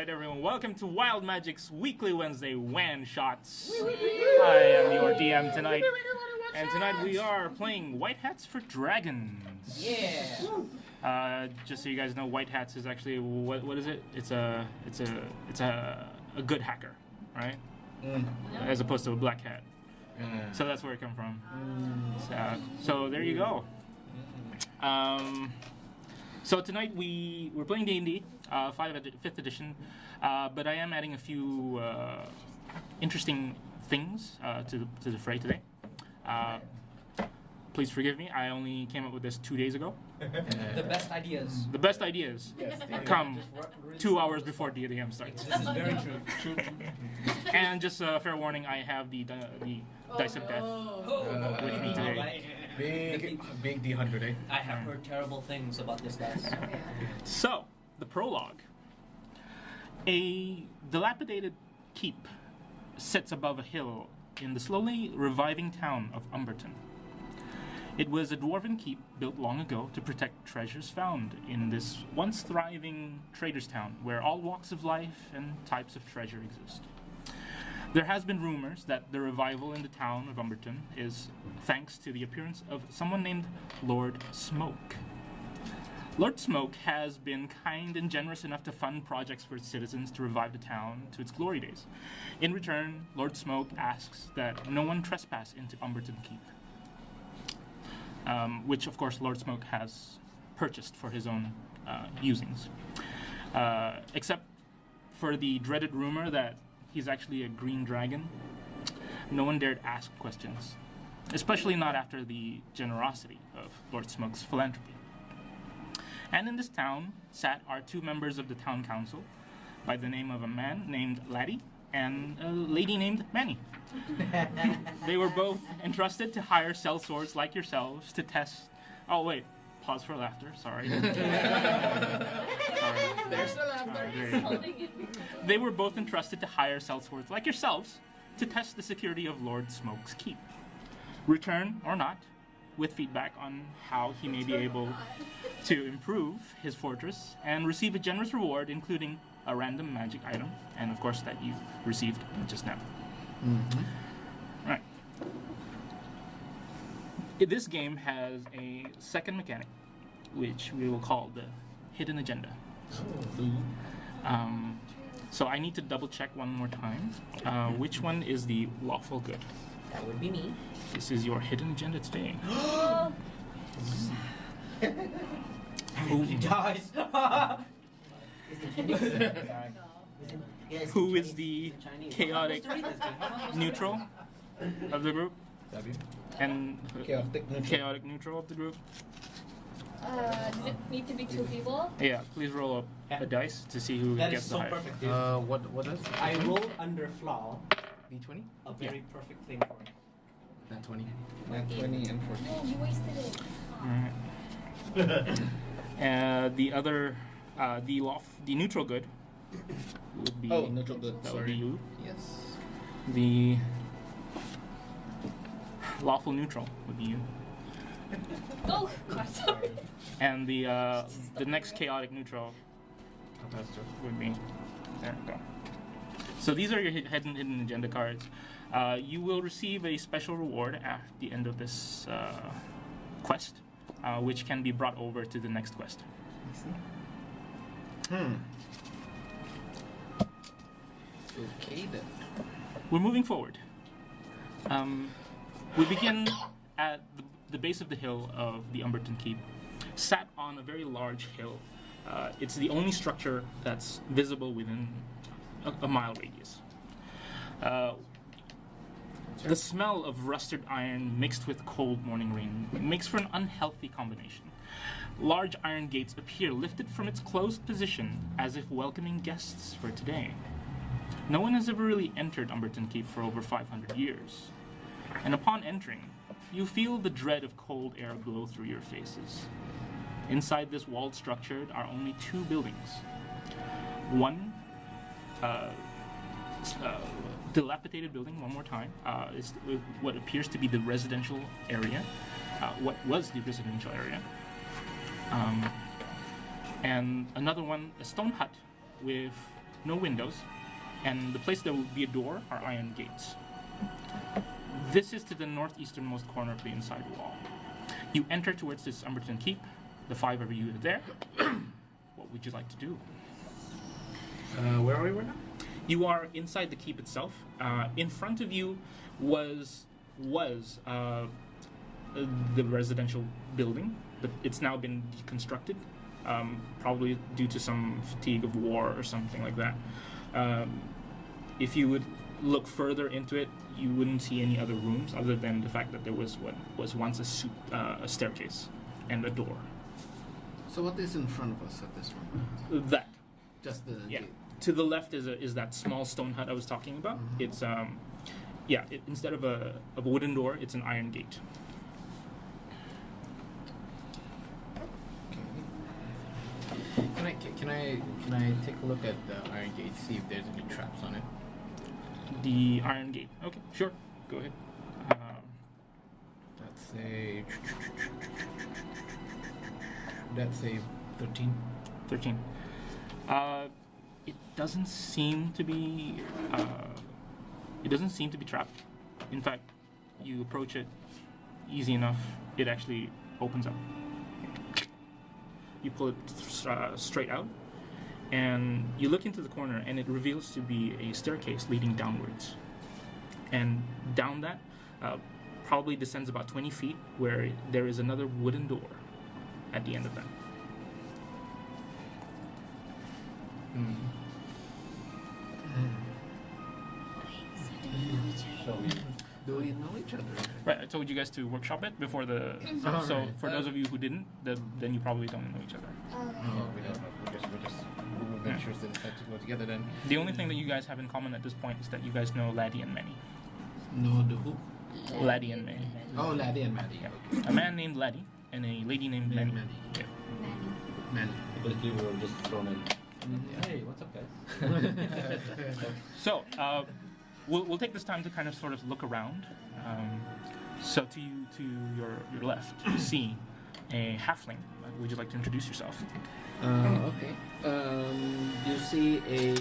Alright everyone, welcome to Wild Magic's weekly Wednesday WAN Shots. I am your DM tonight, and tonight we are playing White Hats for Dragons. Yeah. Just so you guys know, White Hats is actually what is it? It's a good hacker, right? As opposed to a black hat. So that's where it comes from. So there you go. So tonight we're playing D&D, 5th edition, but I am adding a few interesting things to the fray today. Please forgive me, I only came up with this 2 days ago. The best ideas. The best ideas come 2 hours before DDM starts. This is very true. And just a fair warning, I have the Dice of Death with me today. Big D100, eh? I have heard terrible things about this dice. So, the prologue. A dilapidated keep sits above a hill in the slowly reviving town of Umberton. It was a dwarven keep built long ago to protect treasures found in this once thriving trader's town where all walks of life and types of treasure exist. There has been rumors that the revival in the town of Umberton is thanks to the appearance of someone named Lord Smoke. Lord Smoke has been kind and generous enough to fund projects for its citizens to revive the town to its glory days. In return, Lord Smoke asks that no one trespass into Umberton Keep, which of course Lord Smoke has purchased for his own usings. Except for the dreaded rumor that he's actually a green dragon, no one dared ask questions, especially not after the generosity of Lord Smoke's philanthropy. And in this town sat our two members of the town council by the name of a man named Laddie and a lady named Manny. They were both entrusted to hire sellswords like yourselves to test... Oh, wait. Pause for laughter. Sorry. Sorry. There's the laughter. There you go. They were both entrusted to hire sellswords like yourselves to test the security of Lord Smoke's keep. Return or not, with feedback on how he may be able to improve his fortress and receive a generous reward, including a random magic item, and of course that you received just now. Right. This game has a second mechanic, which we will call the hidden agenda. So I need to double check one more time. Which one is the lawful good? That would be me. This is your hidden agenda today. He dies. Who is the chaotic neutral of the group? W. And Chaotic neutral of the group? Does it need to be two people? Yeah, please roll up a dice to see who That gets is the so highest. perfect, dude. What is? I roll under flaw, D20? a very perfect thing for me. Nat 20. Nat 20 and 14. No, you wasted it. Alright. The other, the neutral good would be... Oh, neutral good, That would be sorry. you. Yes. The lawful neutral would be you. Oh, God, sorry. And the next chaotic neutral would be... There we go. So these are your hidden agenda cards. You will receive a special reward at the end of this quest, which can be brought over to the next quest. Okay then. We're moving forward. We begin at the base of the hill of the Umberton Keep, sat on a very large hill. It's the only structure that's visible within a mile radius. The smell of rusted iron mixed with cold morning rain makes for an unhealthy combination. Large iron gates appear lifted from its closed position as if welcoming guests for today. No one has ever really entered Umberton Keep for over 500 years. And upon entering, you feel the dread of cold air blow through your faces. Inside this walled structure are only two buildings. One dilapidated building, one more time, is what appears to be the residential area, what was the residential area. And another one, a stone hut with no windows, and the place there will be a door are iron gates. This is to the northeasternmost corner of the inside wall. You enter towards this Umberton Keep. The 5 of you are there. What would you like to do? Where are we right now? You are inside the keep itself. In front of you was the residential building, but it's now been deconstructed, probably due to some fatigue of war or something like that. If you would look further into it, you wouldn't see any other rooms other than the fact that there was what was once a staircase and a door. So what is in front of us at this moment? That. Just the Yeah. gate. To the left is that small stone hut I was talking about. Mhm. It's instead of a wooden door, it's an iron gate. Can I take a look at the iron gate, see if there's any traps on it? The iron gate. Okay, sure. Go ahead. That's a 13. 13. It doesn't seem to be. It doesn't seem to be trapped. In fact, you approach it easy enough. It actually opens up. You pull it straight out, and you look into the corner, and it reveals to be a staircase leading downwards. And down that, probably descends about 20 feet, where there is another wooden door at the end of that. Shall we? Do we know each other? Right, I told you guys to workshop it before the. Oh, So right. for those of you who didn't, then you probably don't know each other. Oh, we don't know. We're just adventurers that decide to go together then. The only thing that you guys have in common at this point is that you guys know Laddie and Manny. No, the who? Laddie and Manny. Oh, Laddie and Maddie. Yeah. A man named Laddie and a lady named Manny. Maddie. Yeah. Maddie. Basically, we were just thrown in. Hey, what's up, guys? So we'll take this time to kind of sort of look around. So to your left, you see a halfling. Would you like to introduce yourself? Okay. You see a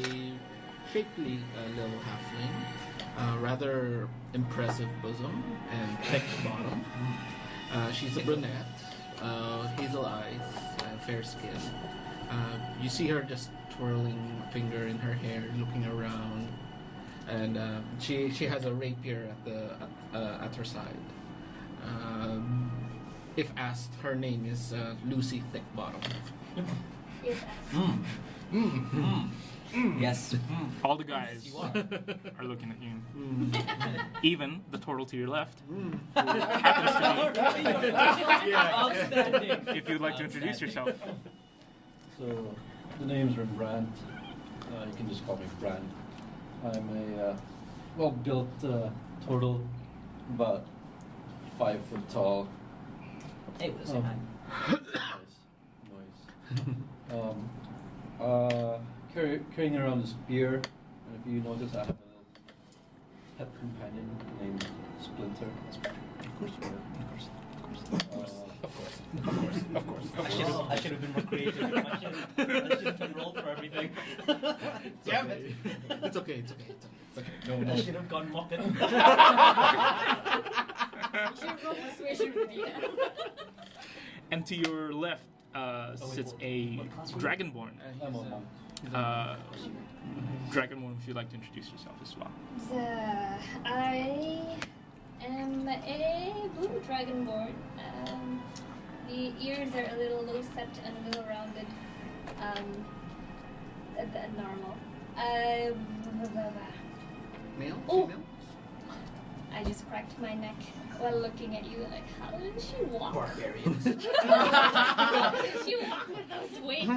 shapely little halfling, rather impressive bosom and thick bottom. She's a brunette, hazel eyes, fair skin. You see her just twirling a finger in her hair, looking around, and she has a rapier at her side. If asked, her name is Lucy Thickbottom. Yes. All the guys are looking at you. Even the turtle to your left happens Outstanding. to be. If you'd like to introduce yourself. So, the name's Rembrandt. You can just call me Brand. I'm a well-built turtle, about 5 foot tall. Hey, what's up, man? Nice. Carrying around a spear. And if you notice, I have a little pet companion named Splinter. Of course. I should have been more creative. I should have been rolled for everything. Damn it! It's okay. No, I should have gone Muppet. Should roll persuasion with you. And to your left sits a dragonborn. I'm a monk. Dragonborn, if you'd like to introduce yourself as well. I am a blue dragonborn. The ears are a little low set and a little rounded. Than normal. Male? Oh. Female? I just cracked my neck while looking at you like, how did she walk? Barbarians. How did she walk with those wings?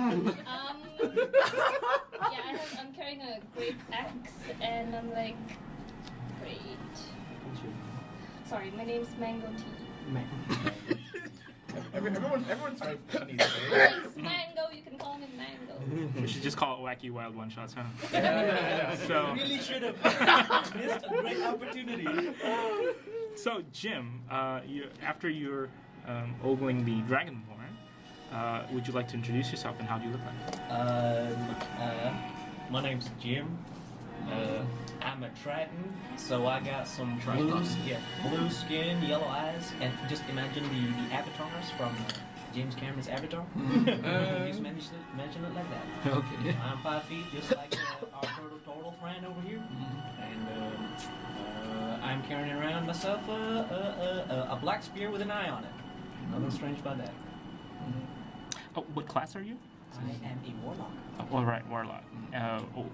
I'm carrying a great axe and I'm like, great. Sorry, my name's Mango Tea. Everyone's very funny It's Mango, you can call him Mango. We should just call it Wacky Wild One Shots, huh? So really should have missed a great opportunity. So Jim, after you're ogling the dragonborn, would you like to introduce yourself and how do you look like? My name's Jim. I'm a Triton, so I got some blue skin, yellow eyes, and just imagine the avatars from James Cameron's Avatar. Just mention it like that. Okay. I'm 5 feet, just like our turtle friend over here, and I'm carrying around myself a black spear with an eye on it. Nothing strange about that. Oh, what class are you? I am a warlock. All right, warlock.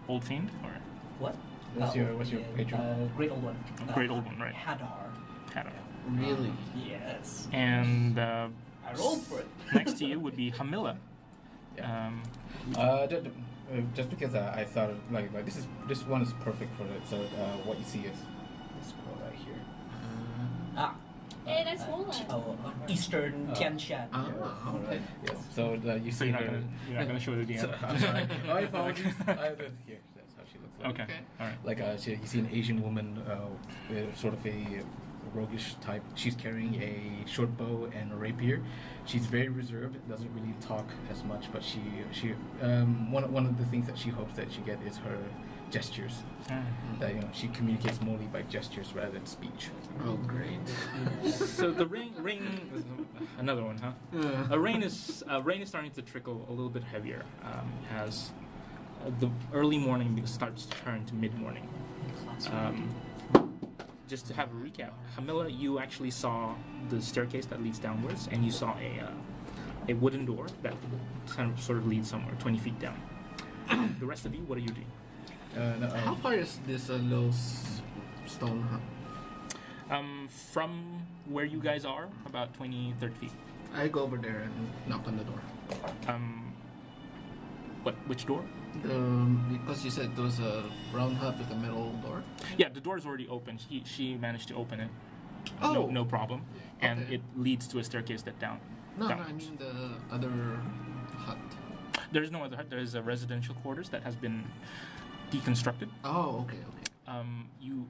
Old fiend or What? What's your patron? Great old one. great old one, right? Hadar. Hadar. Really? Yes. And I rolled for it. next to you would be Hamilla. Yeah. Just because I thought like this one is perfect for it. So what you see is This girl right here. Hey, that's Wola. Eastern Tian Shan. Okay. yes. So you So see you're her. not gonna show the DM. So, I'm sorry. My apologies. Here, that's how she looks like. Okay. All right. Like you see an Asian woman with sort of a roguish type. She's carrying a short bow and a rapier. She's very reserved. Doesn't really talk as much, but she one of the things that she hopes that she get is her gestures. That she communicates mostly by gestures rather than speech. Oh, great. So the rain is another one, huh? Rain is starting to trickle a little bit heavier as the early morning starts to turn to mid morning. Just to have a recap, Hamilla, you actually saw the staircase that leads downwards, and you saw a wooden door that sort of leads somewhere 20 feet down. The rest of you, what are you doing? How far is this little stone hut? From where you guys are, about 20, 30 feet. I go over there and knock on the door. Which door? Because you said there was a round hut with a metal door. Yeah, the door is already open. She managed to open it. Oh. No problem. And Okay. it leads to a staircase that down. No, I downwards. mean the other hut. There's no other hut. There is a residential quarters that has been deconstructed. Oh, okay. You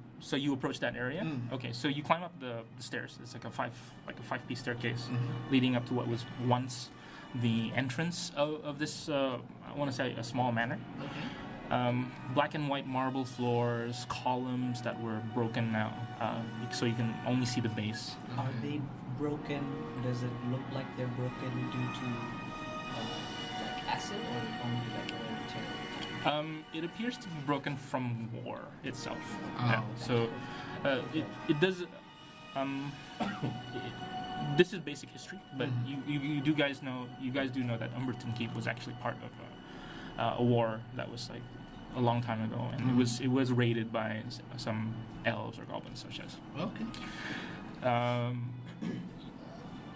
approach that area. Mm. Okay, so you climb up the stairs. It's like a five-piece staircase Mhm. leading up to what was once the entrance of this. I want to say a small manor. Okay. Black and white marble floors, columns that were broken now, so you can only see the base. Are they broken? Does it look like they're broken due to like acid or only like wear and tear? It appears to be broken from war itself. Oh, okay. So it does. This is basic history, but you guys do know that Umberton Keep was actually part of a war that was like a long time ago, and it was raided by some elves or goblins such as. Okay.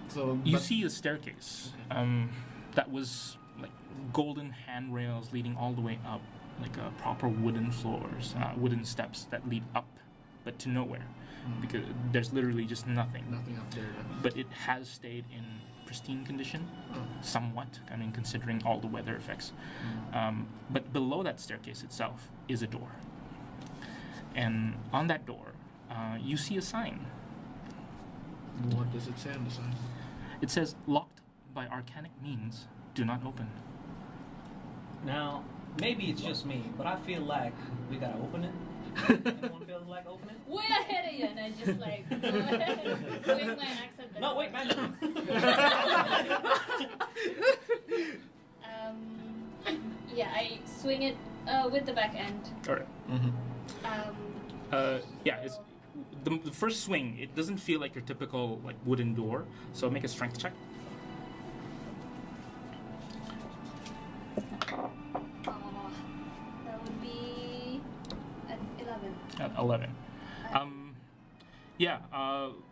So you see a staircase that was like golden handrails leading all the way up, like proper wooden floors, wooden steps that lead up, but to nowhere, because there's literally just nothing. Nothing up there. But it has stayed in pristine condition, somewhat. I mean, considering all the weather effects. But below that staircase itself is a door, and on that door, you see a sign. What does it say on the sign? It says, "Locked by arcanic means, do not open." Now, maybe it's just me, but I feel like we gotta open it. Anyone feel like opening it? Way ahead of you, and I just like go ahead and swing my axe at the No, door. wait, man. Yeah, I swing it with the back end. All right. Yeah, it's the first swing. It doesn't feel like your typical like wooden door. So make a strength check. That would be an 11. At 11. Yeah.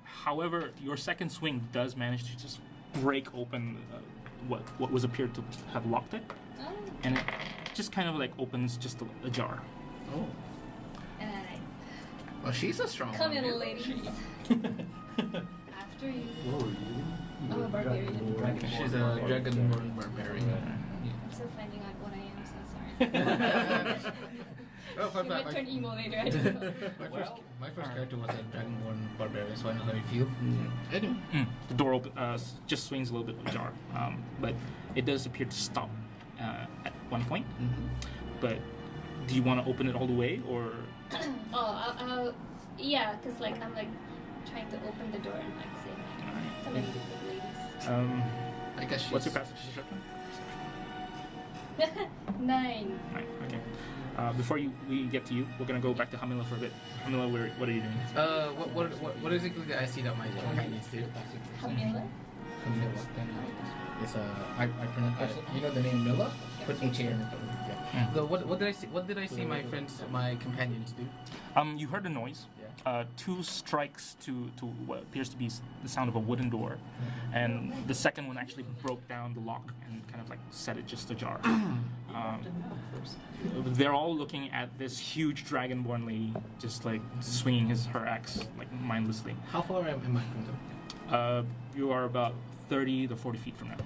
However, your second swing does manage to just break open what was appeared to have locked it, Oh. and it just kind of like opens just ajar. Oh. And I Well, she's a strong come one. in, ladies. After you. I'm a barbarian. She's a dragonborn barbarian. I'm still finding out what I am, so sorry. Oh, fun She fact, might turn emo later, I don't know. My first character was a dragonborn barbarian, so I know how you feel. Anyway. The door just swings a little bit ajar, but it does appear to stop at one point. But do you want to open it all the way, or yeah, because like I'm like trying to open the door and like say like, come in, ladies. I guess she's... what's your passive perception? 9. Right. Okay. Before we get to you, we're gonna go back to Hamila for a bit. Hamila, what are you doing? What exactly did I see that my companions do? Camilla? It's I pronounce you know the name Milla? Put H A in front of it. Yeah. So what did I see? What did I see my companions do? You heard a noise. Yeah. 2 strikes to what appears to be the sound of a wooden door, and the second one actually broke down the lock and kind of like set it just ajar. They're all looking at this huge dragonborn lady just like swinging her axe like mindlessly. How far am I from them? You are about 30 to 40 feet from now.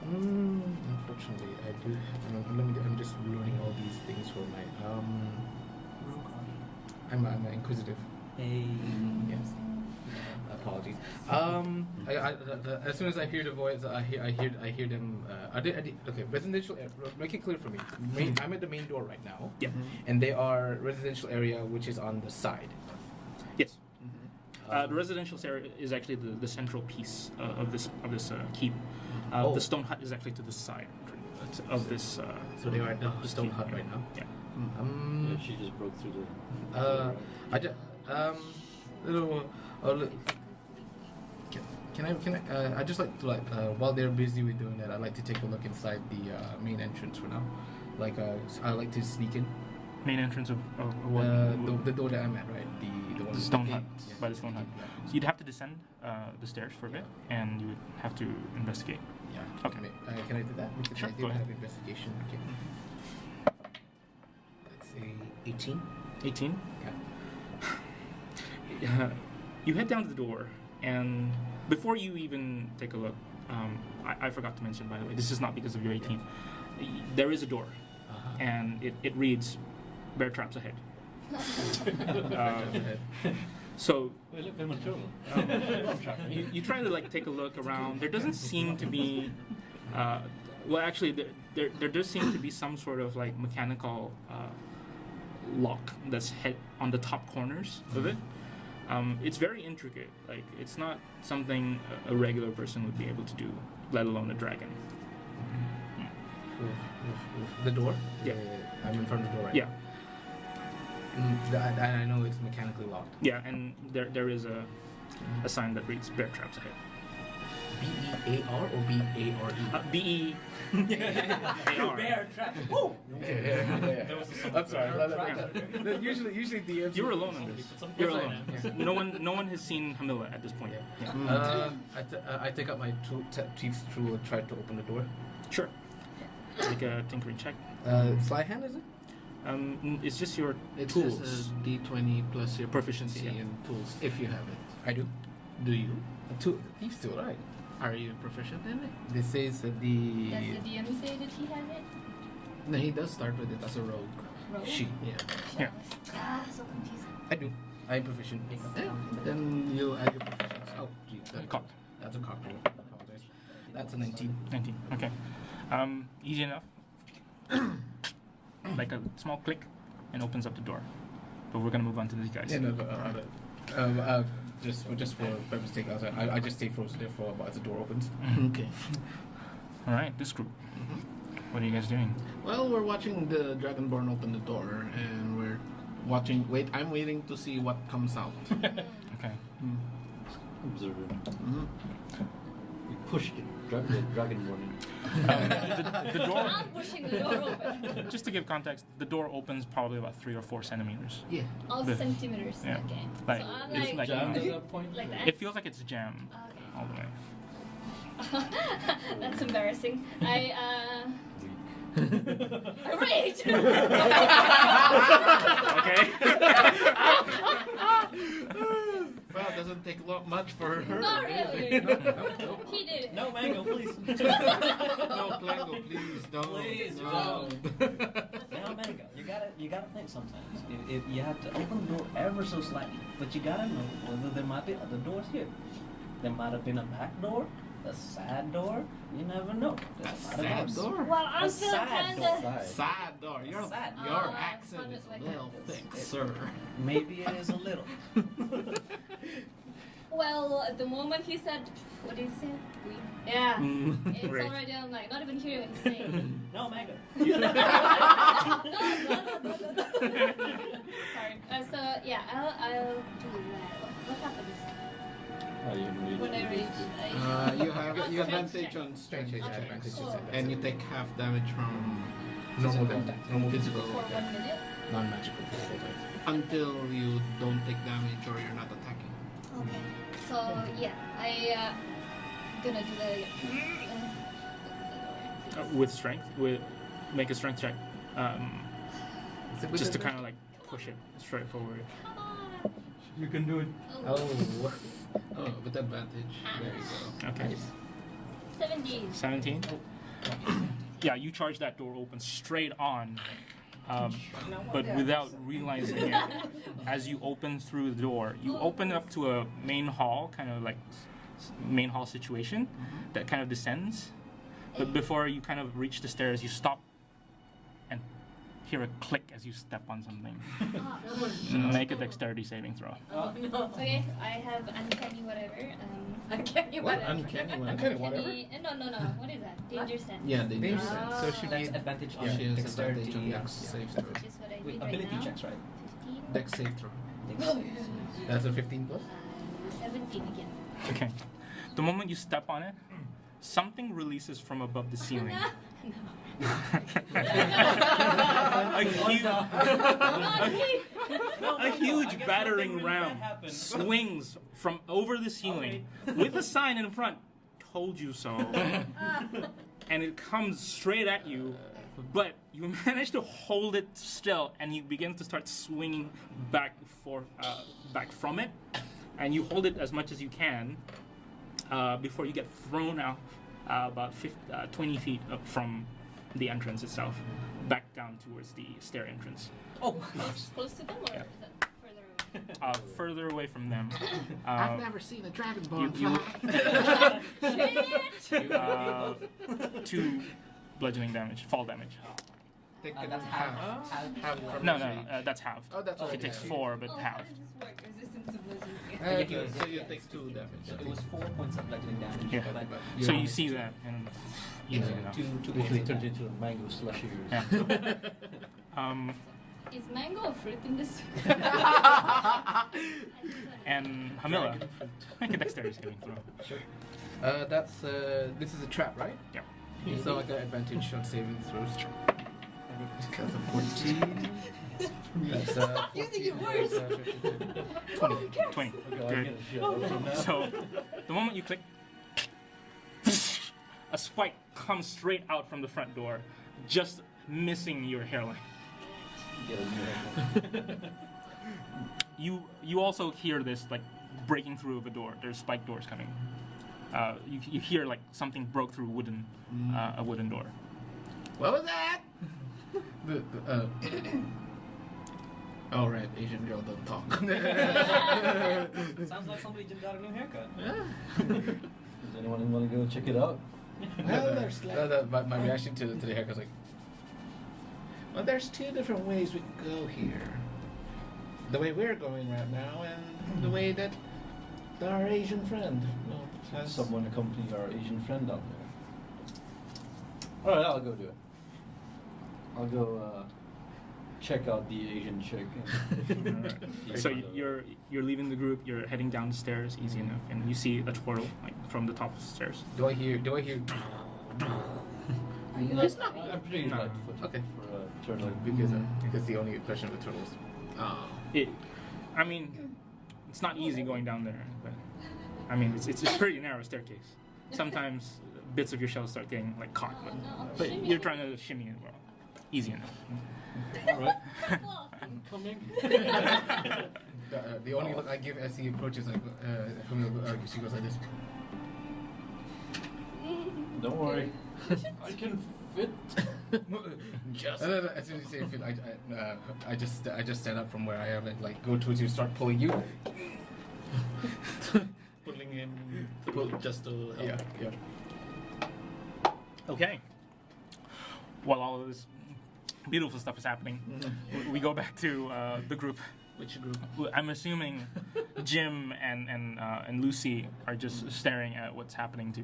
Unfortunately, I do. I'm just learning all these things for my. I'm inquisitive. Hey. Yes. Apologies. As soon as I hear the voice, I hear them. Okay, residential. Make it clear for me. I'm at the main door right now. Yeah. And they are residential area, which is on the side. Yes. The residential area is actually the central piece of this keep. The stone hut is actually to the side of this. So they are at the stone hut right now. Yeah. Yeah, she just broke through the. Can I just like to while they're busy with doing that, I'd like to take a look inside the main entrance for now. I like to sneak in. Main entrance of the door that I'm at, right? The one the with stone gate. hut, Yeah. by the stone hut. So you'd have to descend the stairs for a bit, and you would have to investigate. Yeah. Okay. Can I do that? Because Sure, I go do ahead. have investigation. Okay. Let's say 18. 18. Yeah. You head down to the door, and before you even take a look, I forgot to mention, by the way, this is not because of your 18. There is a door, and it reads, "Bear traps ahead." So Wait, look, I'm mature. you try to like take a look around. There doesn't seem to be, well, actually, there does seem to be some sort of like mechanical lock that's on the top corners of it. It's very intricate. Like it's not something a regular person would be able to do, let alone a dragon. The door? Yeah. I'm in front of the door right Yeah, now. I know it's mechanically locked. yeah, and there is a sign that reads "Bear traps ahead." B-E-A-R or B-A-R-E? B-E-A-R. Bear trap. Woo! There was I'm sorry. Usually DMs. You're alone on this. You're alone. No one has seen Hamila at this point. Yeah. I take out my thieves tool and try to open the door. Sure. Make a tinkering check. Sleight hand, is it? It's just your It's tools. just a D20 plus your Proficiency, proficiency yeah. in tools, if you have it. I do. Do you? Thieves tool, right? Are you proficient in it? This says Does the DM say that he has it? No, he does start with it as a rogue. Rogue? She. Yeah. Yeah. So confusing. I do. I'm proficient. Yeah. Then you add your proficiency. Oh, gee. Cocked. That's a cocktail. I apologize. That's a 19. 19. Okay. Easy enough. Like a small click, and opens up the door. But we're gonna move on to these guys. Yeah, just for by mistake, I just stay frozen there for a while as the door opens. Okay. All right, this group. What are you guys doing? Well, we're watching the Dragonborn open the door, and we're watching. I'm waiting to see what comes out. Okay. Observant. Mhm. We pushed it. Dragonborn. The door. I'm pushing the door open. Just to give context, the door opens probably about 3 or 4 centimeters. Yeah. All The- centimeters. yeah. Okay. Like, so I'm it's like Jammed at that point. like that. it feels like it's jammed Okay. all the way. That's embarrassing. I rage. Okay. Well, it doesn't take much for her. Not really. He did it. No mango, please. No, Plango, please don't. Please no. Now, mango, you gotta think sometimes. If you have to open the door ever so slightly, but you gotta know whether there might be other doors here. There might have been a back door, a a side door? You never know. There's a lot of Sad doors. door? Well, I'm A still side kind door. of. Sad door. Your Sad. accent sounded is like a little that. thick, It's- sir. Maybe it is a little. Well, the moment he said, what did he say? We. Yeah. It's Right. already, I'm like, not even hearing what he's saying. No, mango. No. Sorry. So, yeah, I'll do that. What happens when I rage? You have advantage on Strength strength check, checks. advantage Cool. check. And you take half damage from Normal physical damage. Normal physical For 1 minute? non-magical physical attacks. until you don't take damage or you're not attacking. Okay. So, yeah, I gonna do that again. With strength, make a strength check, Is it with just to advantage? kind of like push it straight forward. Come on. You can do it. Oh. Oh, with advantage. There you go. Okay. Nice. 17. 17. Yeah, you charge that door open straight on, but without realizing it. As you open through the door, you open up to a main hall, kind of like main hall situation that kind of descends. But before you kind of reach the stairs, you stop and hear a click as you step on something. Make a dexterity saving throw. Oh, no. Okay, I have uncanny whatever. Uncanny What? whatever. Uncanny one. Uncanny whatever? No. What is that? Danger sense. Yeah, they Danger do. sense. So she That's made advantage on She has dexterity. advantage on dex Yeah. save throw. Which is what I Wait, did right ability now. checks, right? 15. Dex save throw. that's a 15 plus. 17 again. Okay. The moment you step on it, something releases from above the ceiling. A huge battering ram swings from over the ceiling with a sign in front, "Told you so," and it comes straight at you. But you manage to hold it still, and you begin to start swinging back from it, and you hold it as much as you can before you get thrown out about 20 feet up from the entrance itself, back down towards the stair entrance. Oh, Close to them or Yeah. is that further away? Further away from them. I've never seen a dragonborn you- fly. 2 bludgeoning damage, fall damage. Take that's half. Half from No, the no, save. that's halved. Oh, that's It already takes halved. 4, but Oh, halved. how does this work? Resistance to bludgeoning. Okay, so you take 2 damage. So it was 4 points of bludgeoning damage. Yeah. But So Yeah. you see that, and easy enough. two Basically points. turns into a mango slushy. Yeah. Is mango a fruit in this? And Hamila, make a dexterity saving throw. Sure. This is a trap, right? Yeah. So I got advantage on saving throws. That's a 14. That's 14 plus, 20. 20. Okay, I'll Good. get a shit out of now. So, the moment you click, a spike comes straight out from the front door, just missing your hairline. Get a new one. You also hear this like breaking through of a door. There's spike doors coming. You hear like something broke through a wooden door. What was that? Oh, right. Asian girl don't talk. Sounds like somebody just got a new haircut. Does anyone want to go check it out? Well, there's like, My reaction to the haircut was like, well, there's 2 different ways we could go here. The way we're going right now, and the way that our Asian friend has. Someone accompany our Asian friend down there. Alright, I'll go do it. I'll go check out the Asian chick. And So you're leaving the group. You're heading down the stairs, easy enough, and you see a twirl like from the top of the stairs. do I hear? It's not. I'm pretty No. light-footed Okay. for a turtle. Because the only question of the turtles. I mean, it's not easy going down there, but I mean, it's a pretty narrow staircase. Sometimes bits of your shell start getting like caught, but you're trying to shimmy it well. Easy enough. Alright, Well, I'm coming. The only look I give as he approaches, like, she goes like this. Don't worry. I can fit. Just. As soon as you say fit, I just stand up from where I am and like go towards you, start pulling you, pulling him just to help. Yeah. Okay. While all of this beautiful stuff is happening, we go back to the group. Which group? I'm assuming Jim and Lucy are just staring at what's happening to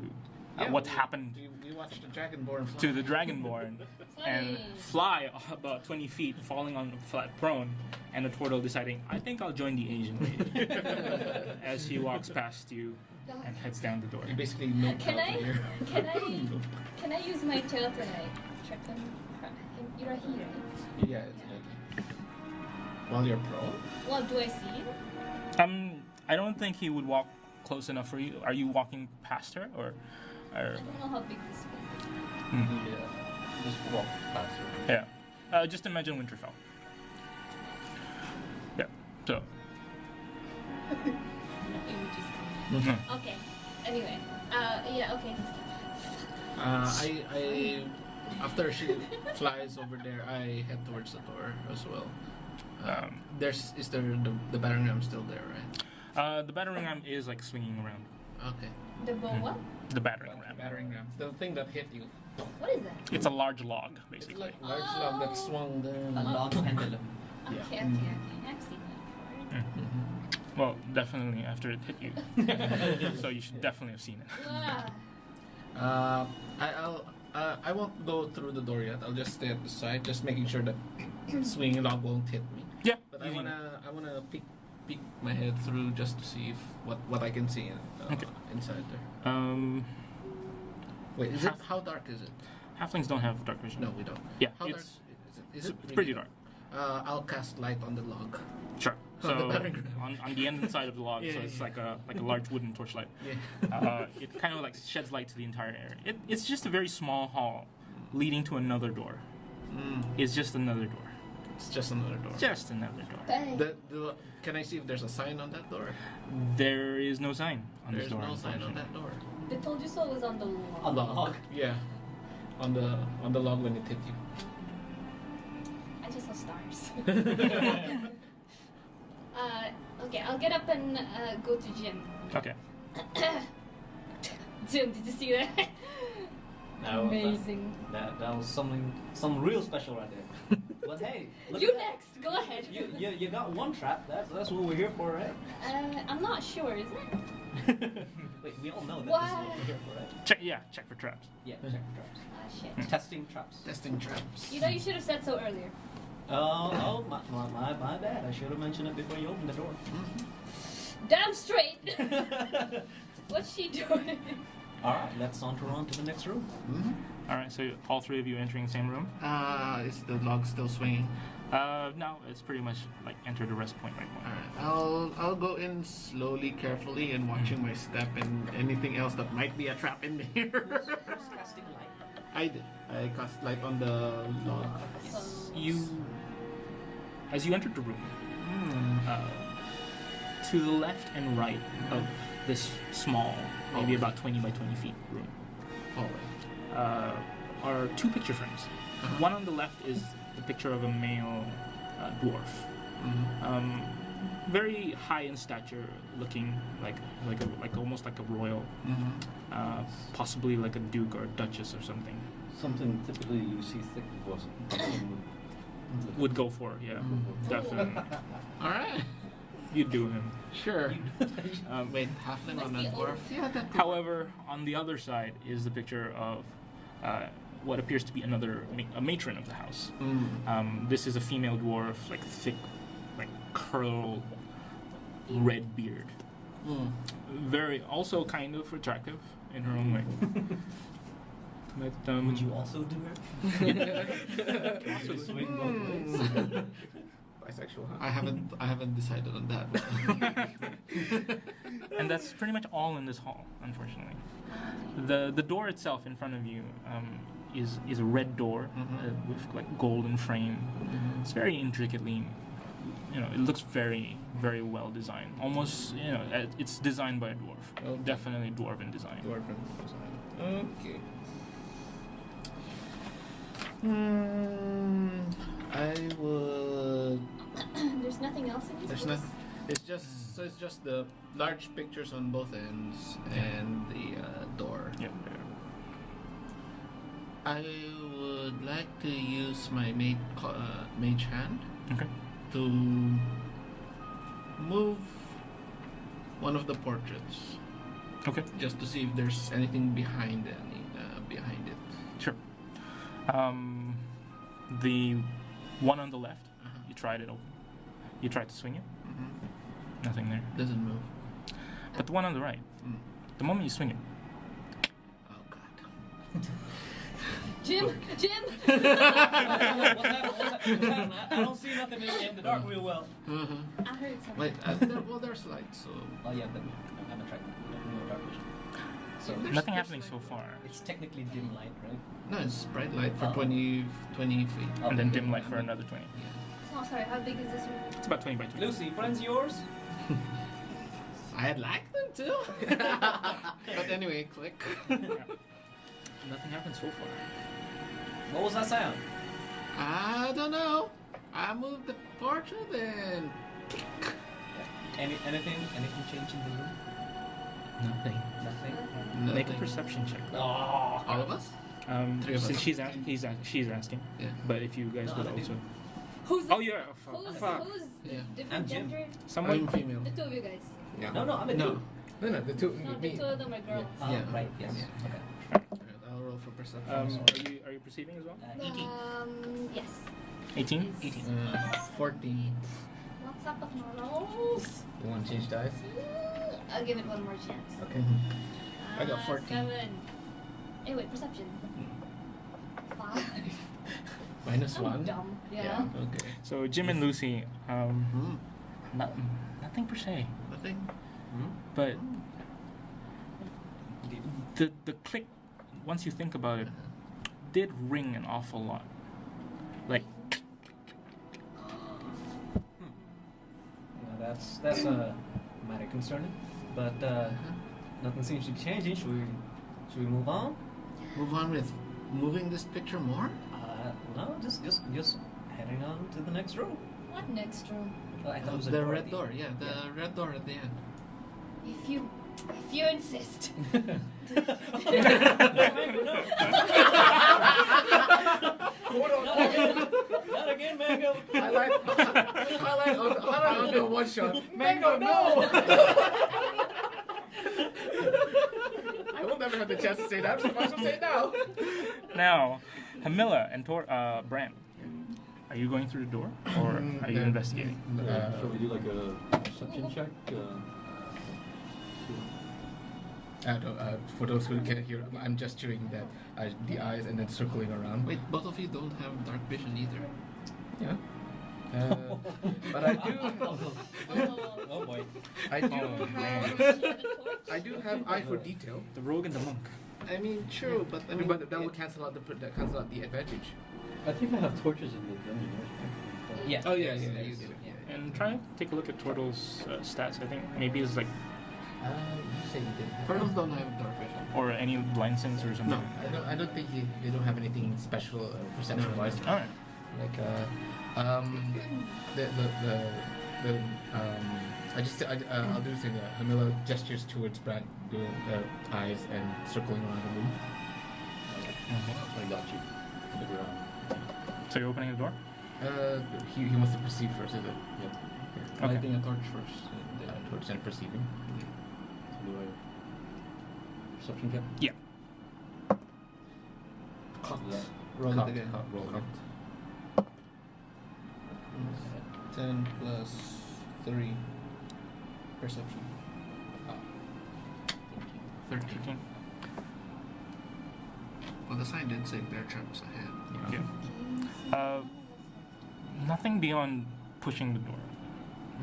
what's happened We watched the Dragonborn fly. to the Dragonborn and fly about 20 feet, falling on flat prone, and the turtle deciding, I think I'll join the Asian lady as he walks past you and heads down the door. You basically know Can out I here. can I use my tail to like trip him? You're here, right? Yeah, it's okay. While you're pro? Well, do I see you? I don't think he would walk close enough for you. Are you walking past her, or? I don't know how big this is. Yeah. Just walk past her. Yeah. Just imagine Winterfell. Yeah. So. Images Mhm. coming. Okay. Anyway. Yeah. Okay. I after she flies over there, I head towards the door as well. Is there the battering ram still there, right? The battering ram is like swinging around. Okay. The bow. What? The battering ram. Battering ram. The thing that hit you. What is that? It's a large log, It's basically. like a large log that swung A the. log pendulum. Okay. Okay. Okay. I've seen that before. Well, definitely after it hit you. So you should definitely have seen it. Ah. I won't go through the door yet. I'll just stay at the side, just making sure that swinging log won't hit me. Yeah. But I wanna peek my head through just to see if what I can see Okay. inside there. Wait, how dark is it? Halflings don't have dark vision. No, we don't. Yeah, How dark it's is it? it's pretty dark. I'll cast light on the log. Sure. On the So battering ram. on the end side of the log, Yeah, so yeah, it's yeah. like a large wooden torchlight. Yeah. It kind of like sheds light to the entire area. It's just a very small hall leading to another door. It's just another door. It's just another door. Just another door. Bang. Can I see if there's a sign on that door? There is no sign on There's this door. no sign on unfortunately. that door. They told you so. It was on the wall. On the log. Yeah. On the log when it hit you. I just saw stars. Okay, I'll get up and go to Jim. Okay. Jim, did you see that? No, Amazing. That was some real special right there. But hey, look You at that. next. Go ahead. You got one trap. That's what we're here for, right? I'm not sure. Is it? Wait, we all know that this is What? what we're here for, right? Check for traps. Yeah, check for traps. Ah, shit. Testing traps. Testing traps. You know, you should have said so earlier. My bad. I should have mentioned it before you opened the door. Damn straight. What's she doing? All right, let's saunter on to the next room. All right. So all three of you entering the same room. Is the log still swinging? No, it's pretty much like enter the rest point right now. Alright, I'll go in slowly, carefully, and watching my step and anything else that might be a trap in there. Who's casting light? I did. I cast light on the log. As you entered the room, to the left and right of this small, maybe about 20 by 20 feet room, Hallway. are two picture frames. One on the left is the picture of a male dwarf, very high in stature, looking like almost like a royal, possibly like a duke or a duchess or something. Something typically you see thick was Would go for, yeah, definitely. All right. You do him. Sure. Wait, halfling on a Must be dwarf? old. Yeah, that. However, on the other side is the picture of what appears to be a matron of the house. This is a female dwarf, like thick, like curled, red beard. Very, also kind of attractive in her own way. But Would you also do her? also swing both ways. Bisexual, huh? I haven't decided on that. and that's pretty much all in this hall, unfortunately. The door itself in front of you is a red door with like golden frame. It's very intricately, it looks very, very well designed. Almost, it's designed by a dwarf. Okay. Definitely dwarven design. Dwarven design. Okay. I would. There's nothing else in this There's place? nothing. It's just the large pictures on both ends and the door. Yeah. I would like to use my mage hand Okay. to move one of the portraits, Okay. just to see if there's anything behind it. Sure. The one on the left, you tried it open. You tried to swing it. Nothing there. Doesn't move. But the one on the right, the moment you swing it, Oh God. Jim! What's happening? I don't see nothing in the dark real well. I heard something. Wait, there's light, so Oh yeah, but I'm attracted to dark vision. So nothing happening so far. it's technically dim light, right? no, it's bright light for Oh. 20 feet. Oh, And then dim light for another 20. Oh, sorry, how big is this room? It's about 20 by 20. Lucy, friends yours? I'd like them to. But anyway, click. Nothing happened so far. What was that sound? I don't know. I moved the portrait and Anything change in the room? Nothing. Nothing. Make a nothing. perception check. Oh, All of us? Three of Since us. she's asking. Yeah. But if you guys No, would I also. Who's Oh yeah. Who's Fuck. Yeah. different I'm Jim. gender? Someone. I'm female. The two of you guys. Yeah. no, I'm a No. dude. No, the two. No, the me. two of them are girls. Oh, Yeah. right. Yes. Yeah. Okay. Alright, I'll roll for perception. Are you perceiving as well? 18. Yes. 18. 18. 14. What's up with my rolls? You want to change dice? I'll give it one more chance. Okay. I got 14. 7. Hey, wait, perception. 5. Minus I'm 1. dumb. Yeah. Yeah. Okay. So Jim and Lucy, nothing per se, Nothing. but the click, once you think about it, did ring an awful lot. Like Now that's mighty concerning, but nothing seems to be changing. Should we move on? Move on with moving this picture more? No, just heading on to the next room. What next room? Well, I thought it was a The door red at the door. end. Yeah, the red door at the end. If you insist. No, not again, Mango. Highlight on the one shot. Mango, no! I will never have the chance to say that, so I might as well say it now. now, Hamilla and Bran, are you going through the door or are you investigating? Shall we do like a perception check? For those who can't hear, I'm gesturing that the eyes and then circling around. Wait, both of you don't have dark vision either. Yeah. But I do. Oh boy. I do Oh, have. I do have eye for detail. The rogue and the monk. I mean, true, but I mean, But that will cancel out the advantage. I think I have torches in the dungeon. Right? Yeah. Oh, yeah, Yes, yeah, yes, you did it. yeah. And try to take a look at Turtle's stats. I think maybe it's like You say you didn't. Turtles don't have dark vision. or any blind sense or something. No. I don't think they don't have anything special perception wise. All right. Like I'll do the thing. Hamilla gestures towards Brad, doing eyes and circling around the room. Mm-hmm. I got you. Stick around. So you're opening the door. He wants to perceive first, is it? Yep. Okay. Lighting a torch first. Towards and perceiving. So do I perception check? Yeah. Yeah. Roll Cocked, it again. roll it. 10 plus 3. Perception. 13. Well, the sign did say bear traps ahead. Yeah. Nothing beyond pushing the door.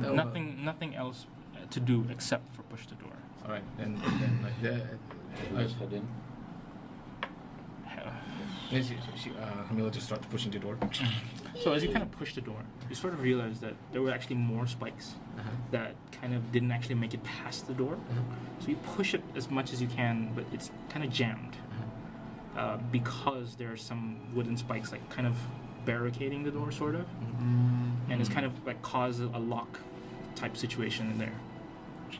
No, Nothing else to do except for push the door. All right, then like Let's head in. then Hamilla just starts pushing the door. So as you kind of push the door, you sort of realize that there were actually more spikes that kind of didn't actually make it past the door. So you push it as much as you can, but it's kind of jammed because there are some wooden spikes like kind of barricading the door, sort of, and it's kind of like caused a lock type situation in there. We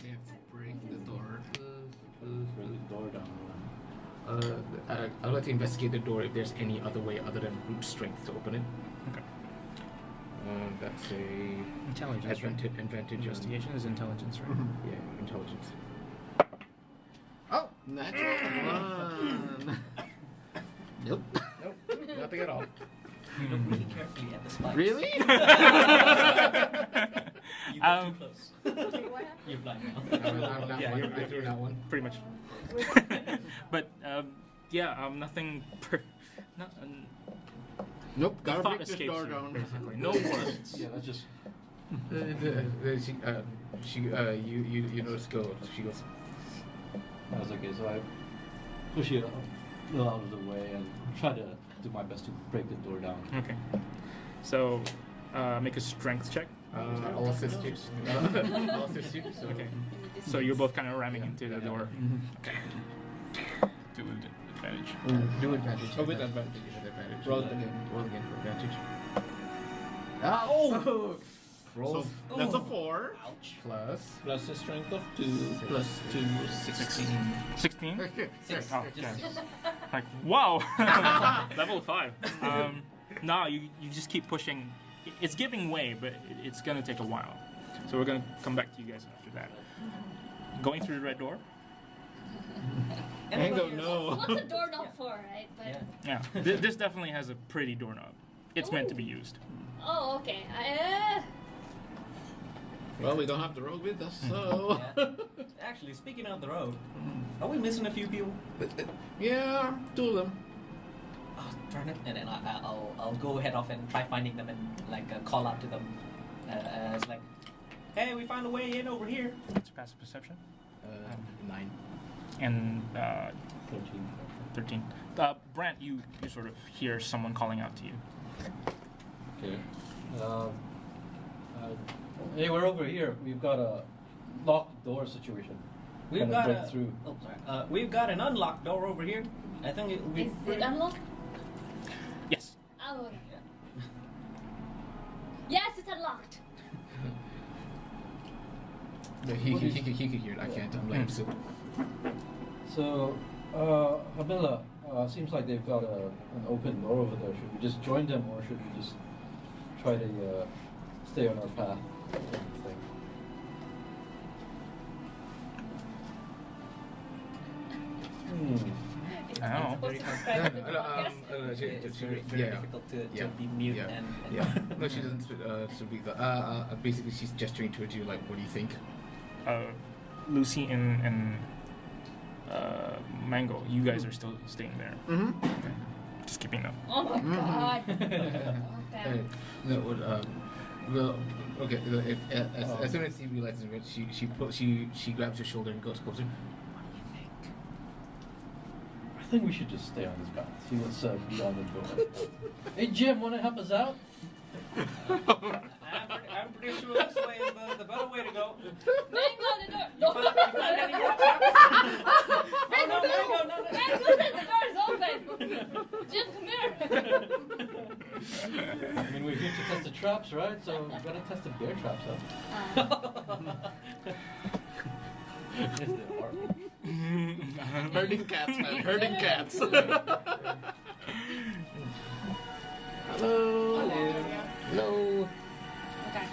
have to break the door. Break the door down. I'd like to investigate the door if there's any other way other than brute strength to open it. Okay. That's a Intelligence. advantage. Investigation is intelligence, right? Yeah, intelligence. Oh, natural one. Nope. Nope, nothing at all. You look really carefully at the spikes. Really? You got too close. Wait, what happened? You're blind now. Yeah, you're I threw that one. Pretty much. But nothing. Nope. Gotta thought break this escapes door you, down. basically. No words. Yeah, let's just. You notice go. She goes. I was okay, so I push it a little out of the way and try to do my best to break the door down. Okay. So, make a strength check. I'll assist you. I'll assist you. So. Okay. So you're both kind of ramming into the door. Okay. Do advantage. Do advantage. Oh, with advantage. Advantage. Roll Roll again for advantage. Oh! Roll So that's a 4. Ouch. plus. Plus a strength of 2. Plus 2. 16. 16? Six. Oh, Just okay. Like, wow! Level 5. No, you just keep pushing. It's giving way, but it's going to take a while. So we're going to come back to you guys after that. Going through the red door? Mango, no. What's a doorknob for, right? But, Yeah. Yeah. This definitely has a pretty doorknob. It's meant to be used. Oh, okay. Well, we don't have the rogue with us, so. Yeah. Actually, speaking of the road, are we missing a few people? Yeah, 2 of them. Oh, darn it! And then I'll go head off and try finding them and call out to them. It's like, hey, we found a way in over here. It's passive perception. 9. And 13. 13. Brant, you sort of hear someone calling out to you. Okay. Hey, we're over here. We've got a locked door situation. We've Gonna got break a. through. Oh, sorry. We've got an unlocked door over here. I think it would be. is it unlocked? Yes. Oh, okay. Yes, it's unlocked. No, he could hear it. I can't. I'm letting him sit. So, Hamila, seems like they've got an open door over there. Should we just join them, or should we just try to stay on our path? Thing? I don't know. Supposed to describe it to the podcast? It's very difficult to be mute and. Yeah. No, she doesn't speak. Basically, she's gesturing to you like, "What do you think?" Lucy and Mango, you guys are still staying there. Mm-hmm. Okay. Just keeping up. Oh my god. Uh, no, well, okay. As soon as he realizes it, she grabs your shoulder and goes closer. I think we should just stay on this path. See what's beyond the door. Hey Jim, want to help us out? I'm pretty sure this way is the better way to go. Mango, the door. No. You find any more traps? Oh no, no. Mango said the door is open. Jim, come here. I mean, we're here to test the traps, right? So we gotta test the bear traps out. Yes, they are. Herding cats, man. Herding cats. Hello. Hello. Okay.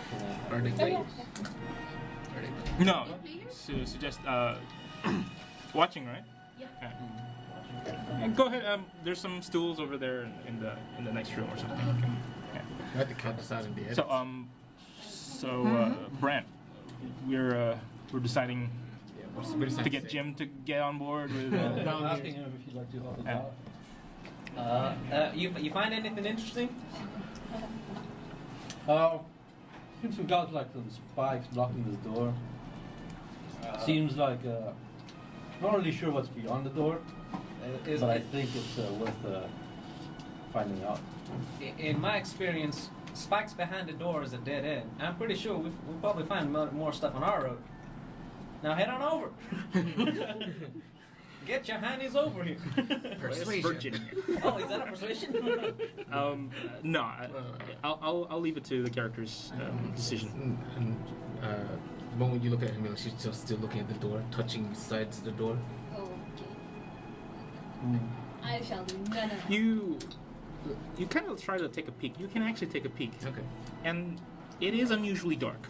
Herding Oh, yeah. cats. No. So just watching, right? Yeah. Okay. And go ahead. There's some stools over there in the next room or something. Okay. Yeah. I had to cut this out in the end. So Brant, we're deciding we're to get Jim to get on board with. I'm asking him if he'd like to help us Yeah. out. You find anything interesting? Seems we've got like some spikes blocking this door. Seems like not really sure what's beyond the door, but I think it's worth finding out. In my experience, spikes behind the door is a dead end. I'm pretty sure we'll probably find more stuff on our road. Now head on over. Get your handies over here. Persuasion. Oh, is that a persuasion? No, I'll leave it to the character's decision. And the moment you look at him, she's just still looking at the door, touching sides of the door. Okay. I shall do none of that. You kind of try to take a peek. You can actually take a peek, Okay. and it is unusually dark.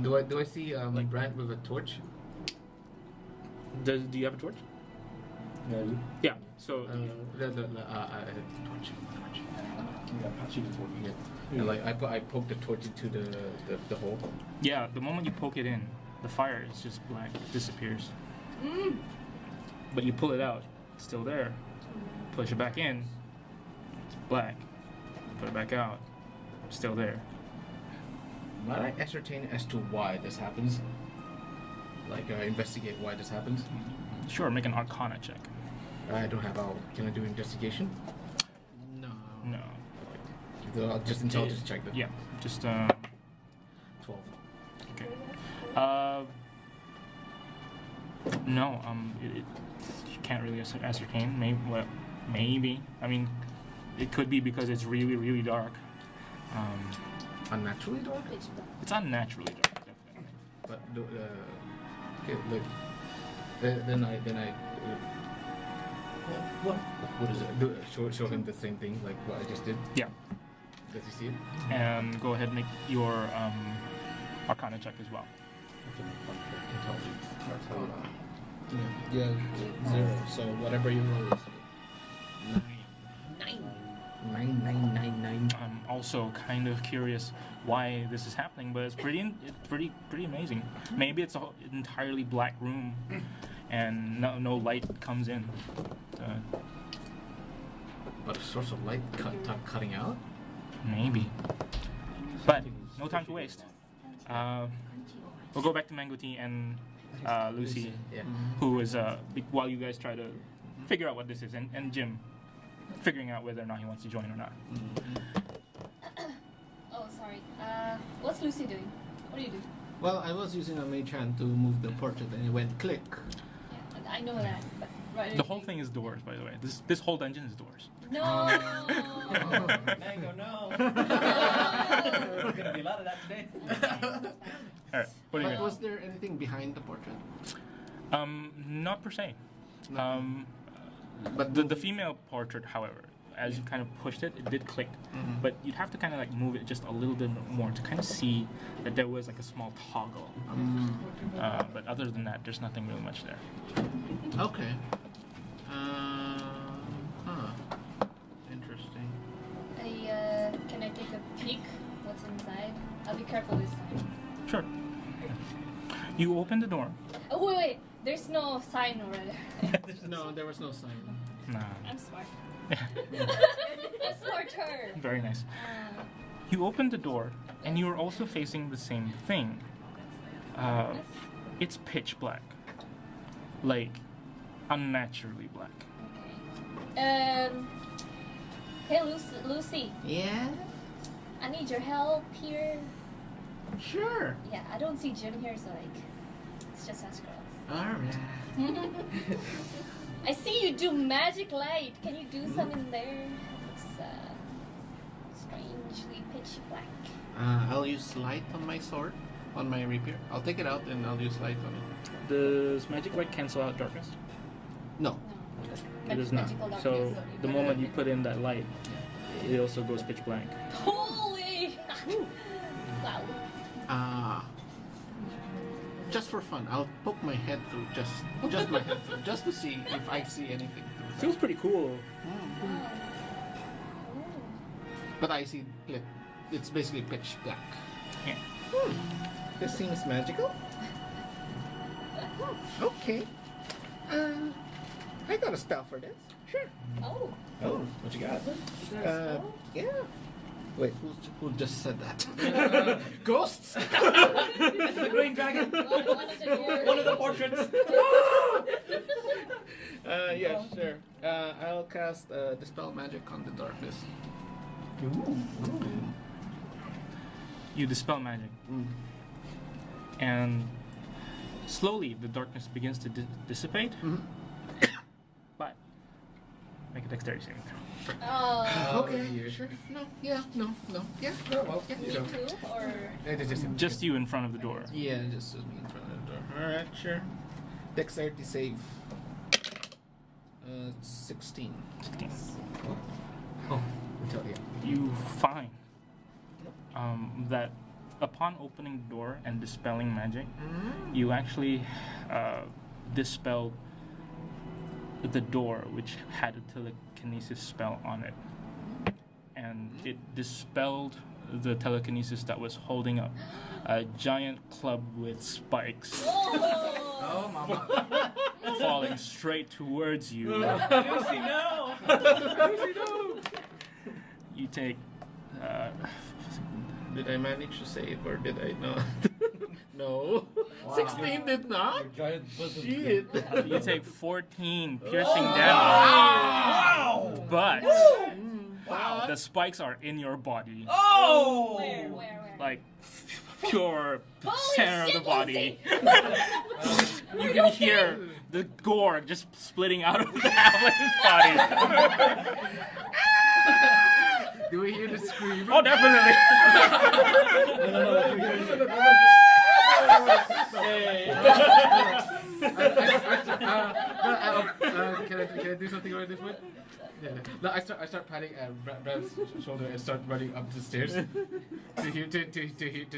Do I see Brant with a torch? Do you have a torch? Yeah, I do. Yeah. So Torch. Yeah, pass you the torch. Yeah. And like I poke the torch into the hole. yeah, the moment you poke it in, the fire is just black. It disappears. But you pull it out, it's still there. Push it back in, it's black. Put it back out, still there. Might I ascertain as to why this happens? Like investigate why this happens? Sure, make an Arcana check. I don't have all. Can I do investigation? No. No. So I'll just intelligence check then. Yeah, just 12. okay. No, you can't really ascertain. Maybe. I mean, it could be because it's really, really dark. Unnaturally dark? Pitch black. It's unnaturally dark, definitely. But okay, look. Then I what is it? Show him the same thing like what I just did. Yeah. Does he see it? And go ahead and make your Arcana check as well. Intelligence. That's how Yeah, 0. So whatever you roll is 9. I'm also kind of curious why this is happening, but it's pretty amazing. Maybe it's an entirely black room, and no light comes in. But a source of light cutting out? Maybe. But no time to waste. We'll go back to Mango Tea and Lucy, Yeah. who is while you guys try to figure out what this is, and Jim figuring out whether or not he wants to join or not. Oh, sorry. What's Lucy doing? What do you do? Well, I was using a mage hand to move the portrait and it went click. Yeah, I know that. But right. The whole thing is doors, by the way. This whole dungeon is doors. No. Mango, no. There's gonna be a lot of that today. All right. What are you But gonna was there anything behind the portrait? Not per se. But The female portrait, however, as you kind of pushed it, it did click. Mhm. But you'd have to kind of like move it just a little bit more to kind of see that there was like a small toggle. But other than that, there's nothing really much there. Okay. Interesting. Can I take a peek? What's inside? I'll be careful this time. Sure. You open the door. Oh wait. There's no sign already. No, there was no sign. Nah. I'm smart. I'm smarter. Very nice. You open the door, and you are also facing the same thing. It's pitch black. Like, unnaturally black. Okay. Hey Lucy. Yeah? I need your help here. Sure. Yeah, I don't see Jim here, so like, it's just us girls. Alright. I see you do magic light. Can you do some in there? It's strangely pitch black. I'll use light on my sword, on my rapier. I'll take it out and I'll use light on it. Does magic light cancel out darkness? No. It does not. Magical darkness. So the moment you put in that light, it also goes pitch blank. Holy! Wow. Just for fun, I'll poke my head through, just my head through, just to see if I see anything. Feels pretty cool. But I see, it's basically pitch black. Yeah. This seems magical. Okay. I got a spell for this. Sure. Oh. Oh, what you got? Yeah. Wait, who just said that? Ghosts? The green dragon. One of the portraits. Yeah, sure. I'll cast Dispel Magic on the darkness. You dispel magic, and Slowly, the darkness begins to dissipate. Mhm. But make a dexterity saving throw. Oh. Okay, sure. No, yeah, no. Yeah. well, Yeah. Me too, or Just you in front of the door. Yeah, just me in front of the door. Alright, sure. Dexterity save. 16. 16. Until, yeah. You find that upon opening the door and dispelling magic, you actually dispelled the door, which had a telekinesis spell on it. And it dispelled the telekinesis that was holding up a giant club with spikes oh, mama. falling straight towards you. Lucy, no! You take Did I manage to save or did I not? No. Wow. 16 did not? Your giant bosom. Shit. you take 14 piercing damage. Wow! But Wow. the spikes are in your body. Oh! where? Like pure Holy center of the shit, body. You can hear the gore just splitting out of the halfling's body. Do we hear the scream? Oh, definitely. Can I do something right this point? Yeah. No, I start patting Brad's shoulder and start running up the stairs to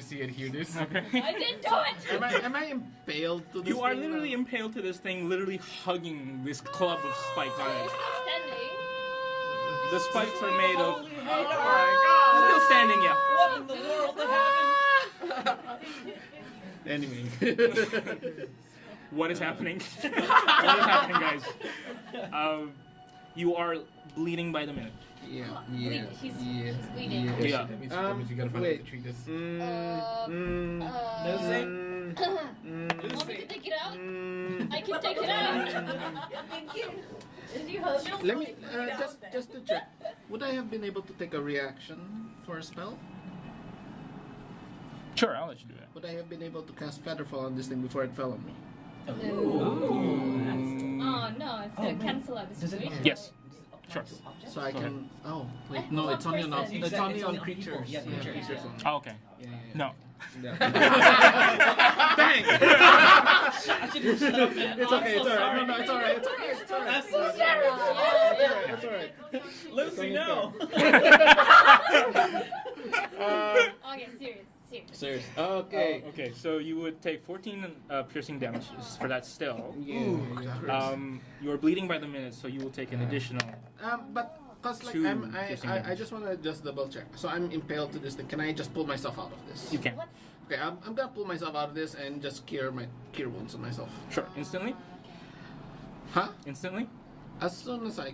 see and hear this. Okay. I didn't do it! Am I impaled to this You are thing literally now? impaled to this thing, literally hugging this club of spikes on it. Standing. The spikes are made of. Oh my Still standing, yeah. What in the world happened? Anyway. What is happening? What is happening, guys? You are bleeding by the minute. Yeah. He's bleeding. Yeah. That means you gotta find a way to treat this. Lucy? Want me to take it out? I can take it out. Did you hold it? Let me just to check. Would I have been able to take a reaction for a spell? Sure, I'll let you do that. Would I have been able to cast Featherfall on this thing before it fell on me? Oh no, it's gonna cancel out the Does it situation. Yes. Sure. So I Go can. Oh wait, Eh, no, one it's only on person. it's Exactly, only it's on only on creatures. people. Yeah, creatures. only. Oh, okay. Yeah. No. Yeah. Dang! I should have shut up, man. It's I'm okay. so It's alright. sorry. No, it's alright. It's alright. It's alright. That's so Yeah. It's alright. Lucy, no! Okay, serious. Serious. Okay. Okay, so you would take 14 piercing damage for that still. Yeah. You are bleeding by the minute, so you will take an additional. But cause like Two I piercing I damage. just want to just double check. So I'm impaled to this thing. Can I just pull myself out of this? You can. What? Okay, I'm gonna pull myself out of this and just cure wounds on myself. Sure. Instantly? Huh? Instantly? As soon as I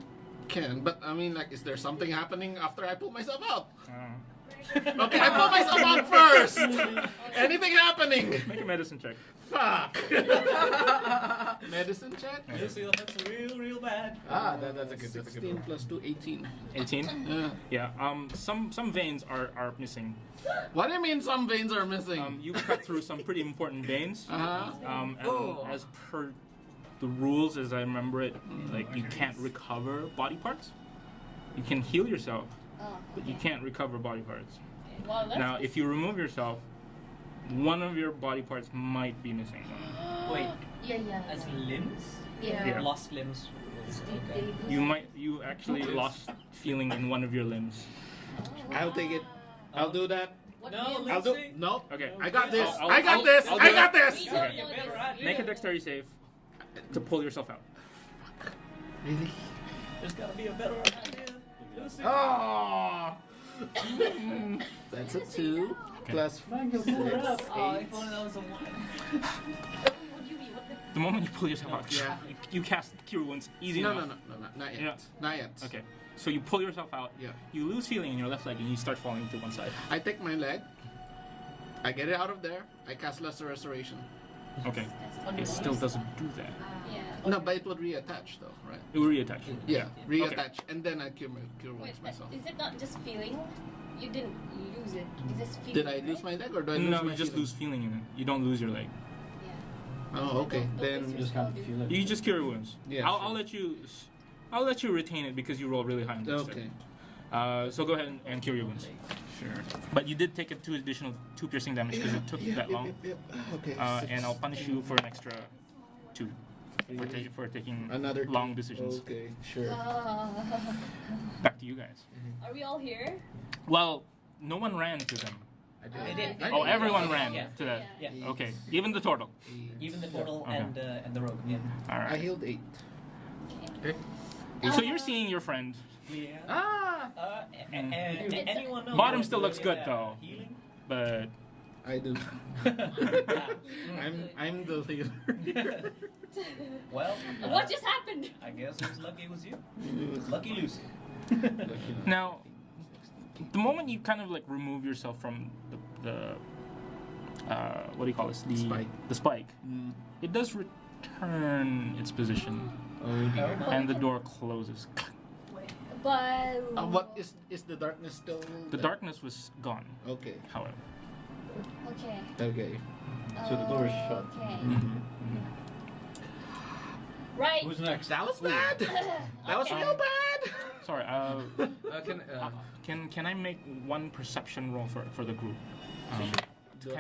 can. But I mean, like, is there something happening after I pull myself out? Okay, I pull myself out first. Anything happening? Make a medicine check. Fuck. Medicine check. Lucy, that's real bad. That's a good 16 one. plus 2, 18. 18? Yeah. Yeah. Some veins are missing. What do you mean some veins are missing? You cut through some pretty important veins. Uh-huh. And as per the rules, as I remember it, like you can't recover body parts. You can heal yourself, Oh, but you can't recover body parts. well, that's Now, if you remove yourself, one of your body parts might be missing. Wait, yeah. as limbs? Yeah. Lost limbs. Okay. You actually lost feeling in one of your limbs. I'll take it. I'll do that. What No, limbs? I'll do. Lucy. No. Okay. I got this. I'll- I got I'll- this. I'll do I it. got this. We don't You know better this. add- We Make a don't- dexterity save to pull yourself out. Really? There's gotta be a better idea. Lucy. Oh. That's a 2 plus 6, Oh, if 8. only that was a 1. The moment you pull yourself out, Yeah. you cast Cure Wounds easy No, enough. no, not yet. Yeah. Not yet. Okay. So you pull yourself out. Yeah. You lose feeling in your left leg and you start falling to one side. I take my leg. I get it out of there. I cast Lesser Restoration. Okay. It still doesn't do that. Yeah. No, but it would reattach though, right? It will reattach. Yeah, reattach, and then I cure Wait, wounds but myself. is it not just feeling? You didn't lose it. You just feel Did I lose my leg or do I lose No, my you just feeling? lose feeling in it. You don't lose your leg. Yeah. Oh, okay. Don't Then waste You your just can't spell, feel it. You just cure wounds. Yeah, I'll, sure. I'll let you retain it because you roll really high on this. okay. So go ahead and cure your wounds. Sure. But you did take a two piercing damage because it took that long. Okay. And I'll punish you for an extra 2 for taking Another long two. decisions. Okay, sure. Back to you guys. Are we all here? Well, no one ran to them. I They did. did. Oh, everyone Yeah. ran Yeah. to that. Yeah. Okay, even the turtle. Even the portal Okay. and the rogue. Yeah. All I right. healed 8. Okay. So you're seeing your friend. Yeah. Ah! And It's- anyone know? Bottom still looks good, Yeah. though. Healing. But I do. I'm the healer. Well, What just happened? I guess it was lucky it was you. Lucky Lucy. now, the moment you kind of like remove yourself from the what do you call this? The Spike. The spike. Mm. It does return its position, Oh dear. and the door closes. But What is the darkness still? The darkness was gone, Okay. however. Okay. Okay. So the door is shut. Okay. Mm-hmm. Right. Who's next? That was bad. That was Okay. real bad. Sorry. Can Can I make one perception roll for the group? Do-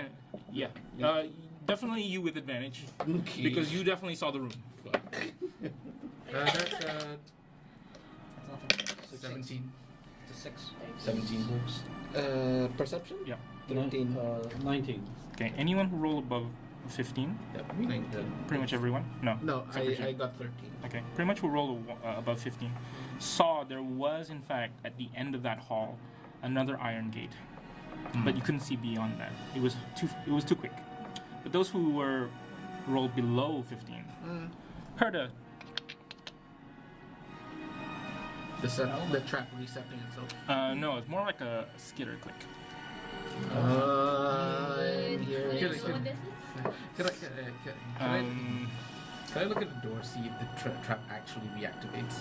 Yeah. Yeah. Definitely you with advantage Okay. because you definitely saw the room. that's That's nothing. 17. It's a 6. 17. Perception? Yeah. 13. 19. Okay. Anyone who rolled above 15, Yep. 19. pretty much everyone. No. No, except for Jim. I got 13. Okay. Pretty much who rolled above 15 saw there was in fact at the end of that hall another iron gate, but you couldn't see beyond that. It was too quick. But those who were rolled below 15 heard a The trap resetting itself. no, it's more like a skitter click. I'm Would hearing you know some- what this is? Can I look at the door, see if the trap actually reactivated?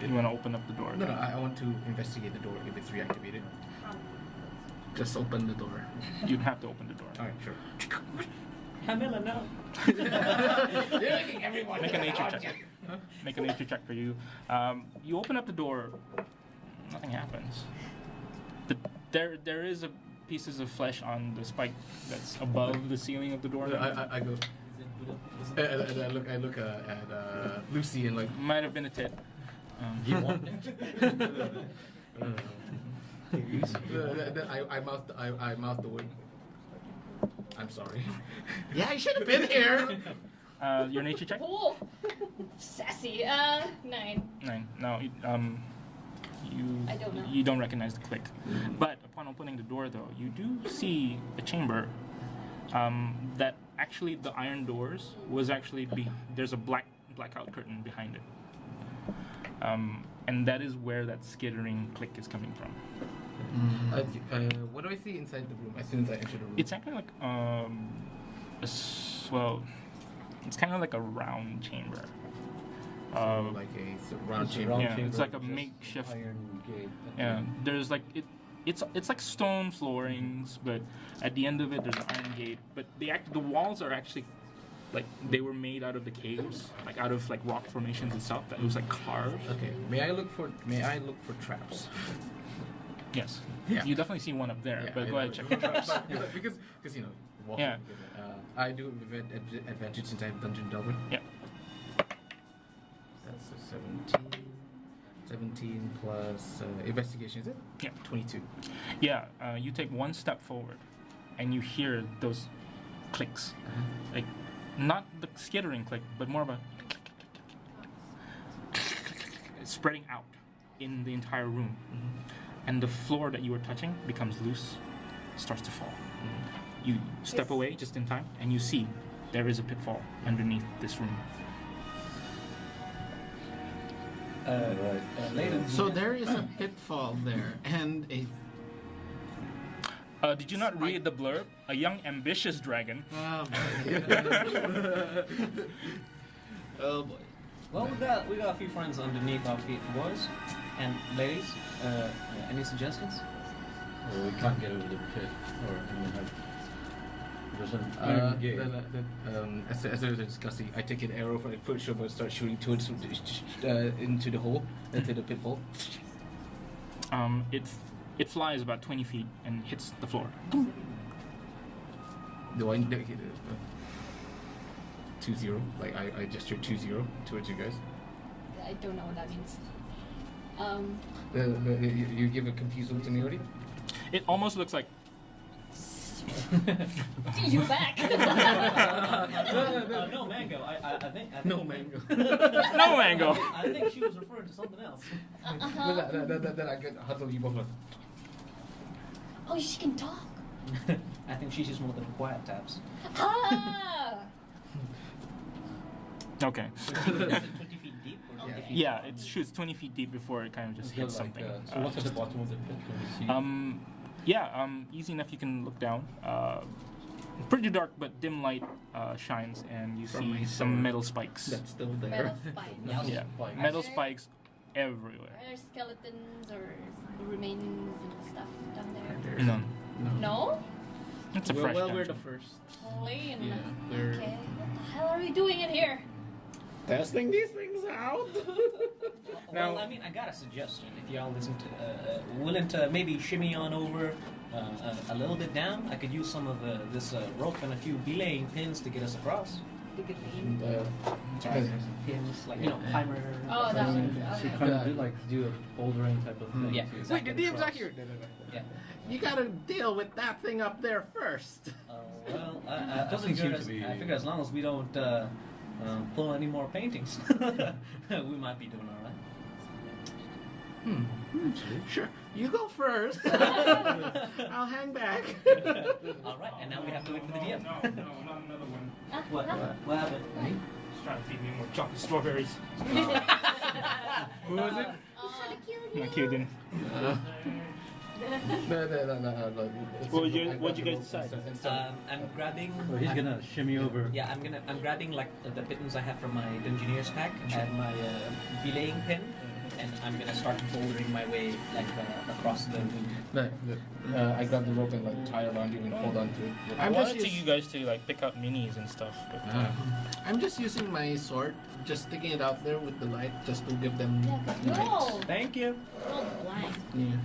You want to open up the door? No, I want to investigate the door if it's reactivated. Just open the door. You'd have to open the door. Alright, sure. Camilla, no. Make a nature check. Make a nature check for you. You open up the door. Nothing happens. There is a pieces of flesh on the spike that's above the ceiling of the door. I go. I look at Lucy and like. Might have been a tit. You want it? Then I mouth the word. I'm sorry. Yeah, I should have been here. Your nature check? Oh, sassy. 9. 9. No, I don't know. you don't recognize the click. But upon opening the door, though, you do see a chamber that actually the iron doors was actually there's a blackout curtain behind it, and that is where that skittering click is coming from. What do I see inside the room as soon as I enter the room? It's actually like well, it's kind of like a round chamber. like a round It's a chamber. round Yeah, chamber it's like a with just makeshift. iron gate. Yeah, there's like it's like stone floorings, but at the end of it there's an iron gate. But the walls are actually like they were made out of the caves, like out of like rock formations itself. That was like carved. Okay. May I look for traps? Yes. Yeah. You definitely see one up there. Yeah, but go I ahead, know. check the traps. because you know walking. Yeah. I do advantage since I'm dungeon delver. Yeah. That's a 17. 17 plus investigation, is it? Yeah. 22. Yeah. You take one step forward, and you hear those clicks, like not the skittering click, but more of a spreading out in the entire room. And the floor that you were touching becomes loose, starts to fall. You step Yes. away just in time, and you see there is a pitfall underneath this room. Later. So there is a pitfall there, and a. Did you not read the blurb? A young, ambitious dragon. Oh boy. Oh boy. Well, we got a few friends underneath our feet, boys and ladies. Any suggestions? Well, we can't get over the pit, or anyone have person. Then, as I was discussing, I take an arrow from the approach and start shooting towards into the hole, into the pitfall. It flies about 20 feet and hits the floor. Do I hit 2-0? Like I gesture 2-0 towards you guys. I don't know what that means. You give a confused look to me already? It almost looks like You back. No mango. I think No mango. no mango. I think she was referring to something else. Then I get huddle you both. Oh, she can talk. I think she's just one of the quiet types. Ah! Okay. Is it 20 feet deep or 20 feet? Yeah, it shoots 20 feet deep before it kind of just hits something. So what's at the bottom of the pit? Can we see? Easy enough. You can look down. Pretty dark, but dim light shines, and you From my see some sword. metal spikes. That's still there. Metal spikes. Yeah, Spikes. metal spikes everywhere. Are there skeletons or remains and stuff down there? None. No? It's a well, fresh we're dungeon. the first. Plain. Yeah, we're Okay. What the hell are we doing in here? testing these things out. Well, I mean, I got a suggestion. If y'all isn't willing to maybe shimmy on over a little bit down, I could use some of this rope and a few belaying pins to get us across. Pins, like, climber. Oh, that one. So Okay. kind of do a bouldering type of thing. Yeah, to- exactly. Wait, the DM's are here. Yeah. You gotta deal with that thing up there first. Well, I Doesn't figure seem to be- I figure as long as we don't pull any more paintings, we might be doing all right. Sure, you go first. I'll hang back. All right, and now we have to wait for the DM. No, not another one. What? What happened? Just trying to feed me more chocolate strawberries. Who was it? I killed him. No. What'd you guys decide? I'm grabbing. So he's gonna shimmy over. Yeah, I'm grabbing like the pittance I have from my Dungeoneer's pack and my belaying pin, and I'm gonna start bouldering my way like across the room. I grab the rope and like tie around you and hold on to it. I I'm wanted just to you guys to like pick up minis and stuff. But, I'm just using my sword, just sticking it out there with the light, just to give them light. No. Thank you. Oh, blind. Yeah.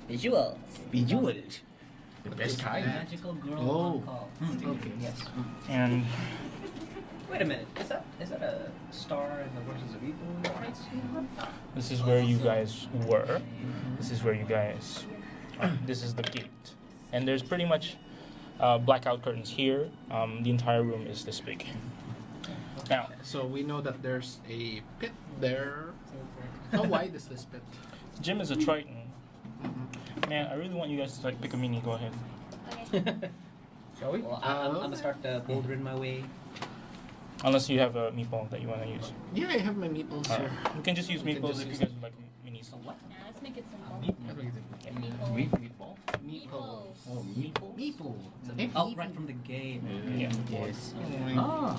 Visuals. Bejeweled. The best kind. Magical girl Oh. on call. Okay. Yes. and Wait a minute. Is that a star in the Horses of Evil reference? this is where you guys were. This is where you guys are. This is the gate. And there's pretty much blackout curtains here. The entire room is this big. Now, So we know that there's a pit there. How wide is this pit? Jim is a Triton. Man, I really want you guys to like pick a mini. Go ahead. Okay. Shall we? Well, I'm gonna start bouldering my way. Unless you have a meatball that you want to use. Yeah, I have my meatballs Alright. here. We can just use We can meatballs just if you use guys would like minis. What? Yeah, let's make it simple. Meatball? Meatballs. Oh, meatball. Meatball. Oh, right from the game. Yeah. Yes. Ah.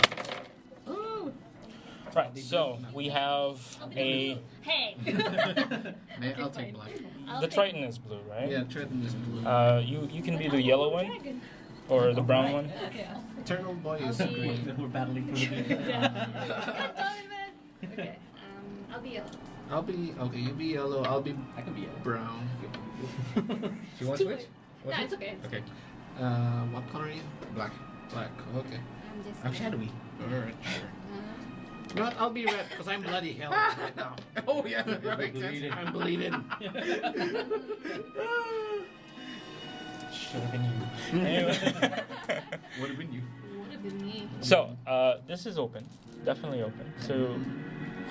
Right, so we have a. Hey. I'll take black. The Triton is blue, right? Yeah, Triton is blue. You can be the yellow one or the brown one. Yeah. Eternal Boy is I'll be- green. We're battling for the game. God damn it. Okay. I'll be yellow. I'll be okay. You be yellow. I'll be I can be yellow. brown. Do you want to switch? No, it's okay. Okay. What color are you? Black. Black. Okay. I'm just. I'm shadowy. Alright, sure. You know what? I'll be red because I'm bloody hell right now. Oh yeah, that makes sense. Bleeding. I'm bleeding. Should have been you. Anyway. Would have been you. Would have been me. So this is open, definitely open. So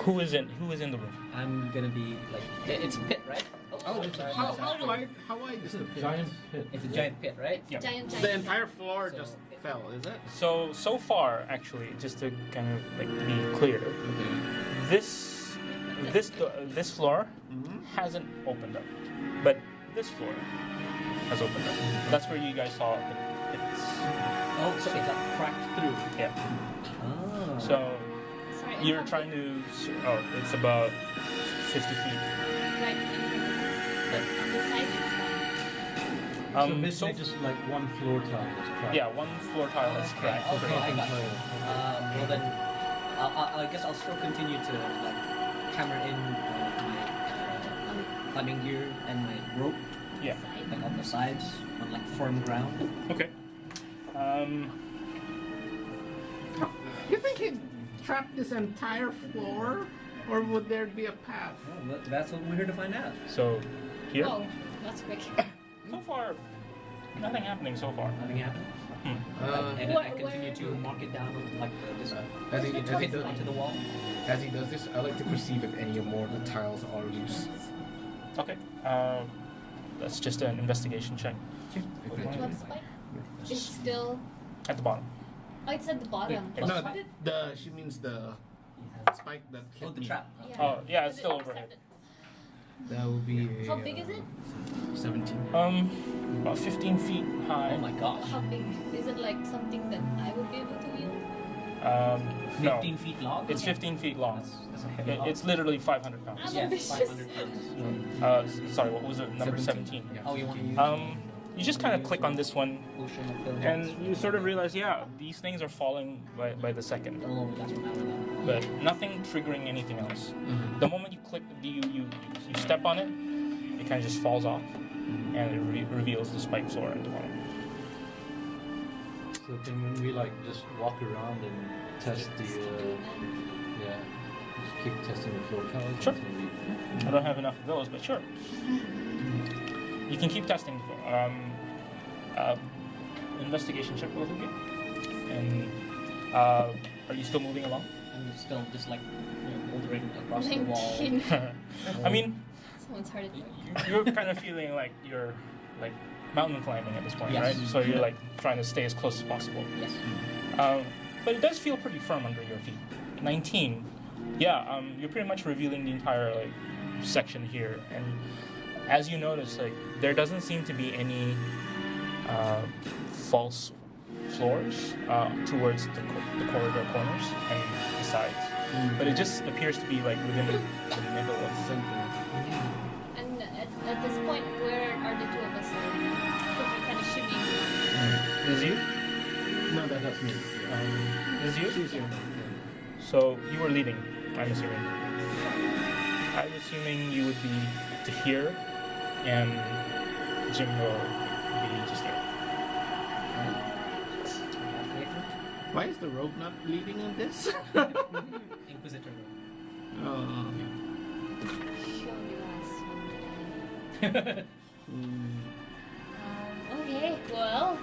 who is in the room? I'm gonna be like it's a pit, right? Oh, sorry. how wide is the pit? Giant pit. It's a giant pit, right? Yeah. Giant. The entire floor just fell, is it? So far, actually, just to kind of like be clear, this floor hasn't opened up, but this floor has opened up. That's where you guys saw the pits. Oh, so it got cracked through. Yeah. Oh. So Sorry. you're trying to. Oh, it's about 50 feet. Right in front of us. the side is fine. So basically just like one floor tile is cracked. yeah, one floor tile is cracked. Okay, I got you. Tile. Well then, I guess I'll still continue to like hammer in my climbing gear and my rope, Yeah. like on the sides, on like firm ground. Okay. You think he'd trap this entire floor, or would there be a path? Well, that's what we're here to find out. So here. Oh, that's quick. So far, nothing happening so far. Nothing happened. And Where- I continue to mark it down with like this As he fit does, onto the wall. as he does this, I like to perceive if any or more of the tiles are loose. Okay. That's just an investigation check Club spike is still. at the bottom. Oh, it's at the bottom. Yeah. No, What did- she means the spike that hit Oh, the me. trap. Oh, yeah, it's Is it still overhead. accepted? That would be a, How big is it? 17. About 15 feet high. Oh my gosh. How big? Is it like something that I would be able to wield? No, 15 feet long? it's 15 feet long. That's a heavy log. It's literally 500 pounds. I'm yeah, ambitious. 500 pounds. Sorry, what was it? Number 17. Yeah. Oh, you want to use You just kind of click on this one, potion of fill and you sort of realize, yeah, these things are falling by the second, Oh, that's what I would but nothing triggering anything else. The moment you click, you step on it, it kind of just falls off, and it reveals the spike floor at the bottom. So can we like just walk around and test the yeah, just keep testing the floor tiles? Sure. until we- I don't have enough of those, but sure. You can keep testing the floor. Investigation check, both of you. And are you still moving along? I'm still just like bouldering across the wall. 19. I mean, Someone's hard at work. you're kind of feeling like you're like mountain climbing at this point, Yes. right? So you're like trying to stay as close as possible. Yes. But it does feel pretty firm under your feet. 19. Yeah, you're pretty much revealing the entire like section here, and as you notice, like there doesn't seem to be any false floors towards the corridor corners and the sides, but it just appears to be like within the middle of something. And at this point, where are the two of us? Kind of shimmying. Is you? No, that's me. Is you? She's here. So you were leading, I'm assuming. I'm assuming you would be to here, and Jim will be just here. Halfway through. Why is the rogue not leading on this? Inquisitor room. Show me last one. Okay, well,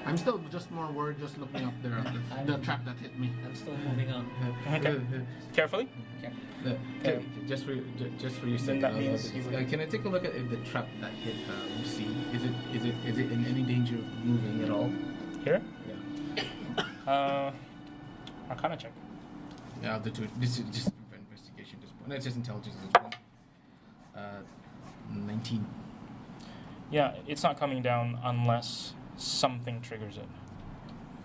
I'm still just more worried just looking up there at the trap that hit me. I'm still moving on. Okay. Carefully. Just for your Then sake, that means you would- can I take a look at the trap that hit Lucy? Is it in any danger of moving at all? Here? Yeah. Arcana check. Yeah, the two. This is just for investigation at this point. No, it's just intelligence at this point. 19. Yeah, it's not coming down unless something triggers it.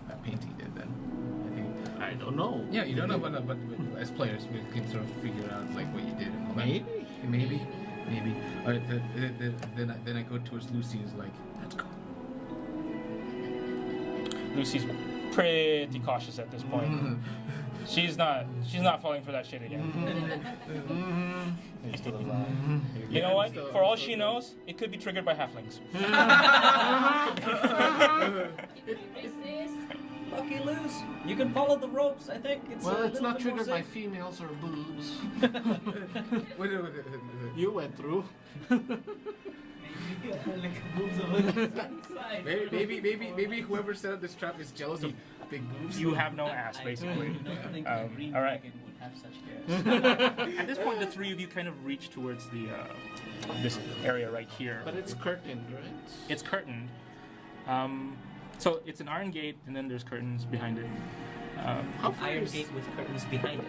That painting did then. I think. I don't know. Yeah, you don't know, but as players, we can sort of figure out like what you did and all that. Maybe. All right, then I go towards Lucy. Is like, let's go. Lucy's pretty cautious at this point. She's not falling for that shit again. It's still alive. You know what? For all she knows, it could be triggered by halflings. Lucky loose. You can follow the ropes. I think it's. Well, a it's little not bit more triggered by safe. females or boobs. Wait. You went through. Maybe whoever set up this trap is jealous of big boobs. You have no ass, basically. I do not think a green all right. dragon would have such gas. At this point, the three of you kind of reach towards the this area right here. But it's curtained, right? It's curtained. So it's an iron gate, and then there's curtains behind it. How far Iron is- gate with curtains behind it.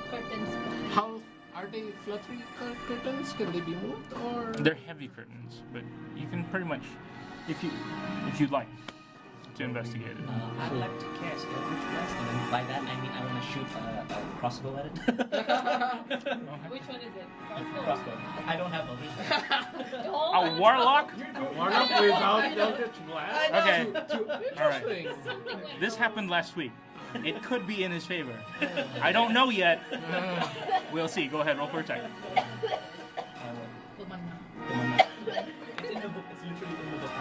curtains. How are they fluttery curtains? Can they be moved or? They're heavy curtains, but you can pretty much, if you'd like to investigate it. I'd like to cast Eldritch Blast, and then by that I mean I want to shoot a crossbow at it. Which one is it? Crossbow. Crossbow. I don't have Eldritch Blast. A warlock? Warlock without Eldritch Blast? Okay. All right. Interesting. This happened last week. It could be in his favor. I don't know yet. We'll see. Go ahead, roll for attack. It's in the book. It's literally in the book. I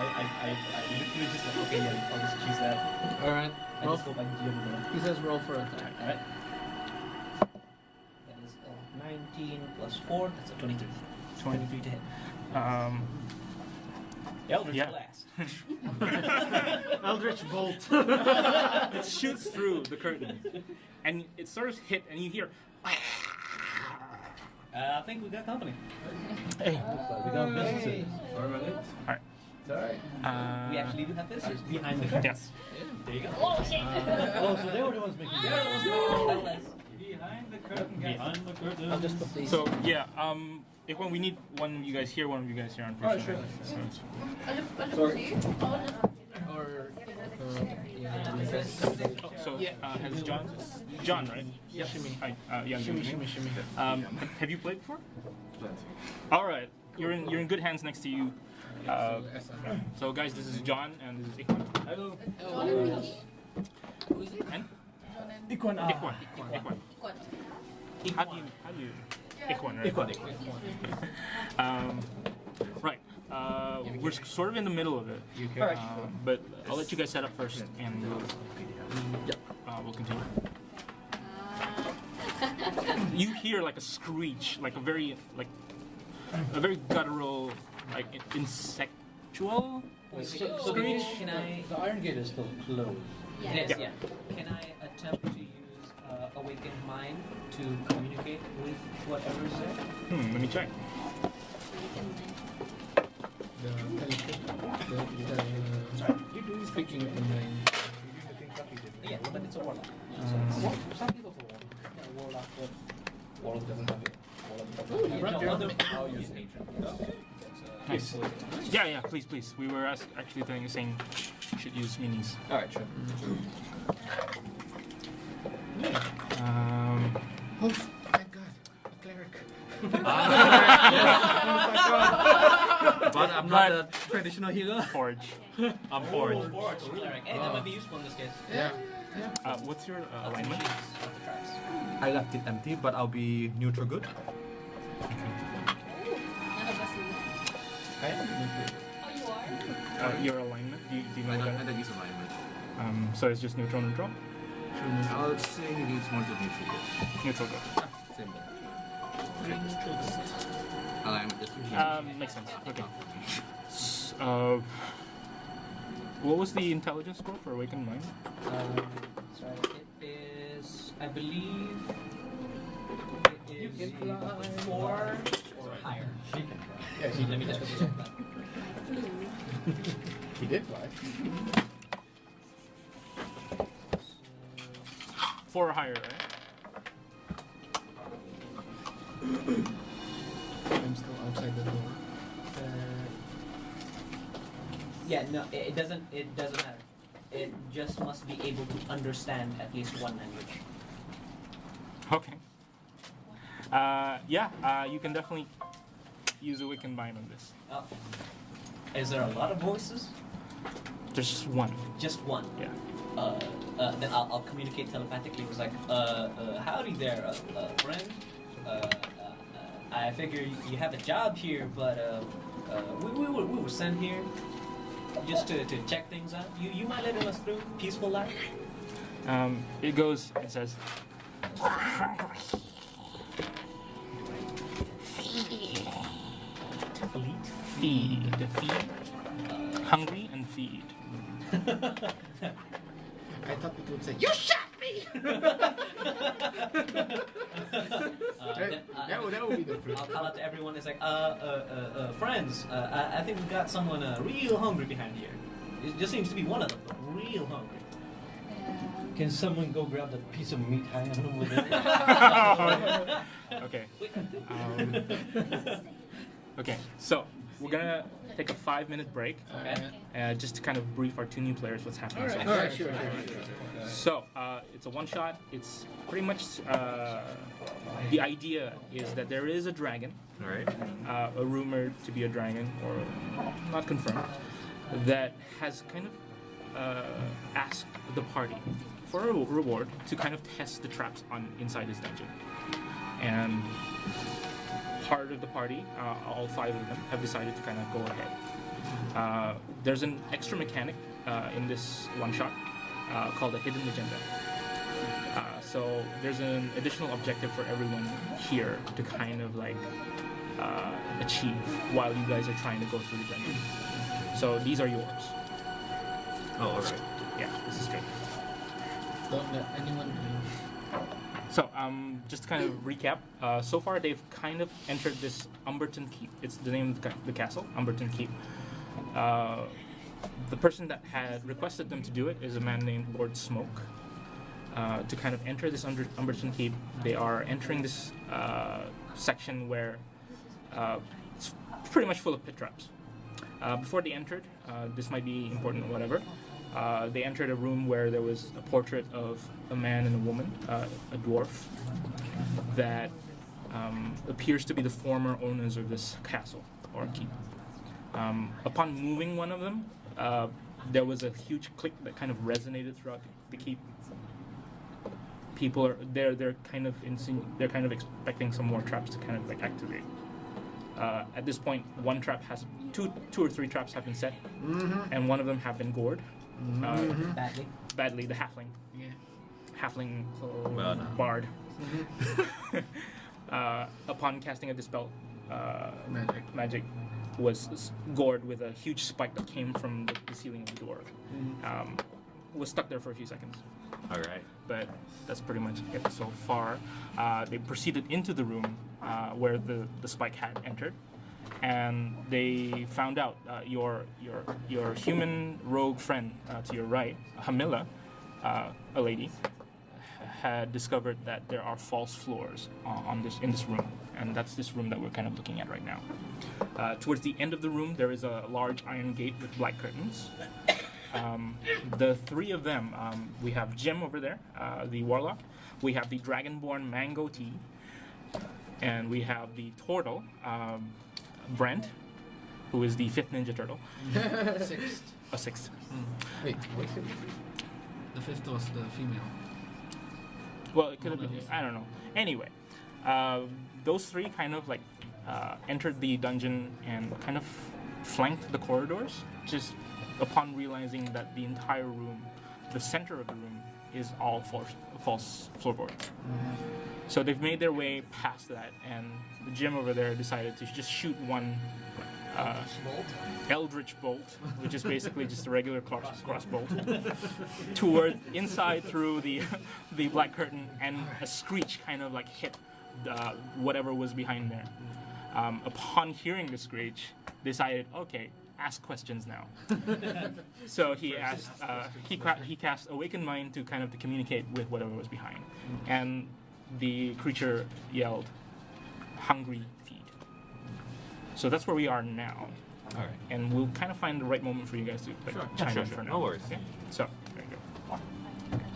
literally just like, okay, yeah, I'll just choose that. Alright. I just go by GM. He says roll for attack. Alright. That is 19 plus 4. That's a 23. 23 to hit. Eldritch Yeah. Blast. Eldritch Bolt. It shoots through the curtain, and it sort of hit, and you hear. I think we got company. Hey. We got visitors. Sorry about it. All right. It's alright. We actually do have visitors behind the curtain. Yes. There you go. Oh shit! Oh, so they were the ones making Behind the curtain. Behind the curtain. I'll just put these. So yeah, if when we need one of you guys here, one of you guys here, unfortunately. So it's- Sorry. Or. Yeah, he says. oh, so has John, right? Yeah. Shimmy. Hi. Yeah. Shimmy, good shimmy, evening. shimmy. Have you played before? All right. You're in good hands next to you. So guys, this is John and this is Ikwan. Hello. Who is it? And Ikwan. Ikwan. How do you? Ikwan, right? Ikwan. Right. We're sort of in the middle of it. But I'll let you guys set up first, and we'll continue. You hear like a screech, like a very guttural, like insectual screech. Can I? The iron gate is still closed. It is, Yeah. yeah. Can I attempt to use Awakened Mind to communicate with whatever is there? Let me check. Speaking of the name. Yeah, but it's a warlock. Some people for warlock. Yeah, warlock. Warlock doesn't have it. I'll use hatred. Nice. Yeah. Please. We were actually saying you should use minis. Alright, sure. Oh, thank God. A cleric. But I'm not a traditional healer. Forge. I'm Forge. Cleric. Hey, that might be useful in this case. Yeah. What's your alignment? Of the tribes. I left it empty, but I'll be neutral good. None of us is. I am neutral. Oh, you are? Your alignment? Do you know I that? don't use alignment. So it's just neutral. I'll say he needs more to neutral good. Neutral good. Same thing. Alignment is Makes sense. Okay. What was the intelligence score for Awakened Mind? Sorry, it is, I believe, it is 4 or higher. Yeah, Let me just check that. He did fly. 4 or higher, right? I'm still outside the door. Yeah, no, it doesn't matter. It just must be able to understand at least one language. Okay. You can definitely use Awakened Mind on this. Is there a lot of voices? There's just one. Just one. Yeah. Then I'll communicate telepathically. It was like, howdy there, friend. I figure you have a job here, but we were sent here just to check things out. You mind letting us through? Peaceful life? It says, feed. Hungry and feed. I thought it would say, "You shot me!" That would be the fruit. I'll call out to everyone. It's like, friends, I think we got someone real hungry behind here. It just seems to be one of them, real hungry. Can someone go grab that piece of meat hanging over there? Okay. Okay. So we're gonna take a 5-minute break, Okay. just to kind of brief our 2 new players what's happening. All right. So- All right. Sure. So, it's a one-shot. It's pretty much the idea is that there is a dragon, All right. a rumored to be a dragon, or not confirmed, that has kind of asked the party for a reward to kind of test the traps on inside his dungeon. And part of the party, all 5 of them, have decided to kind of go ahead. There's an extra mechanic in this one-shot called a hidden agenda. So there's an additional objective for everyone here to kind of like achieve while you guys are trying to go through the dungeon. So these are yours. Oh, all right. Yeah, this is good. Don't let anyone. So, just to kind of recap, so far they've kind of entered this Umberton Keep. It's the name of the castle, Umberton Keep. The person that had requested them to do it is a man named Lord Smoke. To kind of enter this Umberton Keep, they are entering this section where it's pretty much full of pit traps. Before they entered, this might be important or whatever, they entered a room where there was a portrait of a man and a woman, a dwarf, that appears to be the former owners of this castle or keep. Upon moving one of them, there was a huge click that kind of resonated throughout the keep. People are they're kind of expecting some more traps to kind of like activate. At this point, one trap has two or three traps have been set, and one of them have been gored. Badly, the halfling. Yeah. Halfling Well, no. bard. Upon casting a dispel magic was gored with a huge spike that came from the ceiling of the door. Was stuck there for a few seconds. All right. But that's pretty much it so far. They proceeded into the room where the spike had entered, and they found out your human rogue friend to your right, Hamila, a lady, had discovered that there are false floors in this room, and that's this room that we're kind of looking at right now. Towards the end of the room, there is a large iron gate with black curtains. The 3 of them, we have Jim over there, the warlock. We have the dragonborn Mango Tea, and we have the turtle, Brent, who is the 5th ninja turtle. 6th. A 6th. Wait, what's it? The 5th was the female. Well, it could have been. I don't know. Anyway, those 3 kind of like entered the dungeon and kind of flanked the corridors. Just upon realizing that the entire room, the center of the room, is all false floorboards. So they've made their way past that, and the Jim over there decided to just shoot one Eldritch Bolt, which is basically just a regular cross bolt, toward inside through the black curtain, and a screech kind of like hit whatever was behind there. Upon hearing the screech, decided, okay, ask questions now. So he asked, he cast Awakened Mind to kind of to communicate with whatever was behind, and the creature yelled, "Hungry feed." So that's where we are now. All right. And we'll kind of find the right moment for you guys to like, chime in for now. No worries. Okay? So, there you go.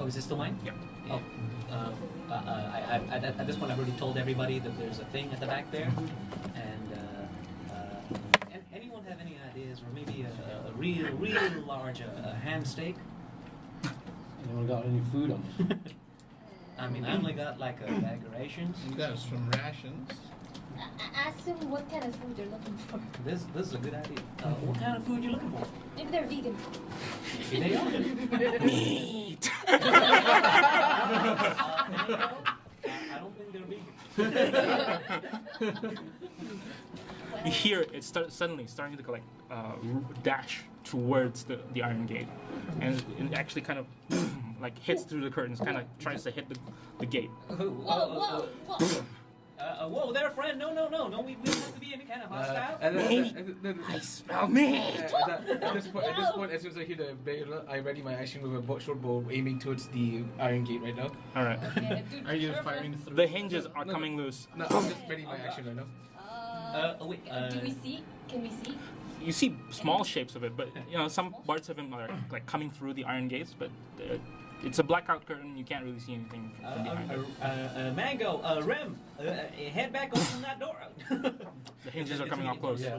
Oh, is this still mine? Yeah. Oh, at this point, I've already told everybody that there's a thing at the back there, and anyone have any ideas, or maybe a real large ham steak? Anyone got any food on it? I mean, I only got like a bag of rations. You got some rations. Ask them what kind of food they're looking for. This is a good idea. What kind of food you looking for? Maybe they're vegan. Maybe they are. Meat! I don't think they're vegan. You hear it suddenly starting to like dash towards the iron gate, and it actually kind of like hits through the curtains, kind of tries to hit the gate. Whoa. Whoa there, friend. No. We don't have to be any kind of hostile. I smell meat. At this point, as soon as I hear the bell, I ready my action with a short bow aiming towards the iron gate right now. All right. Yeah, dude, Are you careful. firing through? The hinges are coming loose. No, I'm just ready my action right now. Wait. Do we see? Can we see? You see small shapes of it, but you know some parts of him are like coming through the iron gates, but it's a blackout curtain. You can't really see anything from behind. Mango, Rem, head back, open that door. The hinges are coming up close. Yeah.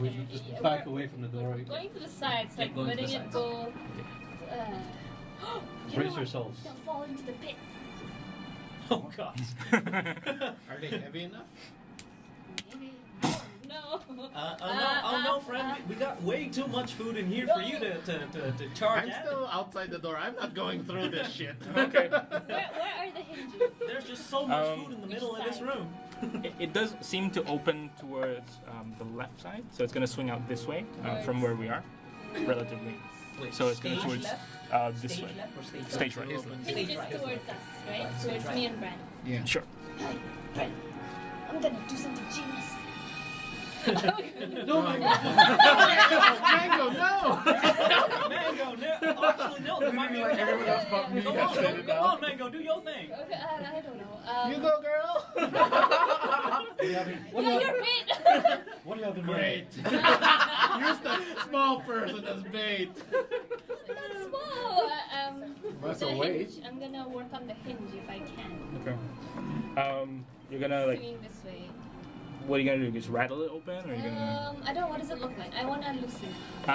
We should just back away from the door. Going to the sides, like going to the letting it sides. go. You Brace know what? yourselves. Don't fall into the pit. Oh God. Are they heavy enough? Maybe. No. No, friend. We got way too much food in here for you to charge I'm at. still outside the door. I'm not going through this shit. Okay. Where are the hinges? There's just so much food in the middle of this room. It does seem to open towards the left side, so it's going to swing out this way from where we are, relatively. Wait, So it's going stage towards left? this Stage way. left or stage Stage right? right. Stage Hinges right. towards us, right? Stage Towards right. me and Brand. Yeah. Sure. Brand, I'm gonna do something genius. No, Mango. Mango, no. Mango, no. Actually, no. There might be Like everyone else but me Go has on, said it go now. on, Mango. Do your thing. Okay, I don't know. You go, girl. Yeah, you're bait. What do you have in Great. mind? Use the small person as bait. That's small. That's the a weight. hinge. I'm gonna work on the hinge if I can. Okay. You're gonna like. Swinging this way. What are you gonna do? Just rattle it open, or are you gonna? I don't. What does it look like? I wanna loosen.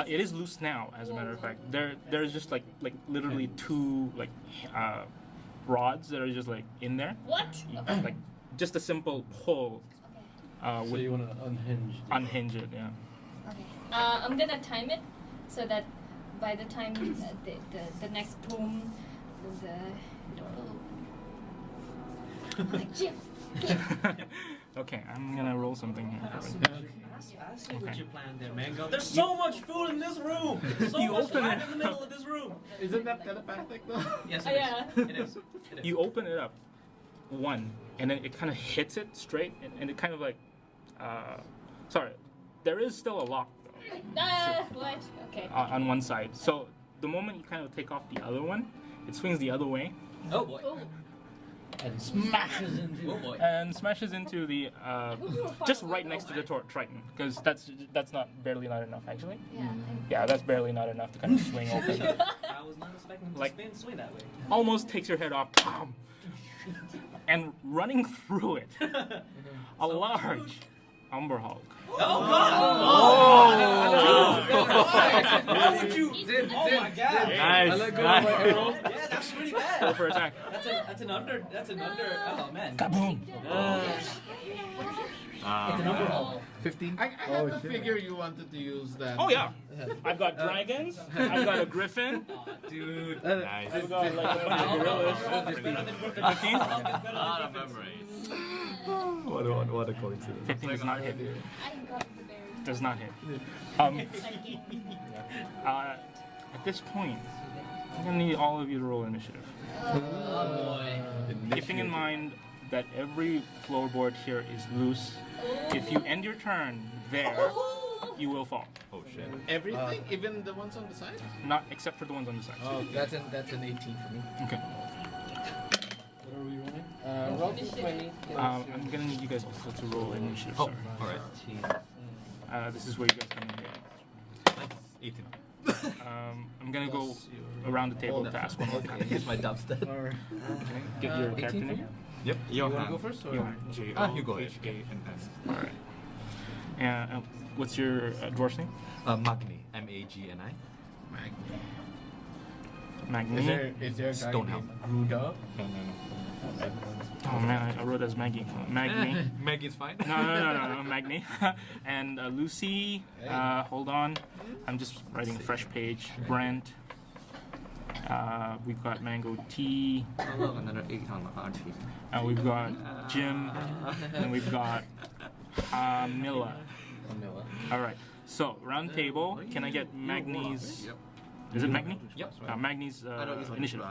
It is loose now, as a matter of fact. There's just like literally two like rods that are just like in there. What? Like just a simple pull Okay. So would you want to unhinge? unhinge it. Yeah. Okay. I'm gonna time it so that by the time the next boom, the door will open. Like Jim. Okay, I'm gonna roll something here. I see what you planned there, Mango. There's so much food in this room. So You much open right it. in the middle of this room. Isn't that telepathic though? Yes, Oh, it is. yeah. It is. It is. You open it up, one, and then it kind of hits it straight, and it kind of like, sorry, there is still a lock though, What? Okay. on one side. So the moment you kind of take off the other one, it swings the other way Oh boy. Oh. And smashes into. Oh boy. and smashes into the just right next to the Triton, because that's barely not enough actually. Yeah. Yeah, that's barely not enough to kind of swing open. I was not expecting to Like- swing that way. Almost takes your head off, bam, and running through it, a large Umber Hulk. Oh God! Why would you? Oh my God! Nice. I let go of my arrow. Yeah, that's really Go bad. for attack. That's an under. Oh man. Kaboom! It's an overhaul. 15. I had to figure you wanted to use that. Oh yeah, I've got dragons. I've got a griffin. Dude. Nice. I've got like a bunch of gorillas. It's better than Griffin. 15? A lot of memories. What a coincidence. 15 does not hit. I got the berries. Does not hit. At this point, I'm gonna need all of you to roll initiative. Oh boy. Keeping in mind that every floorboard here is loose. If you end your turn there, you will fall. Oh shit. Everything, even the ones on the side. Not except for the ones on the side. Oh, That's an 18 for me. Okay. What are we running? roll to 20. I'm gonna need you guys also to roll initiative. Oh, Sorry. alright. This is where you guys come in here. 18. I'm gonna go around the table to ask one more time. Here's my dubstep. Or Okay. Get your 18 character for name. you? Yep. You want to go first? Or? Johan. You go ahead. All right. And what's your dwarf's name? Magni. Magni. Magni. Is there a guy Stonehelm. named Gruda? No. Oh man, I wrote as Maggie. Magni. Maggie's fine. No, Magni. And Lucy. Hold on. I'm just writing a fresh page. Brent. We've got Mango Tea. I love another 8 on my archie. We've got Jim. And we've got Milla. Camilla. All right. So round table. Can I get Magni's? Yep. Is it Magni? Yep. Magni's I don't use my initiative.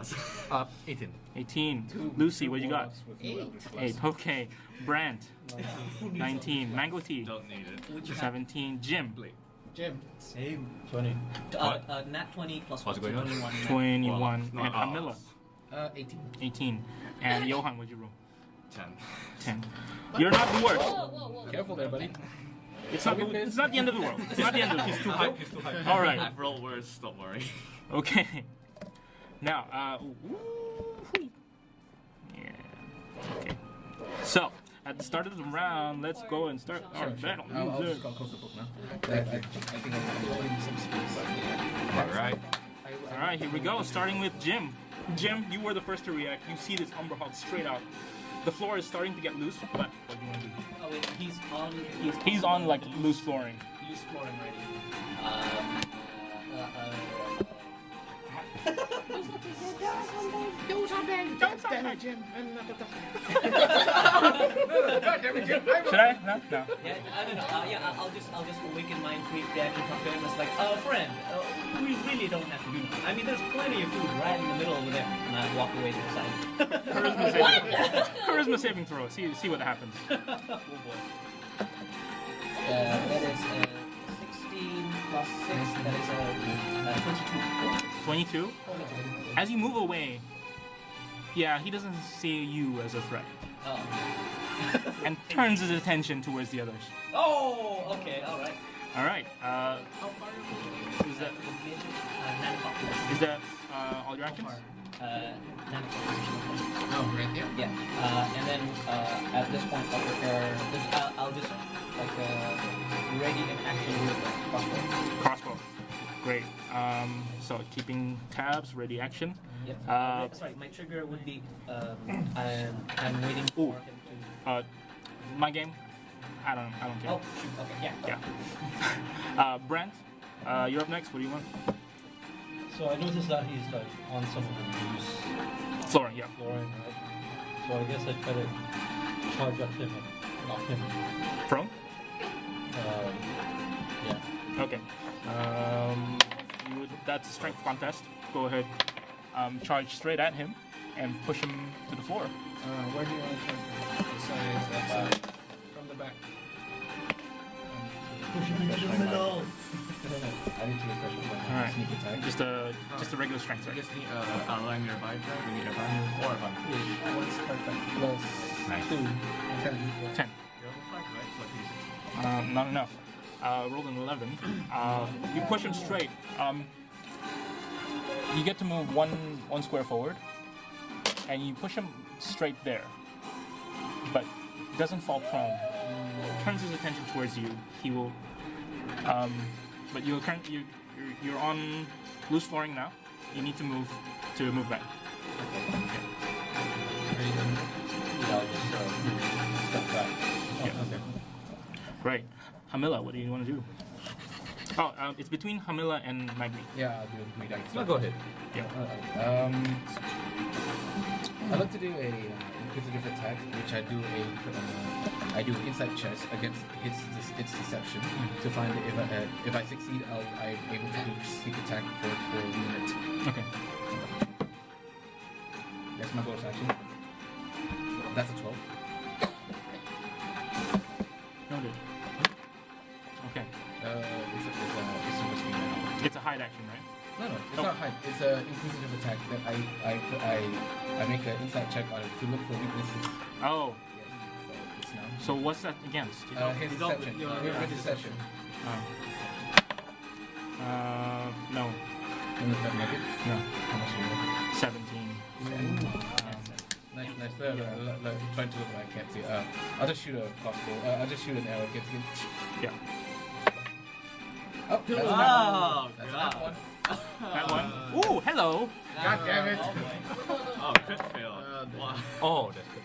glass. 18. 18. Lucy, what you got? 8. 8. Okay. Brant. 19. Mango Tea. Don't need it. 17. Jim. Blade. Jim. Same. 20. Nat 20 plus What's 1, going on? 21. 21. Well, And not Camilla. 18. 18. And Johan, what'd you roll? 10. 10. You're not the worst. Whoa. Careful there, buddy. It's not the end of the world. It's not the end of the world. He's too hype. He's too hype. All right. I've rolled worse. Don't worry. Okay. Now, yeah. Okay. So, at the start of the round, let's go and start our battle. I'll just go close the book now. I think I'm putting some speed. All right. All right, here we go. Starting with Jim. Jim, you were the first to react. You see this Umber Hog straight out. The floor is starting to get loose, but what do you want to do? Oh wait, He's on like loose flooring. Loose flooring ready. Do something! Damn it, Jim! Should I? No. Yeah, I don't know. I'll just awaken mind free reaction talk to him. It's like, friend, we really don't have to do this. I mean, there's plenty of food right in the middle over there. And I walk away to the side. Charisma saving throw. See what happens. Oh boy. That is 16 plus 6. That is 22. 22. As you move away, yeah, he doesn't see you as a threat, Oh. and turns his attention towards the others. Oh, okay, all right. All right. How far Is that 9 o'clock. is that all your actions? 9 o'clock position. Oh, right there? Yeah, and then at this point I'll prepare. I'll just like ready in action with crossbow. Crossbow. Great. So keeping tabs, ready action. Yep. Sorry, my trigger would be. I'm waiting for him to. My game. I don't care. Oh, shoot. Okay, yeah. Yeah. Brent, you're up next. What do you want? So I noticed that he's like on some of the loose Flooring. Yeah. flooring, right? So I guess I try to charge at him and knock him. Prone. Yeah. Okay. That's a strength contest. Go ahead. Charge straight at him and push him to the floor. Where do you want to try? This side, that side. From the back. Push him into the middle. I need to refresh my All right. Sneak attack. Just a regular strength I check. guess need align your vibe there. We need a vibe or a vibe. What's perfect? Plus Nice. 2. 10. 10. You're level 5, right? So I can use it. Not enough. Rolled an 11. You push him straight. You get to move one square forward, and you push him straight there, but doesn't fall prone. Turns his attention towards you. He will. But you're on loose flooring now. You need to move back. Are you done? Yeah, I'll just step back. Yeah. Okay. Great. Hamila, what do you want to do? Oh, it's between Hamila and Magni. Yeah, I'll do a great action. No, go ahead. Yeah. I'd like to do a inquisitive attack, which I do I do insight checks against its deception to find if I succeed, I'm able to do sneak attack for a minute. Okay. That's my bonus action. That's a 12. Noted. Okay. It's supposed to be now. It's a hide action, right? No, it's Oh. not hide. It's an inquisitive attack that I make an insight check on it to look for weaknesses. Oh, So it's now. so what's that against? His deception. His deception. No. Does that make it? No. How much do you make? 17. Nice. Trying to look like I can't see. I'll just shoot a crossbow. I'll just shoot an arrow. Get him. Yeah. Oh, that's Oh, that's God. one. That one. Ooh, hello. God damn it! Oh, crit fail. Wow. Oh, that's good.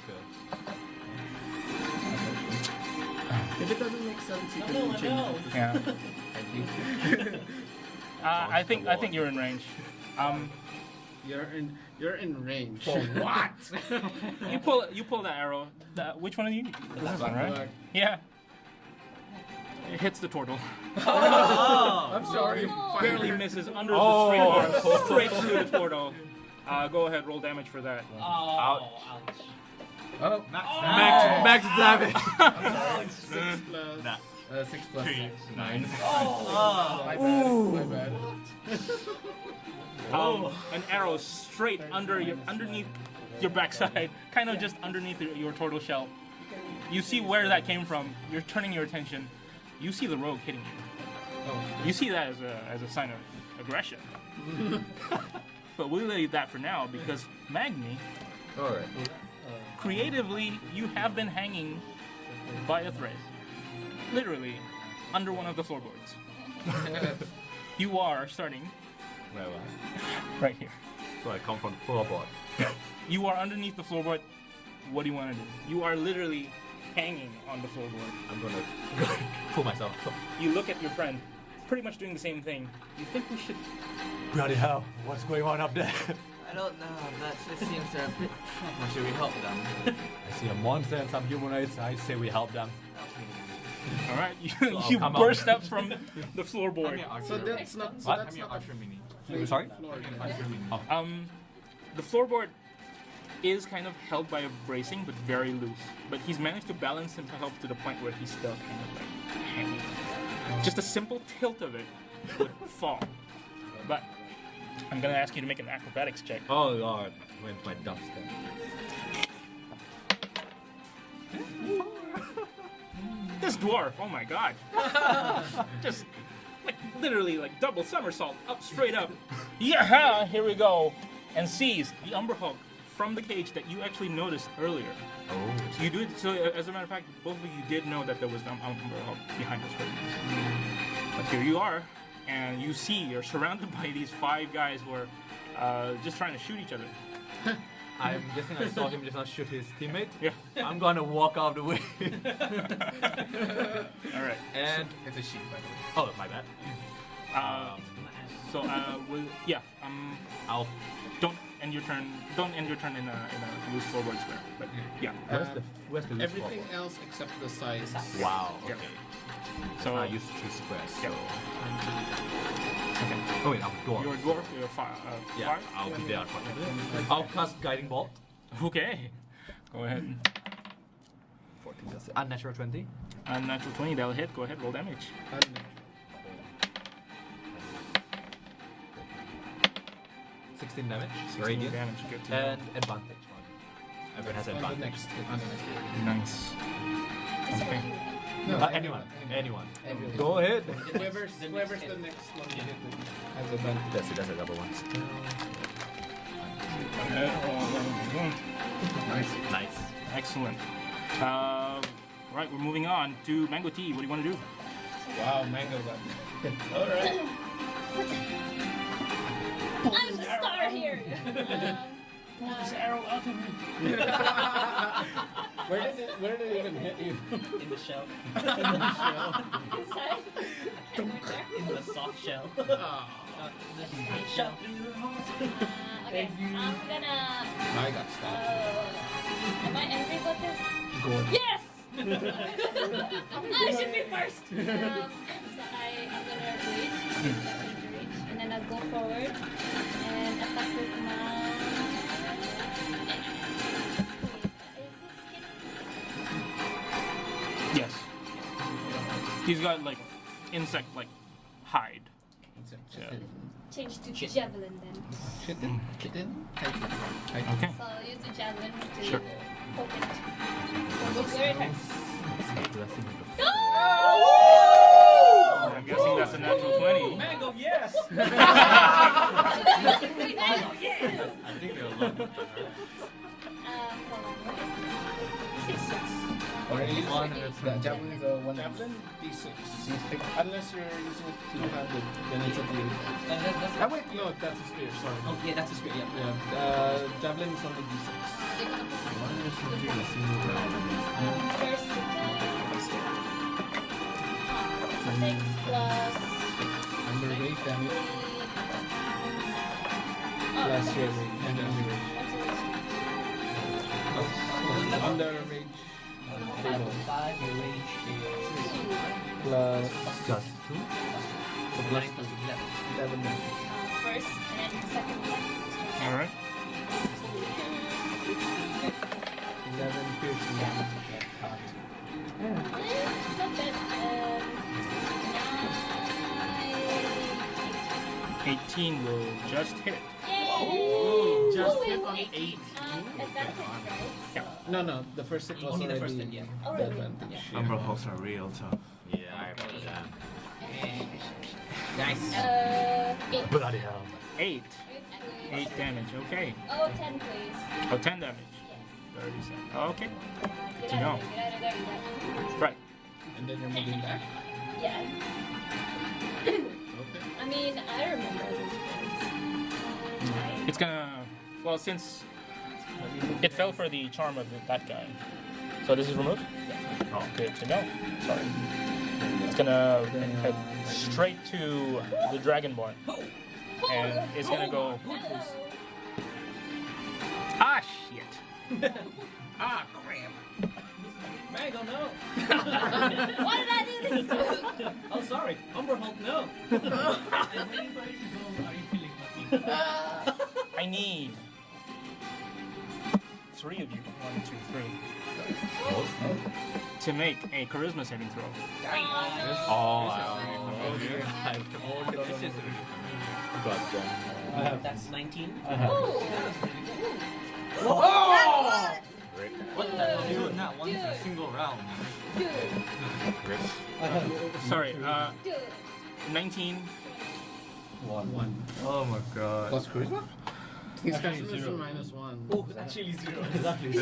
If it doesn't make sense, you can No, change no. it. Yeah. Thank you. I think you're in range. You're in range. For what? You pull that arrow. Which one are you? This one, right? Black. Yeah. It hits the turtle. I'm sorry. Barely misses under the straight arm, straight through the turtle. Go ahead, roll damage for that. Ouch. Oh, Max damage. I'm sorry. 6 plus. Nah. 6 plus 9. Oh. My bad. An arrow straight underneath your backside, kind of just underneath your turtle shell. You see where that came from. You're turning your attention. you see the rogue hitting you. You see that as a sign of aggression. But we'll leave that for now because Magni, Alright. creatively, you have been hanging by a thread, literally under one of the floorboards. You are starting Where am right here. I? So I come from the floorboard. You are underneath the floorboard. What do you want to do? You are literally hanging on the floorboard. I'm gonna pull myself up. You look at your friend, pretty much doing the same thing. You think we should... Bloody hell, what's going on up there? I don't know, it seems they're a bit trouble. Should we help them? I see a monster and some humanoids. I say we help them. All right, I'll you come burst out. up from the floorboard. So that's not. So What? that's not a Sorry? floor. The floorboard is kind of held by a bracing, but very loose. But he's managed to balance himself to the point where he's still kind of like hanging. Just a simple tilt of it would fall. But I'm gonna ask you to make an acrobatics check. Oh lord, went my dumpster. This dwarf, oh my god. Just like literally like double somersault up straight up. Yeah, here we go. And sees the Umber Hulk from the cage that you actually noticed earlier. Oh. So you do so as a matter of fact, both of you did know that there was an Umber Hulk behind those curtains. But here you are, and you see you're surrounded by these 5 guys who are just trying to shoot each other. I'm guessing I saw him just not shoot his teammate. Yeah. I'm gonna walk out of the way. Alright. And It's a sheep, by the way. oh, my bad. I'll. Don't end your turn. Don't end your turn in a loose forward square. But yeah. Where's the loose Everything else except the size. Wow. Yeah. Okay. So I used 2 squares. So. Yeah. Okay. Oh wait, I'm a dwarf. You're a dwarf. You're Yeah, 5. I'll be there. I'll cast guiding bolt. Okay. Go ahead. 14. That's it. Unnatural 20. Unnatural 20. That'll hit. Go ahead. Roll damage. 16 damage. 16 Radiant. damage. Good to know. And advantage one. Everyone has On the advantage. next. On the next. Nice. Okay. No, Anyone. Go ahead. Whoever's the next one you hit has advantage. That's it. That's a double one. Nice. Nice. Excellent. Right, we're moving on to Mango Tea. What do you want to do? Wow, mango gun. Alright. I'm the star here. Pull this arrow out of me. Where did it even hit you? In the shell. Inside. In the soft shell. Shut okay, I'm gonna. I got stopped. Am I angry about this? Go on. Yes! I should be first! So I'm gonna reach, and then I'll go forward and attack with my. Yes. He's got like insect like hide. Yeah. Change to javelin then. Kitten? Okay. So I'll use the javelin to Sure. poke it. Where it hurts. Blessing of the I'm guessing that's a natural 20. Mango, yes! Yes! I think they'll love it. Hold on. 6. Already used One. that javelin is a 1 javelin D6. Unless you're using it two-handed, then it's a D8. That's Wait, no, that's a spear. Sorry. Oh, yeah, that's a spear, yeah. Yeah. Javelin is only D6. First, 6 plus. Under rage damage. Oh, Plus your rage. And then your rage. Under rage. 5, your range is Plus. Just 2. so 9 plus 11. 11 damage. First, and then second one. Alright. 11 piercing damage. Not bad. 18 will just hit. Yay! Just Wait, hit on wait. 8. Advantage, right? Yeah. So No. The first hit was Only the already first hit, yeah. the Already. advantage. Umber hulks are real tough. Yeah, I remember that. Nice. 8. Bloody hell. 8. 8, 8 damage. Okay. Oh, 10, please. Oh, 10 damage. Yes. 30 seconds. Okay. Get You out know. of there, get out of there, get out of there. Right. And then you're moving back. Yeah. Okay. I mean, I remember these things. It's gonna. Well, since it fell for the charm of that guy. So this is removed? Yeah. Oh, good to know. Sorry. It's gonna head straight to the Dragonborn. And it's gonna go. Ah, shit. Ah, crap. Mango, no. Why did I do this to you? Oh, sorry. Umber Hulk, no. I need 3 of you. 1, 2, 3. To make a charisma saving throw. Oh, This is I have. That's 19. I have. what the hell? Doing that once in a single round. Dude, I have Sorry, dude. 19. 1. Oh my god. Plus charisma? He's got Actually, zero. -1. Oh, actually 0. Exactly. Oh,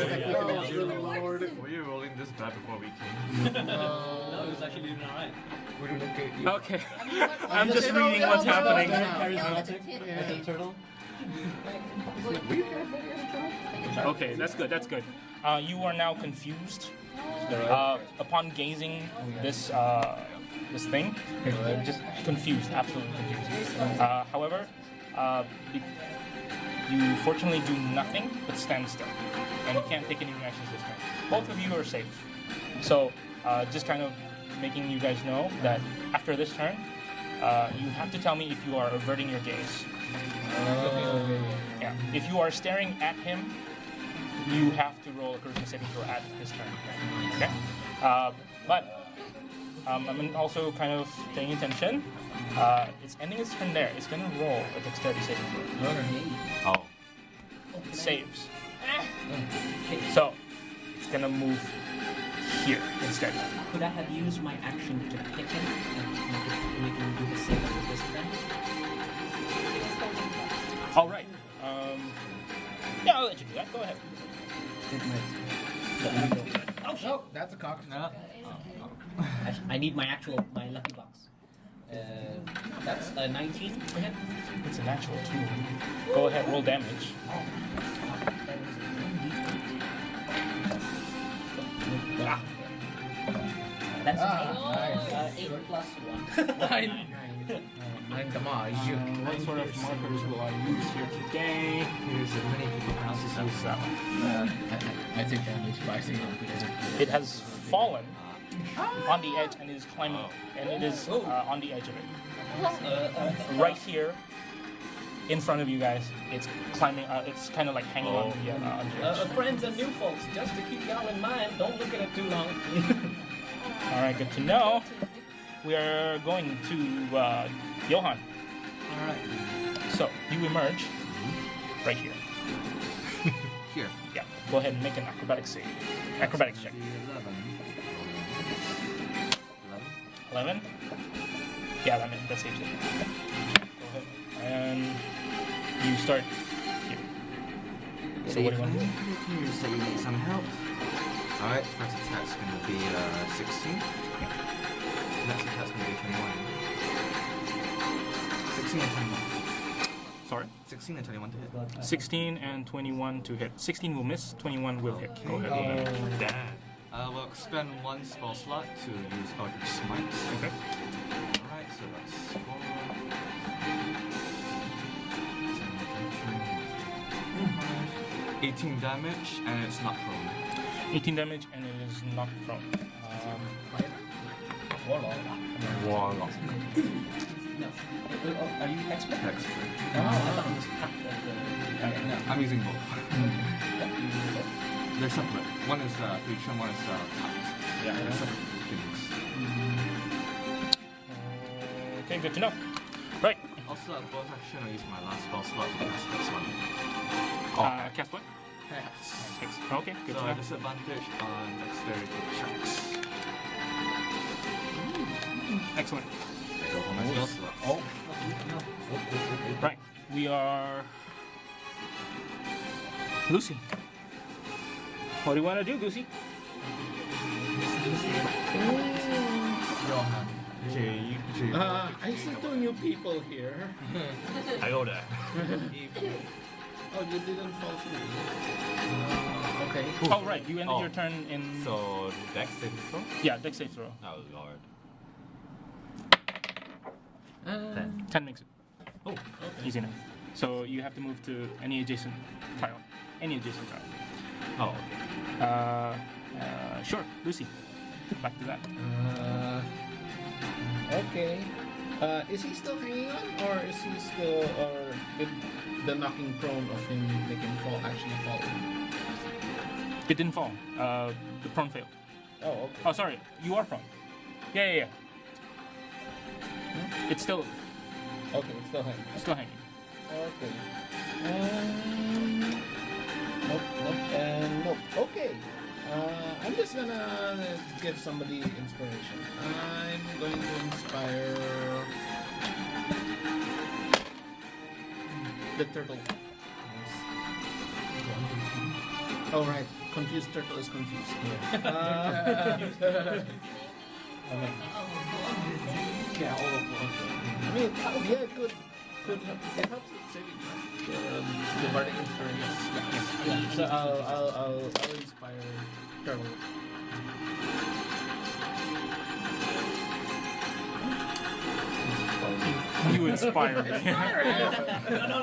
Lord. Were you rolling this bad before we came? No, it was actually doing alright. Okay. I'm just reading what's happening. Charismatic. Yeah. Like a turtle. Okay, that's good. That's good. You are now confused. Upon gazing this this thing, just confused, absolutely confused. However, you fortunately do nothing but stand still, and you can't take any reactions this turn. Both of you are safe. So, just kind of making you guys know that after this turn, you have to tell me if you are averting your gaze. Yeah. If you are staring at him, you have to roll a charisma saving throw at his turn. Okay. But I'm also kind of paying attention. It's ending its turn there. It's gonna roll a dexterity saving throw. Oh. Saves. So it's gonna move here instead. Could I have used my action to pick him and make him do the same as a disadvantage? All right. Yeah, I'll let you do that. Go ahead. Oh, that's a cock. I need my lucky box. That's a 19 for him. It's a natural 2. Go ahead, roll damage. That's nice. 8 plus 1. 9 damage. What sort of markers will I use here today? Here's a many people pronounce this Use that one. I take damage by single because of It has fallen on the edge and is climbing, and it is on the edge of it. Right here, in front of you guys, it's climbing. It's kind of like hanging on the edge. Friends and new folks, just to keep y'all in mind, don't look at it too long. All right, good to know. We are going to Johan. All right. So you emerge right here. Here. Yeah. Go ahead and make an acrobatics save. Acrobatics check. 11. Yeah, that saves it. Go ahead. And you start here. So what do you want to do? You say you need some help. Alright, first attack's gonna be 16. Next attack's gonna be 21. 16 and 21. Sorry. 16 and 21 to hit. 16 and 21 to hit. 16 will miss, 21 will hit. Go ahead. roll that. Damn. We'll spend 1 spell slot to use Eldritch Smite. Okay. Alright, so that's 4. 18 damage, and it's not prone. 18 damage and it is knocked prone. Warlock. No. Are you expert? Expert. I thought it was packed at the... No. I'm using both. They're separate. One is creature, one is pact. Yeah. They're separate things. Okay, good to know. Right. Also, both action, I use my last spell slot to cast this one. Cast what? pass. 6. Okay, good So to I know. disadvantage on dexterity checks. Excellent. I go home as well. Oh. Right. We are. Lucy. What do you want to do, Goosey? I see 2 new people here. I go there. Oh, you didn't fall through. Okay. Oh, right. You ended Oh. your turn in. So dex saving throw? Yeah, dex save throw. Oh lord. 10 makes it. Oh, Easy enough. So you have to move to any adjacent tile. Any adjacent tile. oh okay. Sure, Lucy. Back to that. Okay. Is he still hanging on, or is he still, or did the knocking prone of him make him fall actually fall? It didn't fall. The prone failed. Oh, okay. Oh, sorry. You are prone. Yeah. It's still Okay, it's still hanging. hanging. Okay. Nope, and nope. Okay. I'm just gonna give somebody inspiration. I'm going to inspire the turtle. Oh right, confused turtle is confused. Yeah, all of them. I mean, yeah, it could help. It helps with saving, right? The bardic inspiration. Yeah. So I'll inspire turtle. You inspire me. No.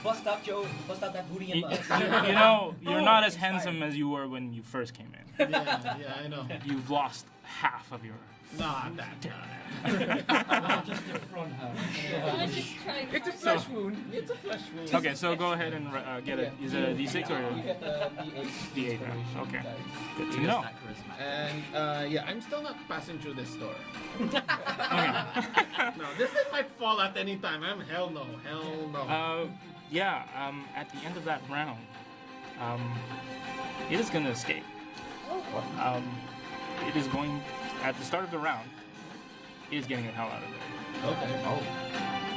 Bust out that booty and bust. You know, you're not as handsome as you were when you first came in. Yeah, I know. You've lost half of your. Not that. Just the front half. I'm just trying. It's a flesh wound. It's a flesh wound. Okay, so go ahead and get it. Is it a d6 or You a get the D8. d8? inspiration Okay, dice. good to You know. got charisma. And yeah, I'm still not passing through this door. Okay. No, this thing might fall at any time. Hell no. At the end of that round, it is going to escape. It is going, at the start of the round, it is getting the hell out of there. Okay. Oh.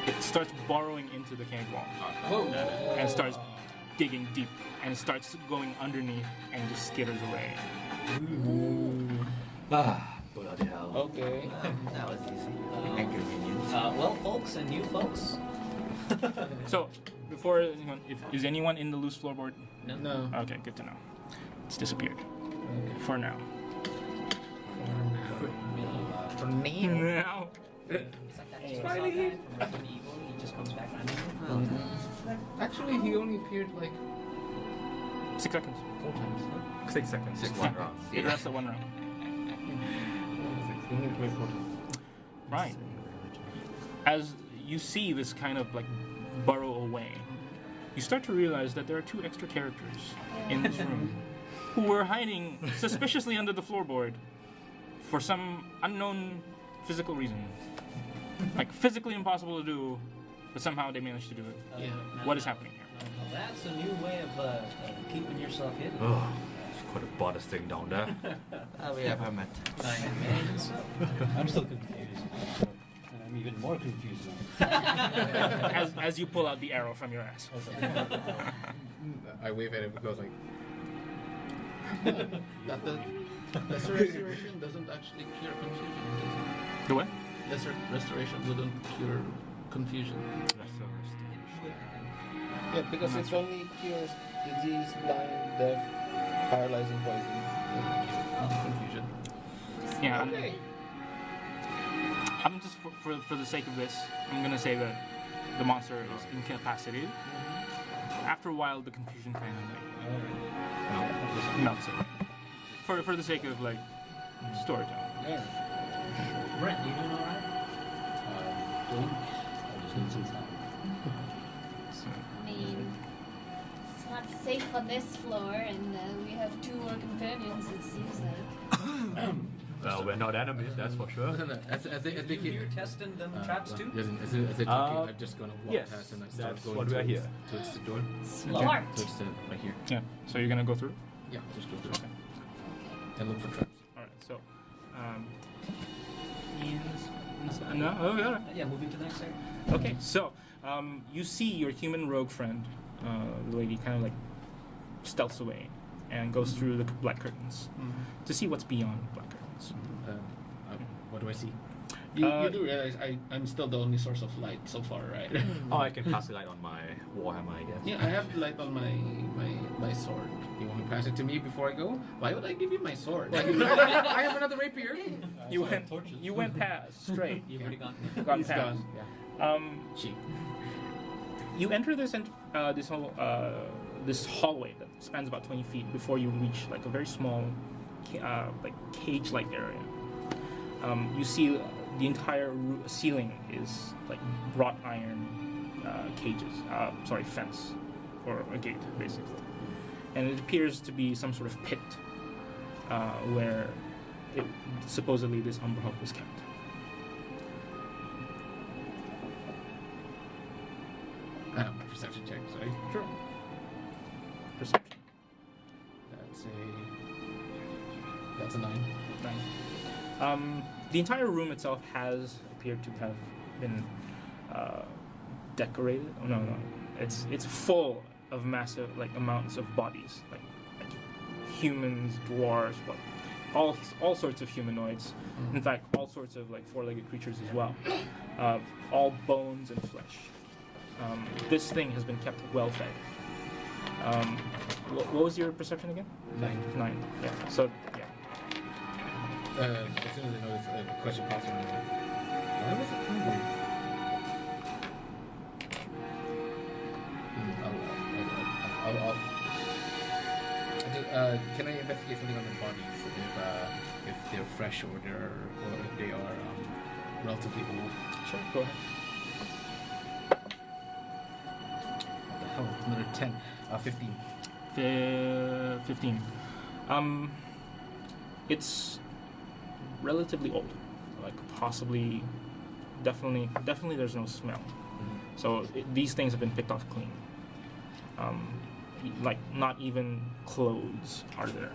It starts burrowing into the cave wall Whoa. and starts digging deep and starts going underneath and just skitters away. Bloody hell. Okay. That was easy. Inconvenient. Well, folks and new folks. So, before, is anyone in the loose floorboard? No. Okay, good to know. It's disappeared. For now. For me. Now. It's like that chainsaw guy from Resident Evil. He just comes back randomly. Actually, he only appeared like 6 seconds. 4 times. Huh? 6 seconds. 6 1 round. It rests at 1 round. Only play 4 times. Right. As you see this kind of like burrow away, you start to realize that there are 2 extra characters in this room who were hiding suspiciously under the floorboard for some unknown physical reason. Like physically impossible to do, but somehow they managed to do it. Yeah. What is happening here? That's a new way of keeping yourself hidden. Oh, it's quite a bodice thing down there. We have our met. I'm still confused. And I'm even more confused now. As you pull out the arrow from your ass. I wave at it. It goes like. That the lesser restoration doesn't actually cure confusion, does it? The what? Lesser restoration wouldn't cure confusion. Yeah, because it's only cures disease, blind, deaf, paralyzing, poison, not confusion. Yeah. Okay. I'm just for the sake of this, I'm gonna say that the monster is incapacitated. After a while, the confusion kind of melts away. For the sake of like storytelling. Brent, you doing alright? I just need some time. I mean, it's not safe on this floor, and we have 2 more companions, it seems like. Well, we're not enemies, that's for sure. No, I think You're testing them traps too? Yes, as I talk, I'm just gonna walk yes, past and I start that's going what we are here. towards the door. Smart. Towards the right here. Yeah. So you're gonna go through. Yeah, just go through Okay. and look for traps. All right. So, no. Oh, all right. Yeah, moving to the next area. Okay. So, you see your human rogue friend, the lady, kind of like stealths away and goes through the black curtains to see what's beyond the black curtains. What do I see? You do realize I'm still the only source of light so far, right? Oh, I can pass the light on my warhammer, I guess. Yeah, I have light on my sword. You want to pass it to me before I go? Why would I give you my sword? I have another rapier. You went past straight. You've already gone. Gone He's past. gone. Yeah. She. You enter this whole this hallway that spans about 20 feet before you reach like a very small, like cage-like area. You see the entire ceiling is like wrought iron cages. Fence or a gate basically, and it appears to be some sort of pit where supposedly this Umber Hulk was kept. Perception check, sorry. Sure. Perception. That's a 9. The entire room itself has appeared to have been decorated. Oh, no. It's full of massive amounts of bodies, like humans, dwarves, all sorts of humanoids. In fact, all sorts of four-legged creatures as well. All bones and flesh. This thing has been kept well fed. What was your perception again? 9. Yeah. So yeah. As soon as I notice a question pops in my mind. Why was it hungry? Can I investigate something on the bodies if they're fresh or if they are relatively old? Sure. Go ahead. What the hell? Another 10. 15. 15. It's relatively old, possibly, definitely there's no smell. So these things have been picked off clean. Not even clothes are there.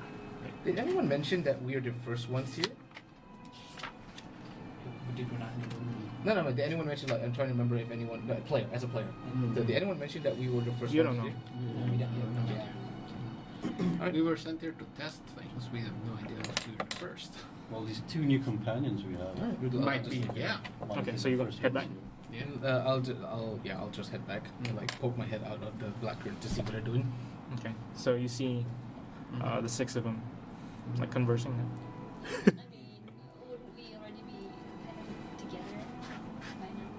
Did anyone mention that we are the first ones here? Did we not in the room? No. Did anyone mention? I'm trying to remember if anyone, as a player. Did anyone mention that we were the first You ones don't know. here? We don't know. We were sent here to test things. We have no idea if we were the first. Well, these 2 new companions we have. Might be, yeah. Okay, so you go head back. Yeah. I'll just head back and poke my head out of the black curtain to see what they're doing. Okay, so you see the 6 of them conversing now. I mean, wouldn't we already be kind of together by now?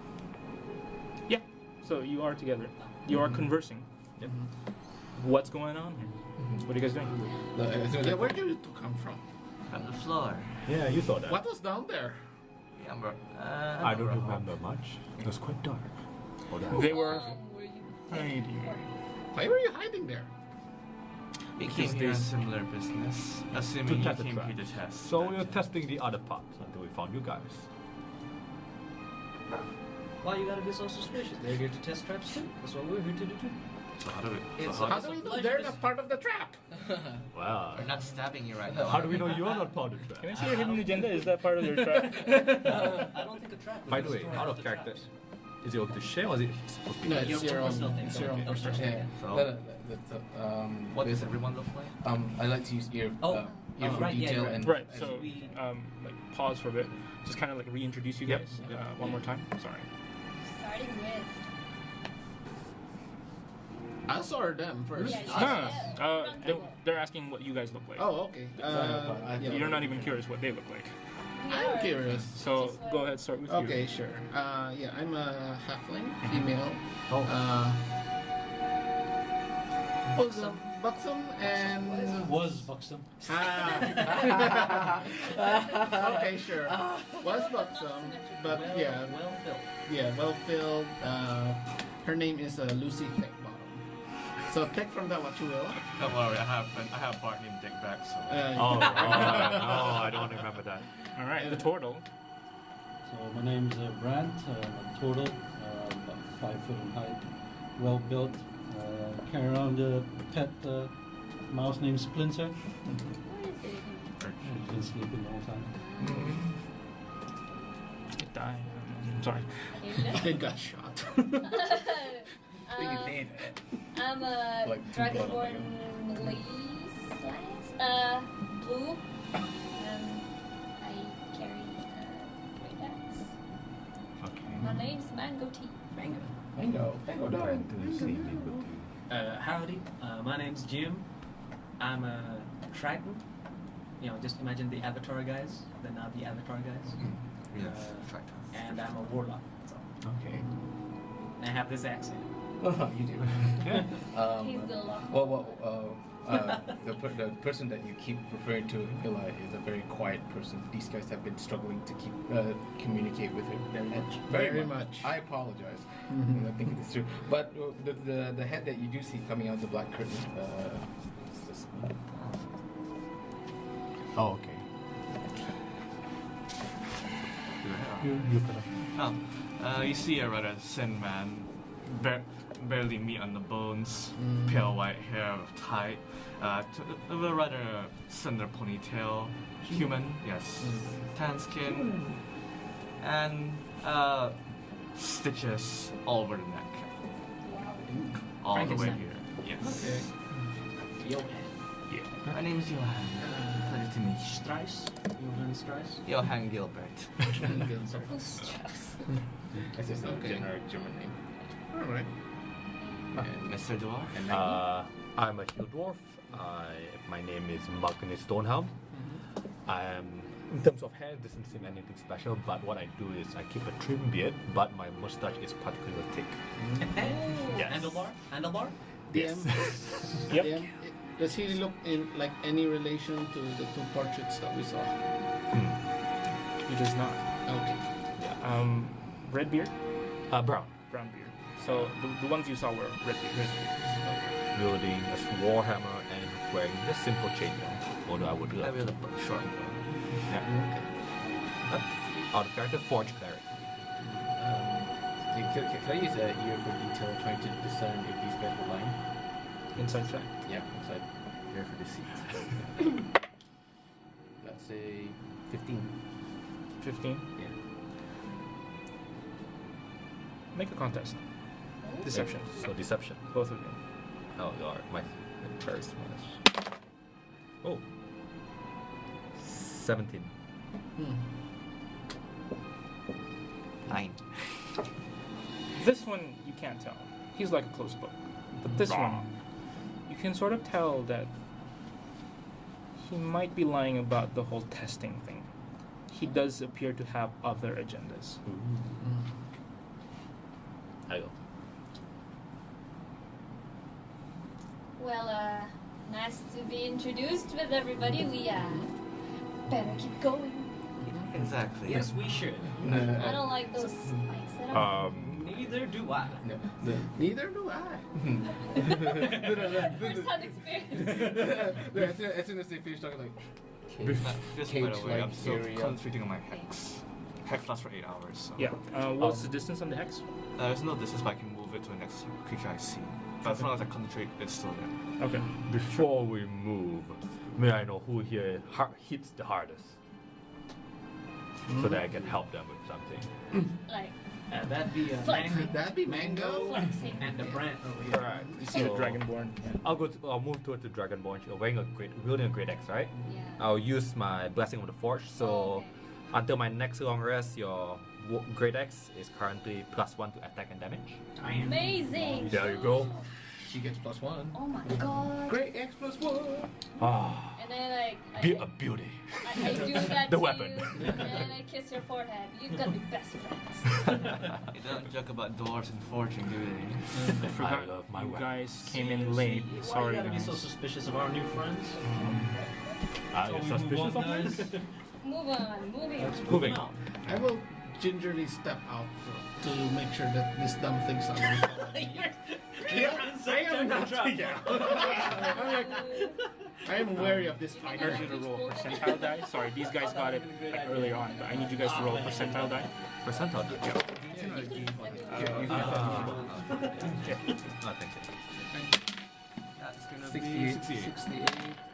Yeah, so you are together. You are conversing. Yep. What's going on here? What are you guys doing? Yeah, where did you two come from? From the floor. Yeah, you saw that. What was down there? Yeah, bro. I don't remember much. It was quite dark. They were Were you hiding. Why were you hiding there? We Because came here on there's- similar business. Assuming you test the came here traps. to test. So we were testing the other parts until we found you guys. Why you gotta be so suspicious? They're here to test traps too. That's what we're here to do too. So how do we? It's How do we know they're not part of the trap? Well, We're not stabbing you right now. how do we know you're not part of the Can I trap? see your hidden agenda? Is that part of your trap? I don't think a trap. By the way, out of character, is it okay to share or is it supposed to be? No, Your it's your own. personal thing. It's your own Don't personal. touch Yeah. it. So- What does everyone look like? I like to use ear Oh, for right, yeah, detail you're and Right. So we- pause for a bit. Just kind of reintroduce you Yep, guys yep. one more time. Sorry. starting with? Us or them first? Yeah, No, they're asking what you guys look like. Oh, okay. You're not even curious what they look like. I'm curious. So go ahead, start with you. Okay, sure. Yeah, I'm a halfling, female. Oh. Buxom and Was buxom. Ah. Okay, sure. Was buxom, but yeah, Well filled. well filled. Her name is Lucy Thickbottom. So take from that what you will. Don't worry, I have a bard named Dickback, so. No, I don't remember that. All right, the turtle. So my name's Brant. I'm total, about 5 foot in height, well built. Carry around a pet mouse named Splinter. She's been sleeping the whole time. It died. I'm sorry. It got shot. I'm a Like two dragonborn lady blue. I carry great axe. Okay. My name's Mango Tea. Mango. Mango dog. Howdy. My name's Jim. I'm a Triton. You know, just imagine the Avatar guys. The Navi Avatar guys. Yes. And I'm a warlock. That's all. Okay. And I have this accent. You do. He's the lock. The person that you keep referring to, Eli, is a very quiet person. These guys have been struggling to keep communicate with him. Very much. I apologize. I think it's true. But the head that you do see coming out of the black curtain, is this one. Oh, okay. You see a rather thin man, barely meat on the bones, pale white hair tied, a rather slender ponytail, human, yes, tan skin, and stitches all over the neck, all the way here. Yes. Johan. Yeah. My name is Johan. Pleasure to meet you. Strice. Johan Strice. Johan Gilbert. Who's Strauss? That's just a Okay. generic German name. Alright. And Mr. Dwarf. And I'm a hill dwarf. My name is Magnus Stonehelm. In terms of hair, doesn't seem anything special, but what I do is I keep a trim beard, but my mustache is particularly thick. Yes. Handlebar? DM. Yep. DM. Does he look in like any relation to the two portraits that we saw? He does not. Okay. Red beard, Brown. brown beard. So the ones you saw were red beard. Wielding a warhammer and wearing a simple chainmail, although I would I love will to. short. Out of character, Forge Cleric. Can I use a ear for detail, trying to discern if these guys were lying? Inside check. Yeah, inside. Here for deceit. That's a 15. 15. Yeah. Make a contest. Deception. So deception. Both of you. Oh, you are my first one. Oh. 17. 9. This one you can't tell. He's like a closed book. But this one, you can sort of tell that he might be lying about the whole testing thing. He does appear to have other agendas. I go. Well, nice to be introduced with everybody. We better keep going. Exactly. Yes, we should. I don't like those spikes at all. Neither do I. Neither do I. First-hand experience. As soon as they finish talking, like, This, by the way, I'm still concentrating on my hex. Hex lasts for 8 hours. So. Yeah. What's the distance on the hex? There's no distance, but I can move it to the next creature I see. But as long as I concentrate, it's still there. Okay. Before we move, may I know who here hits the hardest? So that I can help them with something. Like, That'd be Flexing. That'd be Mango. flexing. and the Brant over here. Alright. You see the Dragonborn. I'll move toward the Dragonborn. You're wielding a great axe, right? Yeah. I'll use my Blessing of the Forge. So Okay. until my next long rest, your great axe is currently +1 to attack and damage. Amazing. There you go. she gets +1. Oh my god. Great X +1. Ah, And then a beauty. I do that The to weapon. you, and then I kiss your forehead. You gotta be best friends. They don't joke about dwarves and fortune, do they? I forgot I love my you weapon. guys came in late. Why Sorry, you gotta be guys. so suspicious of our new friends? Are you suspicious of this? Move on. Moving on. Moving on. on. I will gingerly step out to make sure that these dumb things are not falling. I am not. Yeah. I'm like, I am wary of this I fighter. need you to roll a percentile die. Sorry, these guys got it like, earlier on, but I need you guys to roll a percentile die. Percentile. Yeah. Oh, thank you. That's gonna 68. 68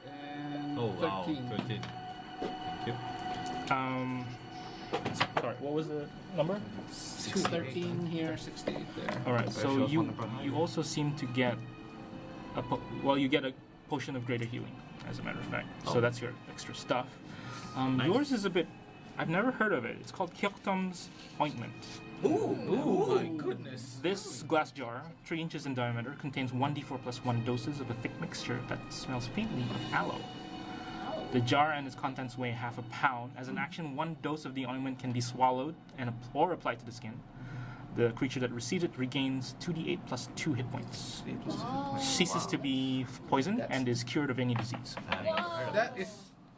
and Oh wow, 13. 13. Thank you. Sorry, what was the number? 13 here, 68 there. All right, so Pressure you on the behind. you also seem to get you get a potion of greater healing, as a matter of fact. Oh. So that's your extra stuff. Nice. Yours is a bit. I've never heard of it. It's called Kyoktum's ointment. Oh my goodness. This glass jar, 3 inches in diameter, contains 1d4 plus 1 doses of a thick mixture that smells faintly of aloe. The jar and its contents weigh half a pound. As an action, 1 dose of the ointment can be swallowed or applied to the skin. The creature that receives it regains 2d8 plus 2 hit points. Ceases to be poisoned and is cured of any disease. That is.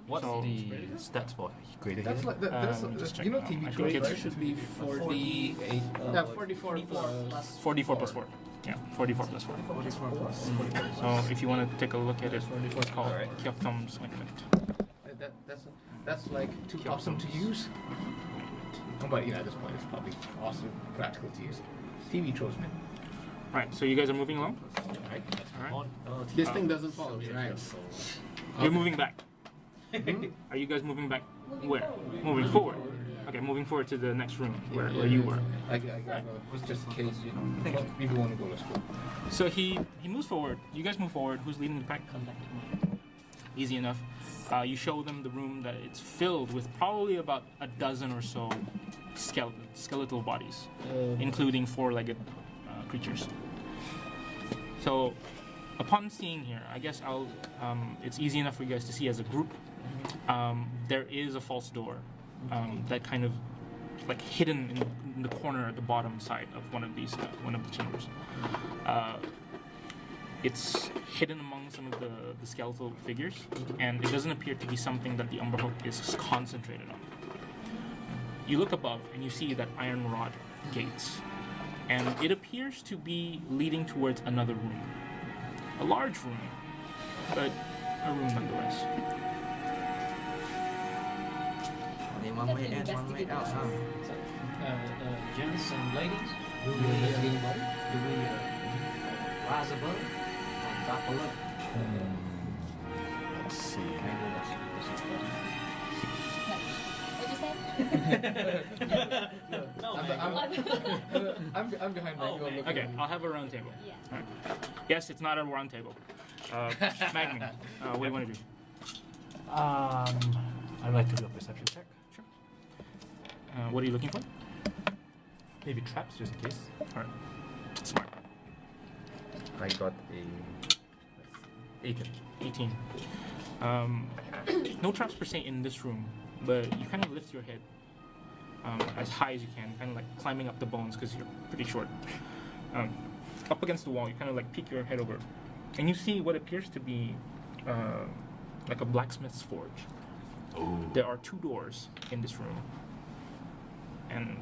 What's So- the stats for greater That's healing? like that's just check you know now. I TV think shows, it's- right? Should be 48. 44 plus 4d4 plus 4. Yeah, 4d4 plus 4. 44 plus. So if you want to take a look at it, it's called Alright. Kyoktum's ointment. That's like too awesome to use. But at this point, it's probably awesome, practical to use. TV shows, man. Right, so you guys are moving along? Right? Alright. This thing doesn't follow me, right? You're moving back. Are you guys moving back? Where? Moving forward. Okay, moving forward to the next room where you were. I was just in case, well, if you want to go to school. So he moves forward. You guys move forward. Who's leading the pack? Easy enough. You show them the room that it's filled with probably about a dozen or so skeletal bodies, including 4-legged creatures. So, upon seeing here, I guess it's easy enough for you guys to see as a group. There is a false door that kind of like hidden in the corner at the bottom side of one of the chambers. It's hidden among some of the skeletal figures, and it doesn't appear to be something that the Umber Hook is concentrated on. You look above and you see that iron rod gates, and it appears to be leading towards another room. A large room, but a room nonetheless. Only one way in, one way out, huh? Gents and ladies, do we rise above or drop below? Let's see. What'd you say? I'm behind my goal. Okay, I'll have a round table. Yeah. Alright. Yes, it's not a round table. Magnum, what do you want to do? I'd like to do a perception check. Sure. What are you looking for? Maybe traps, just in case. Alright. Smart. I got a 18. 18. No traps per se in this room, but you kind of lift your head as high as you can, kind of like climbing up the bones because you're pretty short. Up against the wall, you kind of like peek your head over, and you see what appears to be like a blacksmith's forge. Oh. There are 2 doors in this room, and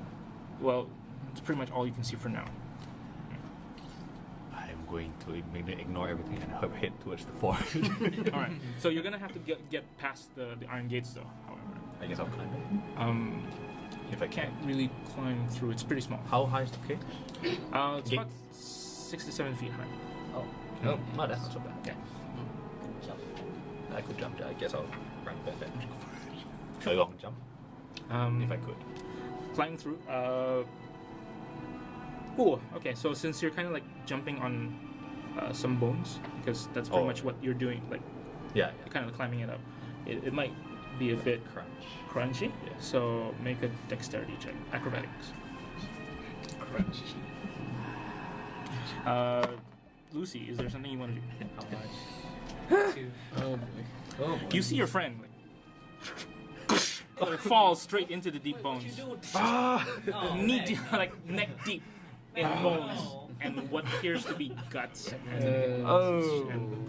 well, it's pretty much all you can see for now. I'm going to ignore everything and head towards the forge. All right, so you're gonna have to get past the iron gates, though. However, I guess I'll climb it. If I can't can. really climb through. It's pretty small. How high is the cave? It's about Gates. 6 to 7 feet high. No, not that's not so bad. Yeah. I could jump. I guess I'll run back then. A long jump, if I could. Flying through. Oh, okay. So since you're kind of like jumping on some bones, because that's pretty much what you're doing, like Yeah, you're kind of climbing it up. It might be a bit crunch. crunchy. Yeah. So make a dexterity check, acrobatics. Crunchy. Lucy, is there something you want to do? Oh boy. Oh boy. You see your friend like falls straight into the deep bones. Knee deep, like neck deep in bones and what appears to be guts. And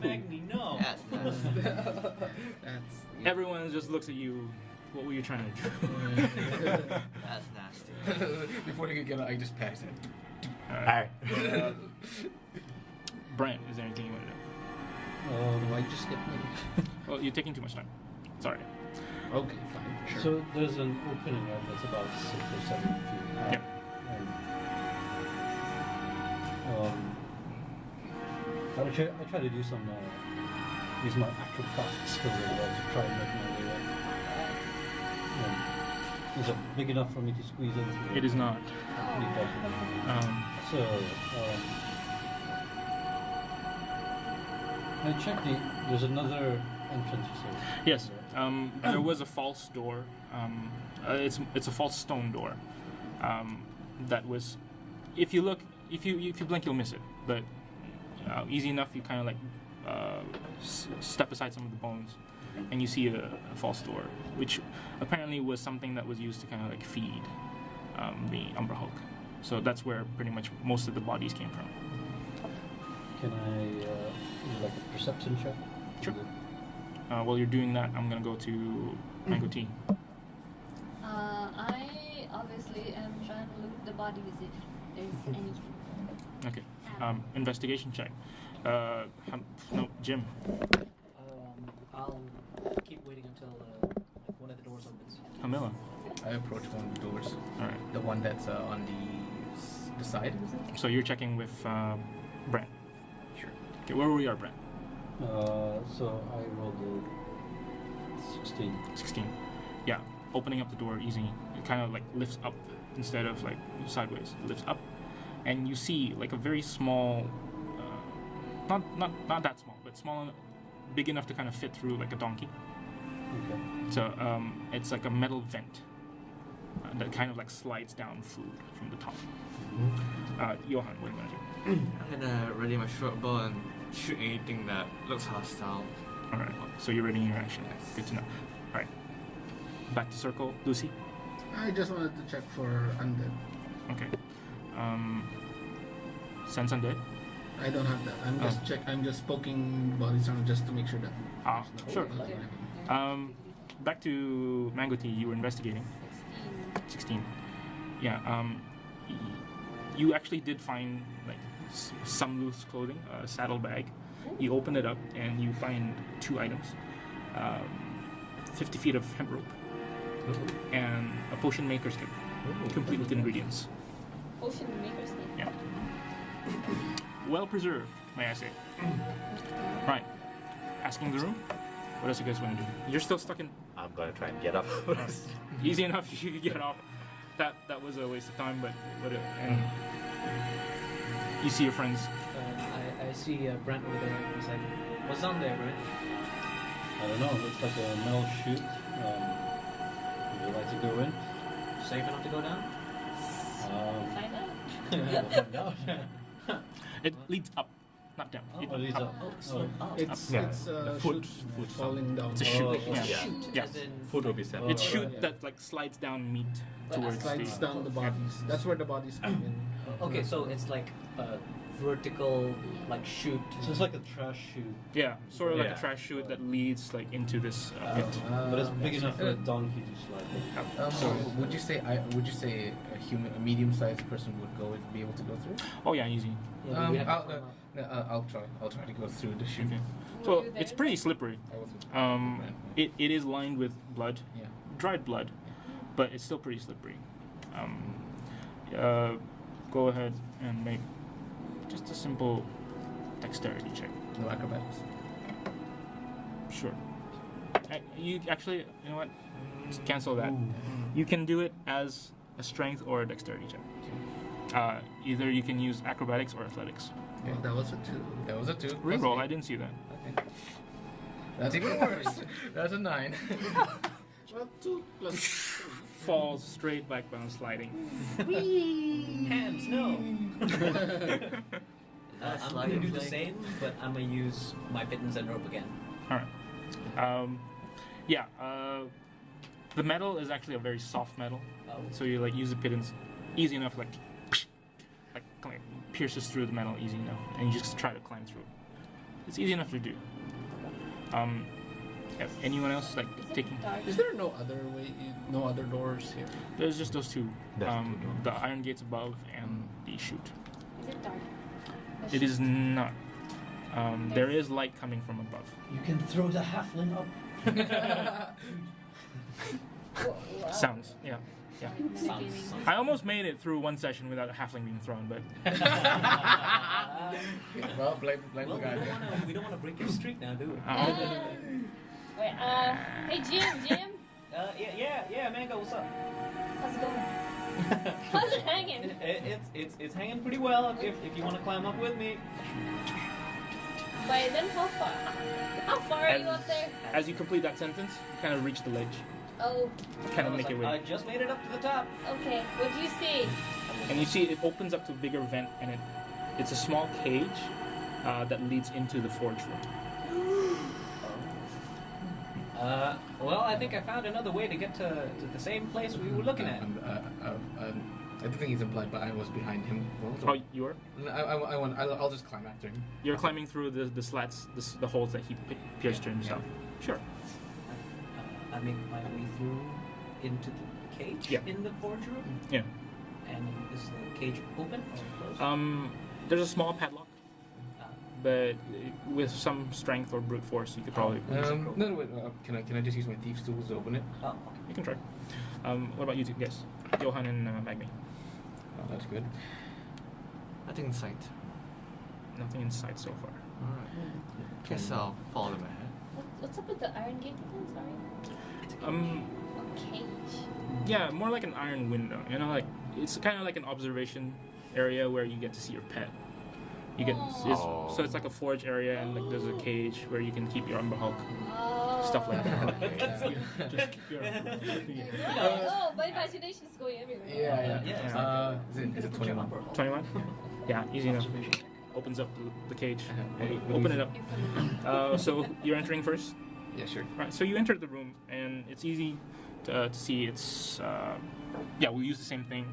Magni, no. That's nice. That's everyone just looks at you. What were you trying to do? That's nice. Before he could get out, I just passed it. Alright. Brent, is there anything you want to do? Why just get me? Well, you're taking too much time. Sorry. Okay, fine. Sure. So there's an opening right, that's about 6 or 7 feet high. Yep. And, I try to do some use my acrobatic skills as well to try and make my way up. Is it big enough for me to squeeze into? It is not. Pretty possible. So I checked there's another entrance, you say? Yes. There was a false door. It's a false stone door. That was, if you look, if you blink, you'll miss it. But easy enough. You kind of like step aside some of the bones, and you see a false door, which apparently was something that was used to kind of like feed the Umbra Hulk. So that's where pretty much most of the bodies came from. Can I do like a perception check? Sure. While you're doing that, I'm gonna go to Mango Tea. I obviously am trying to loot the bodies if there's anything. Okay. Investigation check. No, Jim. I'll keep waiting until one of the doors opens. Camilla. I approach one of the doors. All right. The one that's on the side. So you're checking with Brent. Sure. Okay, where we are, Brent? So I rolled a 16. 16. Yeah. Opening up the door easy. It kind of like lifts up instead of like sideways. It lifts up, and you see like a very small, not that small, but small, big enough to kind of fit through like a donkey. Okay. So it's like a metal vent that kind of like slides down food from the top. Johan, what are you gonna do? I'm gonna ready my short bow and shoot anything that looks hostile. All right. So you're ready in your action. Yes. Good to know. All right. Back to circle, Lucy. I just wanted to check for undead. Okay. Sense undead. I don't have that. I'm just poking bodies around just to make sure that. Sure. Back to Mango Tea. You were investigating. 16. Yeah. You actually did find like some loose clothing, a saddle bag. You open it up and you find 2 items: 50 feet of hemp rope and a potion maker's kit, complete with ingredients. Potion maker's kit. Yeah. Well preserved, may I say. Right. Asking the room. What else you guys want to do? You're still stuck in. I'm gonna try and get up. Easy enough. You could get off. That was a waste of time, but and you see your friends. I see Brent over there. He's like, what's on there, Brent? I don't know. It looks like a metal chute. Would you like to go in? Safe enough to go down? Find out. We'll find out. It leads up, not down. Oh, it leads up. It's Yeah. it's The shoot foot falling down. It's a chute. It's a Yeah. shoot, Yeah. as in... Food will be set. It's Oh, shoot yeah. that like slides down meat But towards Slides the. down the bodies. That's where the bodies come in. Okay, so it's like a vertical, like shoot. So it's like a trash chute, Yeah, sort of like Yeah. a trash chute that leads like into this pit. but it's big enough for a donkey to slide. So would you say a medium-sized person would be able to go through? Oh yeah, easy. Yeah, but we have to I'll, climb up. I'll try. I'll try to go through the chute. Okay. Were So you it's there? pretty slippery. I wasn't. It is lined with blood, Yeah. dried blood, but it's still pretty slippery. Go ahead and make just a simple dexterity check. No acrobatics. Sure. You actually, you know what? Just cancel that. You can do it as a strength or a dexterity check. Either you can use acrobatics or athletics. Well, that was a 2. That was a 2. Reroll. I didn't see that. Okay. That's even worse. That's a 9. Well, 2 plus. Falls straight back down, sliding. Hands, no! I'm gonna do the same, but I'm gonna use my pittance and rope again. All right. The metal is actually a very soft metal, Oh. so you like use the pittance, easy enough, like pierces through the metal easy enough, and you just try to climb through. It's easy enough to do. Anyone else like Is it taking? dark? Is there no other way? No other doors here? There's just those two. There's two doors. The iron gates above and the chute. Is it dark? It is not. There is light coming from above. You can throw the halfling up. Wow. Sounds, yeah. Yeah. Sounds. I almost made it through one session without a halfling being thrown, but Well, blame Well, the guy. we don't want to break your streak now, do we? Wait, hey Jim, Yeah, Mango, what's up? how's it going? How's it hanging? It's hanging pretty well if you want to climb up with me. By then, how far? How far are you up there? as you complete that sentence, you kind of reach the ledge, Oh, kind of I was make your like, way. I just made it up to the top. okay. What do you see? And you see it opens up to a bigger vent, and it's a small cage that leads into the forge room. Well, I think I found another way to get to the same place we were looking at. I don't think he's implied, but I was behind him. Oh, you are? I'll just climb after him. You're climbing through the slats, the holes that he pierced to himself. Sure. I make my way through into the cage in the forge room. Yeah. And is the cage open or closed? There's a small padlock, but with some strength or brute force, you could probably. No, wait. Can I just use my thieves tools to open it? Oh, okay. You can try. What about you two guys? Johan and Magni. Oh, that's good. Nothing in sight. Nothing in sight so far. Alright. Guess I'll follow them ahead. What's up with the iron gate again? Sorry. Um, A cage. yeah, more like an iron window. You know, like it's kind of like an observation area where you get to see your pet. You get so it's like a forge area, and like there's a cage where you can keep your Umber Hulk, Oh. stuff like that. Yeah. Oh, my imagination's going everywhere. Yeah. Is it 21? 21. Yeah, easy enough. Opens up the cage. Uh-huh. Open it up. So you're entering first. Yeah, sure. Right. So you enter the room, and it's easy to see. It's yeah, we'll use the same thing.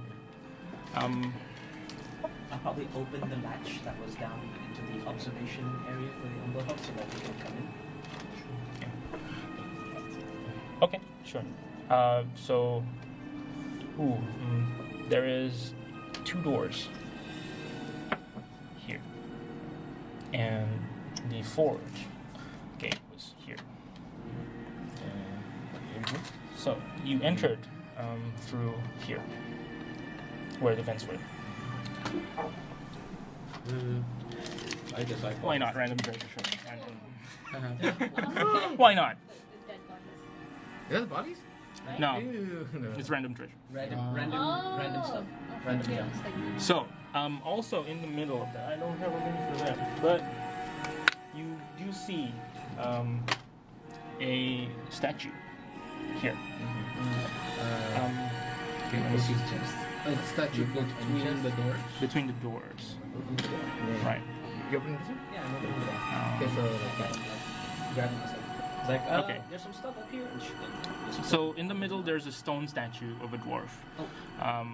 I'll probably open the latch that was down into the observation area for the Umber Hub so that we can come in. Okay, sure. So, there is 2 doors here, and the forge gate was here. So you entered through here, where the vents were. I guess I. Why not random treasure? Sure. Why not? The dead bodies. Is that the bodies? No, Ew, no. it's random treasure. Random stuff. Random Yeah, stuff. it's like- So, also in the middle of that, I don't have a name for that, but you do see a statue here. Okay, let me see. A statue between the doors. Between the doors, right? You open this one? Yeah, I'm opening it up. Okay, so like that. Grabbing myself. It's like, Okay. there's some stuff up here. And there's some So in the middle, there's a stone statue of a dwarf. Oh.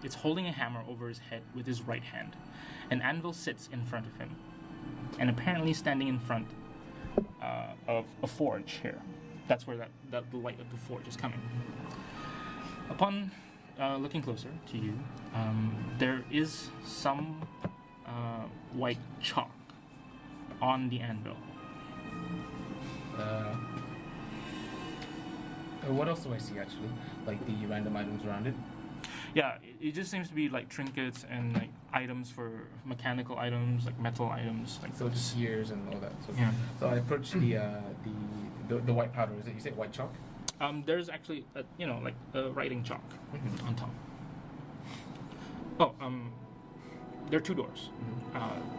It's holding a hammer over his head with his right hand. An anvil sits in front of him, and apparently standing in front of a forge here. That's where the light of the forge is coming. Upon looking closer to you, there is some white chalk on the anvil. What else do I see actually? Like the random items around it? Yeah, it just seems to be like trinkets and like items for mechanical items, like metal items, like So those. just years and all that. So, Yeah. so I approach the white powder. Is it? You say white chalk? There's actually like a writing chalk Mhm. on top. Oh, there are 2 doors.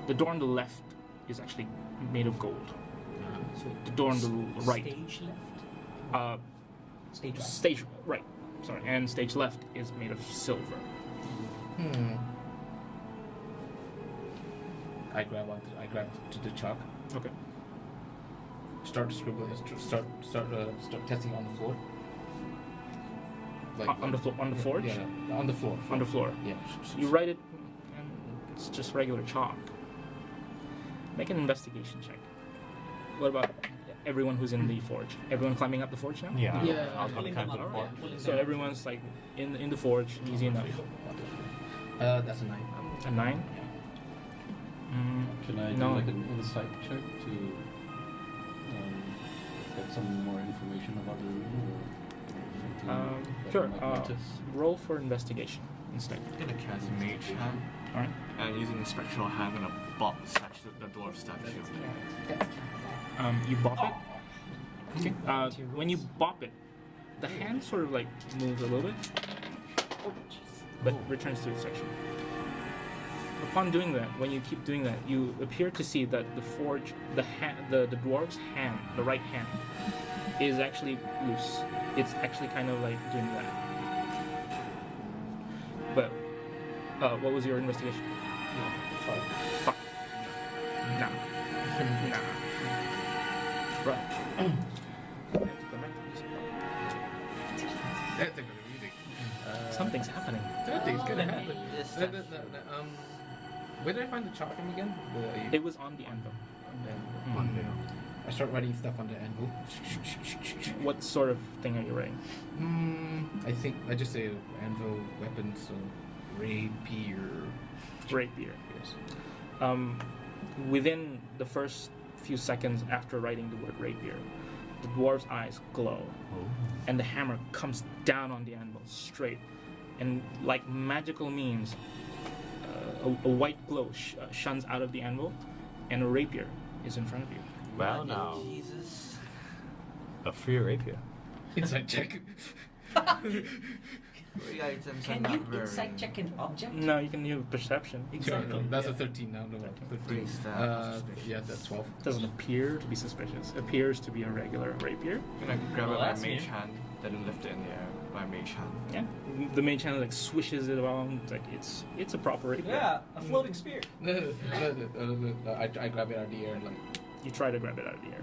The door on the left is actually made of gold. So The door on the right, Stage left. Stage right. stage right, sorry, and stage left is made of silver. I grab to the chalk. Okay. Start to scribble. Start testing on the floor. On the forge. Yeah, on the floor. On the floor. Yeah. You write it, and it's just regular chalk. Make an investigation check. What about? Yeah. everyone who's in the forge. Everyone climbing up the forge now. Yeah. Yeah. I'll Pulling climb them to the up, forge. yeah, pulling So them up. everyone's like in the forge, easy enough. That's a 9. A 9. Can I do No. like an insight check to get some more information about the room? Or something that Sure. I might notice? Roll for investigation instead. I'm gonna cast Mage Hand, All right. and using the spectral hand, I'm gonna bop the dwarf statue. You bop it. Okay. When you bop it, the hand sort of like moves a little bit, but returns to its section. Upon doing that, when you keep doing that, you appear to see that the forge, the dwarf's hand, the right hand, is actually loose. It's actually kind of like doing that. But what was your investigation? Fuck. Nah. Nah. Right. That's a good music. Something's happening. Something's gonna Let me happen. just- Where did I find the chart from again? It was on the anvil. I start writing stuff on the anvil. What sort of thing are you writing? I think I just say anvil, weapons, so rapier. Rapier. Yes. Within the first few seconds after writing the word rapier, the dwarf's eyes glow, and the hammer comes down on the anvil straight, and like magical means, a white glow shuns out of the anvil, and a rapier is in front of you. Well, now Jesus. a free rapier. Inside check. Three items are Can not you very... insight check an object? No, you can use perception. Exactly. That's a 13 now. No, 13. Yeah, that's 12. Doesn't appear to be suspicious. Appears to be a regular rapier. I'm gonna grab Well, it by that's Mage new. Hand, then lift it in the air by Mage Hand. Yeah, the mage hand like swishes it around. Like it's a proper rapier. Yeah, a floating spear. I grab it out of the air and like. You try to grab it out of the air.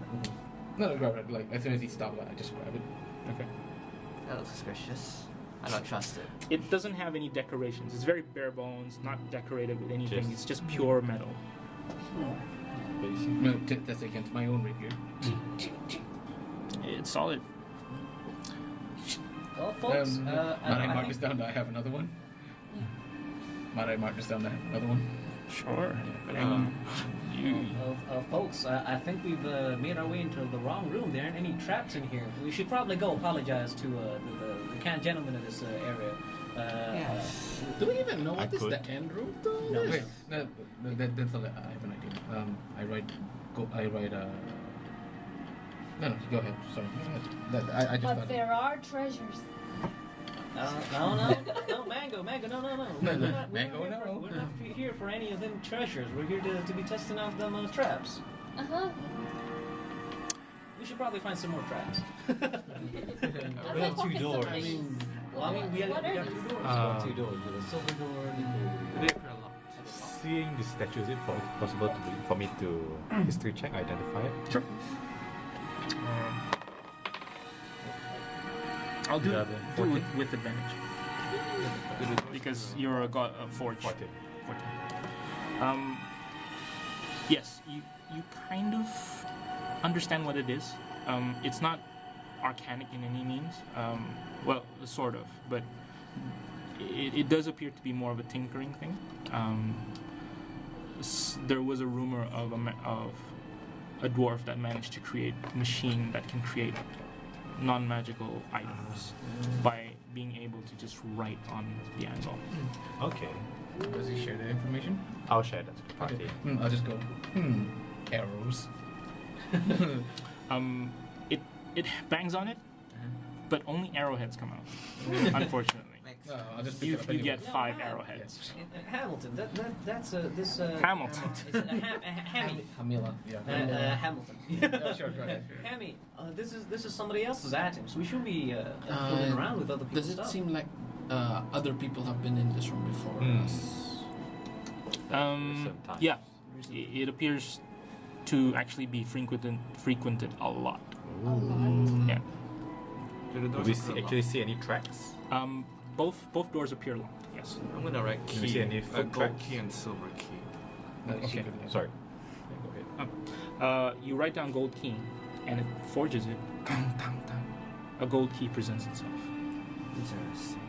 No, I grab it like as soon as he stops, I just grab it. Okay. That looks suspicious. I don't trust it. It doesn't have any decorations. It's very bare bones, not decorated with anything. Just- It's just pure metal. No, that's against my own rapier. It's solid. Well, folks, Might I mark this down? I have another one. Might I mark this down? I have another one. Sure. But I Um, mean, folks, I think we've made our way into the wrong room. There aren't any traps in here. We should probably go apologize to the kind gentleman of this area. Yes. Do we even know I what is could. the end room to all No. this? Wait, no, that's all. I have an idea. I write. No, go ahead. Sorry. Go ahead. I just But thought. there are treasures. No, Mango, no. No, We're no, not- Mango, we're not here no. for- We're not here for any of them treasures. We're here to be testing out them traps. Uh-huh. We should probably find some more traps. We have two doors. I mean, Well, I mean, we got what are two these? doors. Two doors with a silver door and a They appear locked. Seeing the statue, is it possible for me to history check, identify it? sure. I'll do it 11, with advantage because you're a god of forge. 14. 14. Yes, you kind of understand what it is. It's not arcanic in any means. Well, sort of, but it does appear to be more of a tinkering thing. There was a rumor of a dwarf that managed to create a machine that can create non-magical items by being able to just write on the anvil. Okay, Does he share that information? I'll share that with the party. I'll just go. Arrows. It bangs on it, but only arrowheads come out. Unfortunately, Makes No, I'll just pick you it up you anyway. get 5 arrowheads. Hamilton, that's this. Hamilton. It's a Hammy. Hamila. Yeah. Hamilton. Yeah, sure, go ahead. Hammy, this is somebody else's items. We should be fooling around with other people's Does it stuff. seem like other people have been in this room before us? Sometimes. Yeah, it appears to actually be frequented a lot. Yeah. Do the Do doors we appear actually locked? see any tracks? Both doors appear locked. Yes. I'm gonna write Do we key, see any a foot gold tracks? key and silver key. No, Okay. secret, yeah. Sorry. Go ahead. You write down gold key, and it forges it. Tang, tang, tang. A gold key presents itself. Interesting.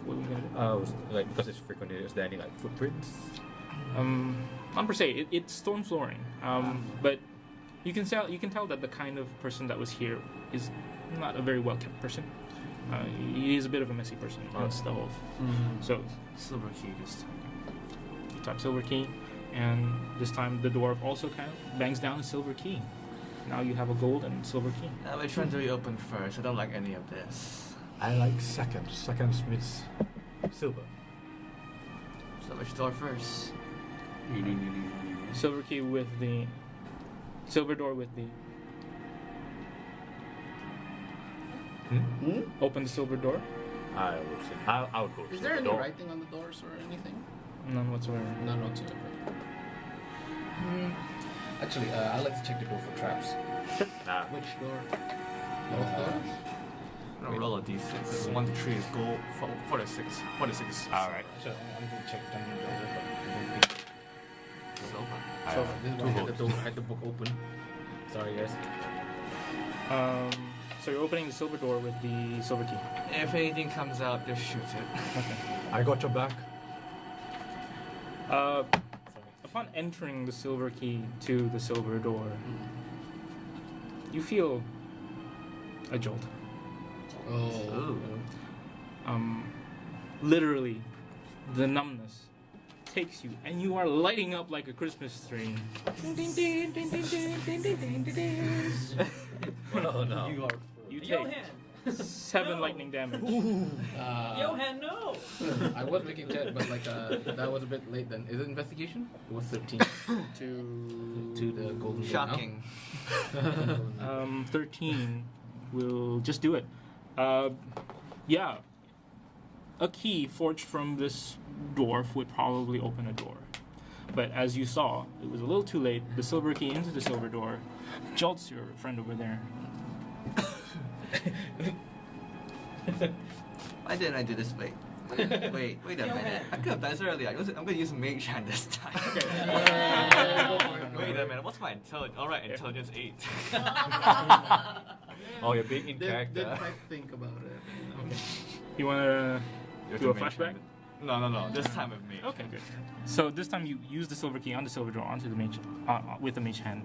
What are we gonna do? Because it's frequently, is there any like footprints? Not per se. It's stone flooring. But you can tell that the kind of person that was here is not a very well kept person. He is a bit of a messy person. That's the whole. So Silver key just. you type silver key, and this time the dwarf also kind of bangs down a silver key. Now you have a gold and silver key. Which one do we open first? I don't like any of this. I like second. Second means silver. So which door first? Silver key with the silver door with the. Open the silver door. I would say I would go. Is there any door. writing on the doors or anything? None whatsoever. None whatsoever. Actually, I like to check the door for traps. Nah. Which door? Both doors? No, roll a d6. 1 to 3 is gold. 4 to 6. 4 to 6 is All right. So I'm going to check dungeon doors, but I don't think. silver. So have this is two why I had the votes. door, I had the book open. Sorry, guys. So you're opening the silver door with the silver key. If anything comes out, just shoot it. Okay. I got your back. Upon entering the silver key to the silver door, you feel a jolt. Oh. Literally, the numbness takes you, and you are lighting up like a Christmas tree. Oh no. You are. You take Johan! 7 lightning damage. Johan, no! I was making check, but like that was a bit late then. Is it investigation? It was 13 to the golden door now. Shocking. 13 will just do it. Yeah. A key forged from this dwarf would probably open a door. But as you saw, it was a little too late. The silver key into the silver door jolts your friend over there. Why didn't I do this? Wait a minute. I could have done this earlier. I'm going to use Mage Hand this time. Wait a minute, what's my intelligence? Alright, intelligence 8. Oh, you're being in Didn't character. quite think about it. You want to do a flashback? No. This time with me. Okay, good. So this time you use the silver key on the silver door onto the mage with the mage hand.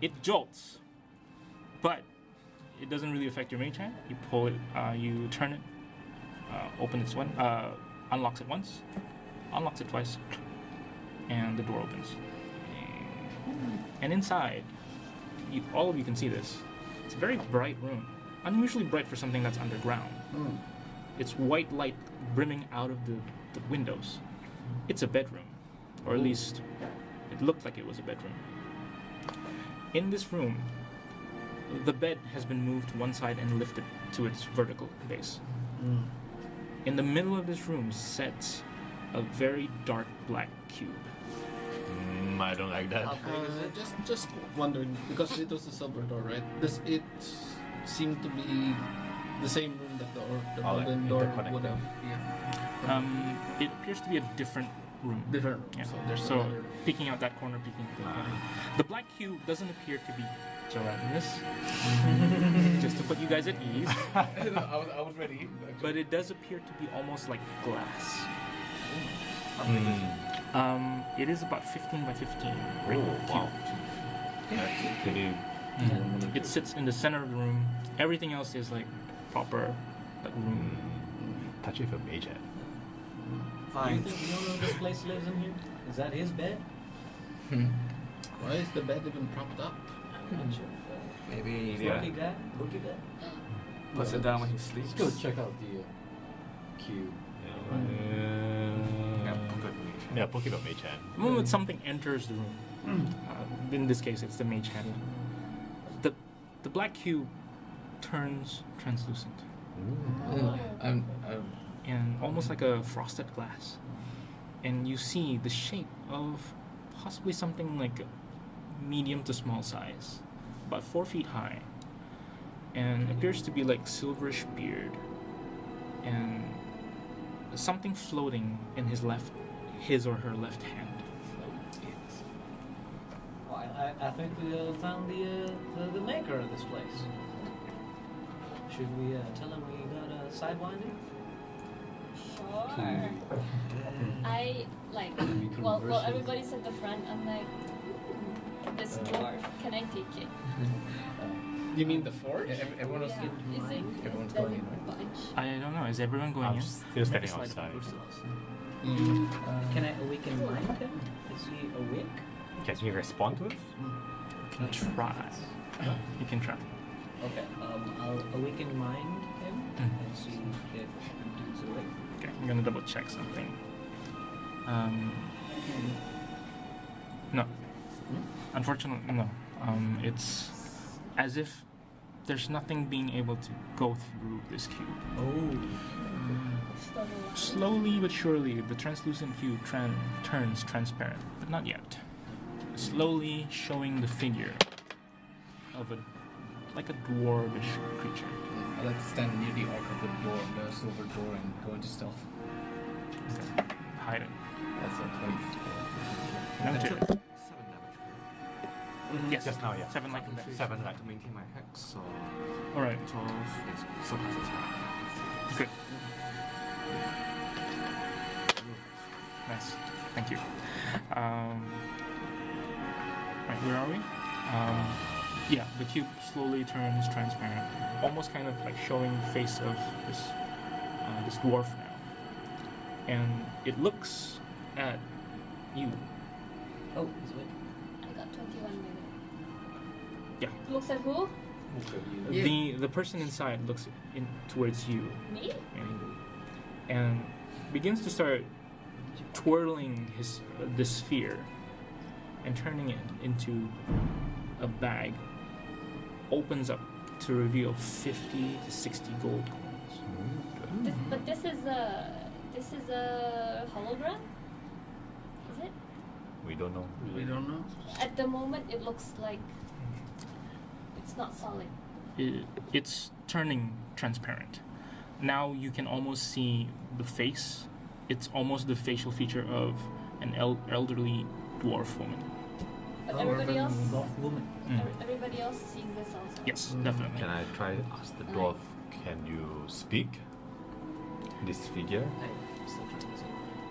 It jolts, but it doesn't really affect your mage hand. You pull it, you turn it, open it once, unlocks it once, unlocks it twice, and the door opens. And inside, all of you can see this. It's a very bright room, unusually bright for something that's underground. It's white light brimming out of the windows. It's a bedroom, or at least it looked like it was a bedroom. In this room, the bed has been moved to one side and lifted to its vertical base. In the middle of this room sits a very dark black cube. I don't like that. Just wondering, because it was a silver door, right? Does it seem to be the same room that the golden door would have? Yeah. It appears to be a different room. Different. Yeah. So there's So another. peeking out that corner, peeking out that corner. The black cube doesn't appear to be gelatinous. Just to put you guys at ease. I was ready. But it does appear to be almost like glass. It is about 15 by 15. Wow. It sits in the center of the room. Everything else is like proper like room. Touch it with a mage hand. You Fine. think the owner of this place lives in here? Is that his bed? Why is the bed even propped up? I'm not sure. Maybe. Lucky guy? Lucky guy? Puts it down when he sleeps. Let's go check out the cube. Yeah, poke it with mage hand. The moment something enters the room, in this case it's the mage hand, the black cube turns translucent and almost like a frosted glass. And you see the shape of possibly something like medium to small size, about 4 feet high, and appears to be like silverish beard, and something floating in his or her left hand. Oh, I I think we found the maker of this place. Should we tell him we got sidewinded? Sure. I like. Well, everybody's at the front. I'm like, this dwarf. Can I take it? You mean the forge? Everyone else Yeah. Is it? Everyone's is that going in, a right? bunch? I don't know. Is everyone going I'm in? still standing outside. Can I awaken mind him? Is he awake? Can he respond to us? You can try. You can try. Okay. I'll awaken mind him and see if dude's awake. Okay, I'm gonna double check something. No. Unfortunately, no. It's as if there's nothing being able to go through this cube. Oh. Slowly but surely, the translucent cube turns transparent, but not yet. Slowly showing the figure of like a dwarvish creature. I'd like to stand near the arc of the door, the silver door, and go into stealth. Okay. Hide it. That's a 24. No I check. took 7 damage. Yes. Just now, yeah. 7 like that. 7 like. To maintain my hex, so Alright. 12 is surpasses that. Good. Nice. Thank you. Right, where are we? Yeah, the cube slowly turns transparent, almost kind of like showing the face of this dwarf now, and it looks at you. Oh, he's awake. I got 21 minutes. Yeah. Looks at who? The person inside looks in towards you Me? and begins to start twirling this sphere and turning it into a bag. Opens up to reveal 50 to 60 gold coins. But this is a hologram. Is it? We don't know. We don't know. At the moment, it looks like it's not solid. It's turning transparent. Now you can almost see the face. It's almost the facial feature of an elderly dwarf woman. But everybody else, woman. everybody else sees this also. Yes, definitely. Can I try to ask the dwarf, can you speak? This figure? I'm still trying to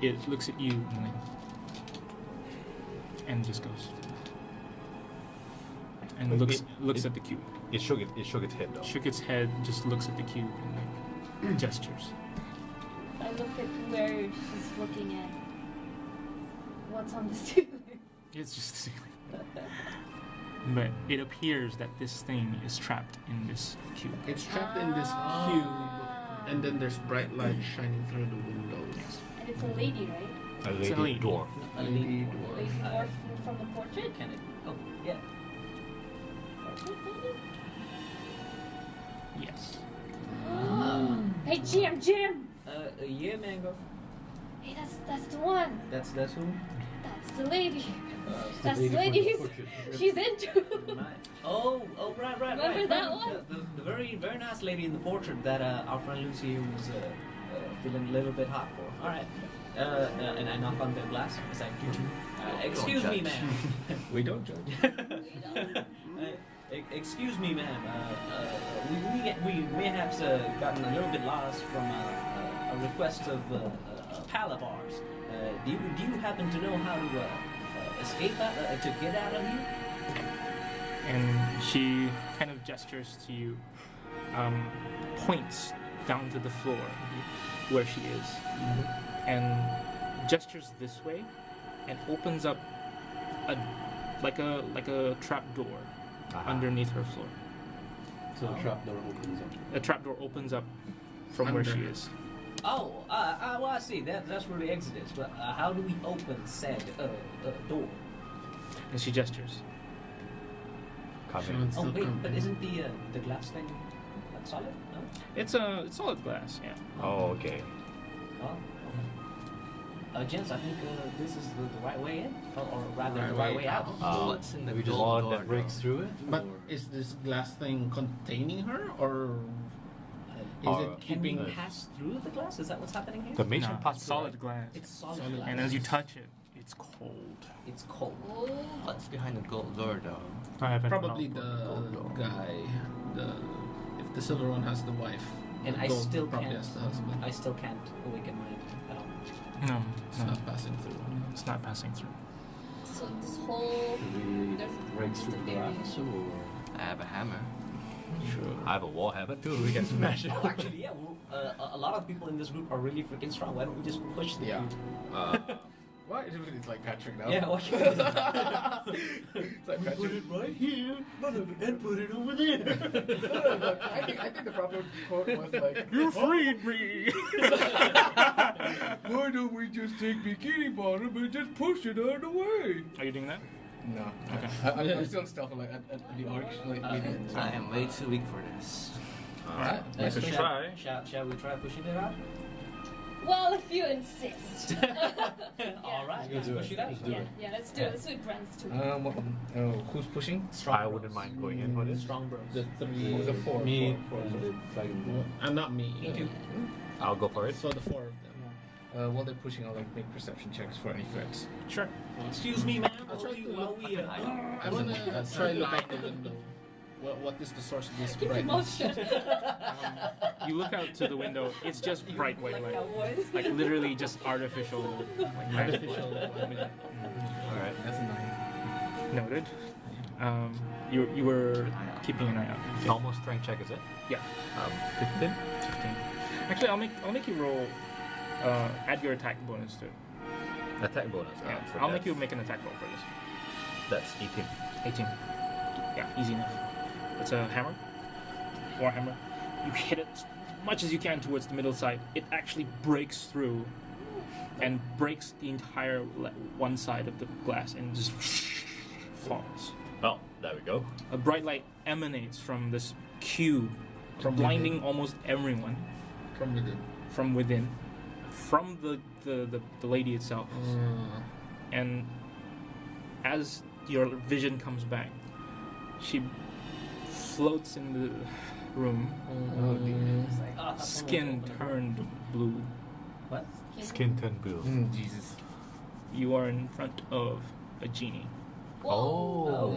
see. It looks at you and just goes and Wait, looks at the cube. It shook its head though. Shook its head, just looks at the cube and like gestures. I look at where she's looking at. What's on the ceiling? It's just the ceiling. But it appears that this thing is trapped in this cube. It's trapped in this cube, and then there's bright light shining through the windows. And it's a lady, right? A It's a lady lady. dwarf. A lady Lady dwarf. dwarf from the portrait? Can it? Oh, yeah. Portrait lady? Yes. Hey, Jim! Yeah, Mango. Hey, that's the one. That's who? That's the lady. It's That's the lady she's into. Oh, right. Remember that one? The very nice lady in the portrait that our friend Lucy was feeling a little bit hot for. All right. And I knock on the glass. It's like, excuse me, ma'am. We don't judge. Excuse me, ma'am. We may have gotten a little bit lost from a request of a pal of ours. Do you happen to know how to escape out, to get out of here? And she kind of gestures to you, points down to the floor where she is, and gestures this way, and opens up like a trap door underneath her floor. So the trapdoor opens up. A trapdoor opens up from where she is. Oh, well, I see. That's where the exit is. But how do we open said door? And she gestures. Come She in. wants Oh to wait, come but in. isn't the glass thing like solid? No. It's solid glass, yeah. Oh, okay. Oh. Okay. Gents, I think this is the right way in, or rather the Right right way way out. What's in the we just gold want door, that breaks though? through it. But is this glass thing containing her, or is Or- it Can we keeping? pass through the glass? Is that what's happening here? The mation No, passed solid through, glass. It's solid Solid glass. And as you touch it, it It's cold. It's cold. What's behind the gold door, though? I haven't. Probably the guy. If the silver one has the wife, And the I gold still probably can't. has the husband. I still can't awaken mine at all. No, It's no, not passing through. it's not passing through. So this whole Should we there's break through just the an area. glass or? I have a hammer. Sure. I have a war hammer too. We can smash it. Oh, actually, yeah. A lot of people in this group are really freaking strong. Why don't we just push them? Uh, What? It's like Patrick now. Yeah. What? It's like Patrick. Put it right here, and put it over there. I think the proper quote was like, You freed me. why don't we just take Bikini Bottom and just push it out of the way? Are you doing that? No. Okay. I'm still stealthing like at the arch. Like, I am way too weak for this. Alright. So Let's try. Shall we try pushing it out? Well, if you insist. All right. Let's do push it. it out. Let's do Yeah, it. yeah, let's do it. Let's do it grants too. Who's pushing? I wouldn't mind going in for this. Strong bros. The three. What was the four? Me Four. and the dragon. And not me. Me too. I'll go for it. So the four of them. While they're pushing, I'll like make perception checks for any threats. Sure. Excuse me, ma'am. I'll try to While look. we, I wanna try look out the window. What is the source of this Keep brightness? emotion. You look out to the window. It's just bright white light. Cowboys. Like literally just artificial. Like magic. Alright. That's a 9. Noted. You were keeping an eye out. Normal strength check, is it? Yeah. 15? 15. Actually, I'll make you roll. Add your attack bonus to it. Attack bonus. Yeah. so I'll make that's- you make an attack roll for this. That's 18. 18. Yeah, easy enough. It's a hammer. War hammer. You hit it as much as you can towards the middle side. It actually breaks through and breaks the entire one side of the glass and just falls. Well, there we go. A bright light emanates from this cube, blinding almost everyone From within. from within, from the lady itself. And as your vision comes back, she floats in the room, skin turned blue. What? Skin turned blue. Jesus. You are in front of a genie. Oh.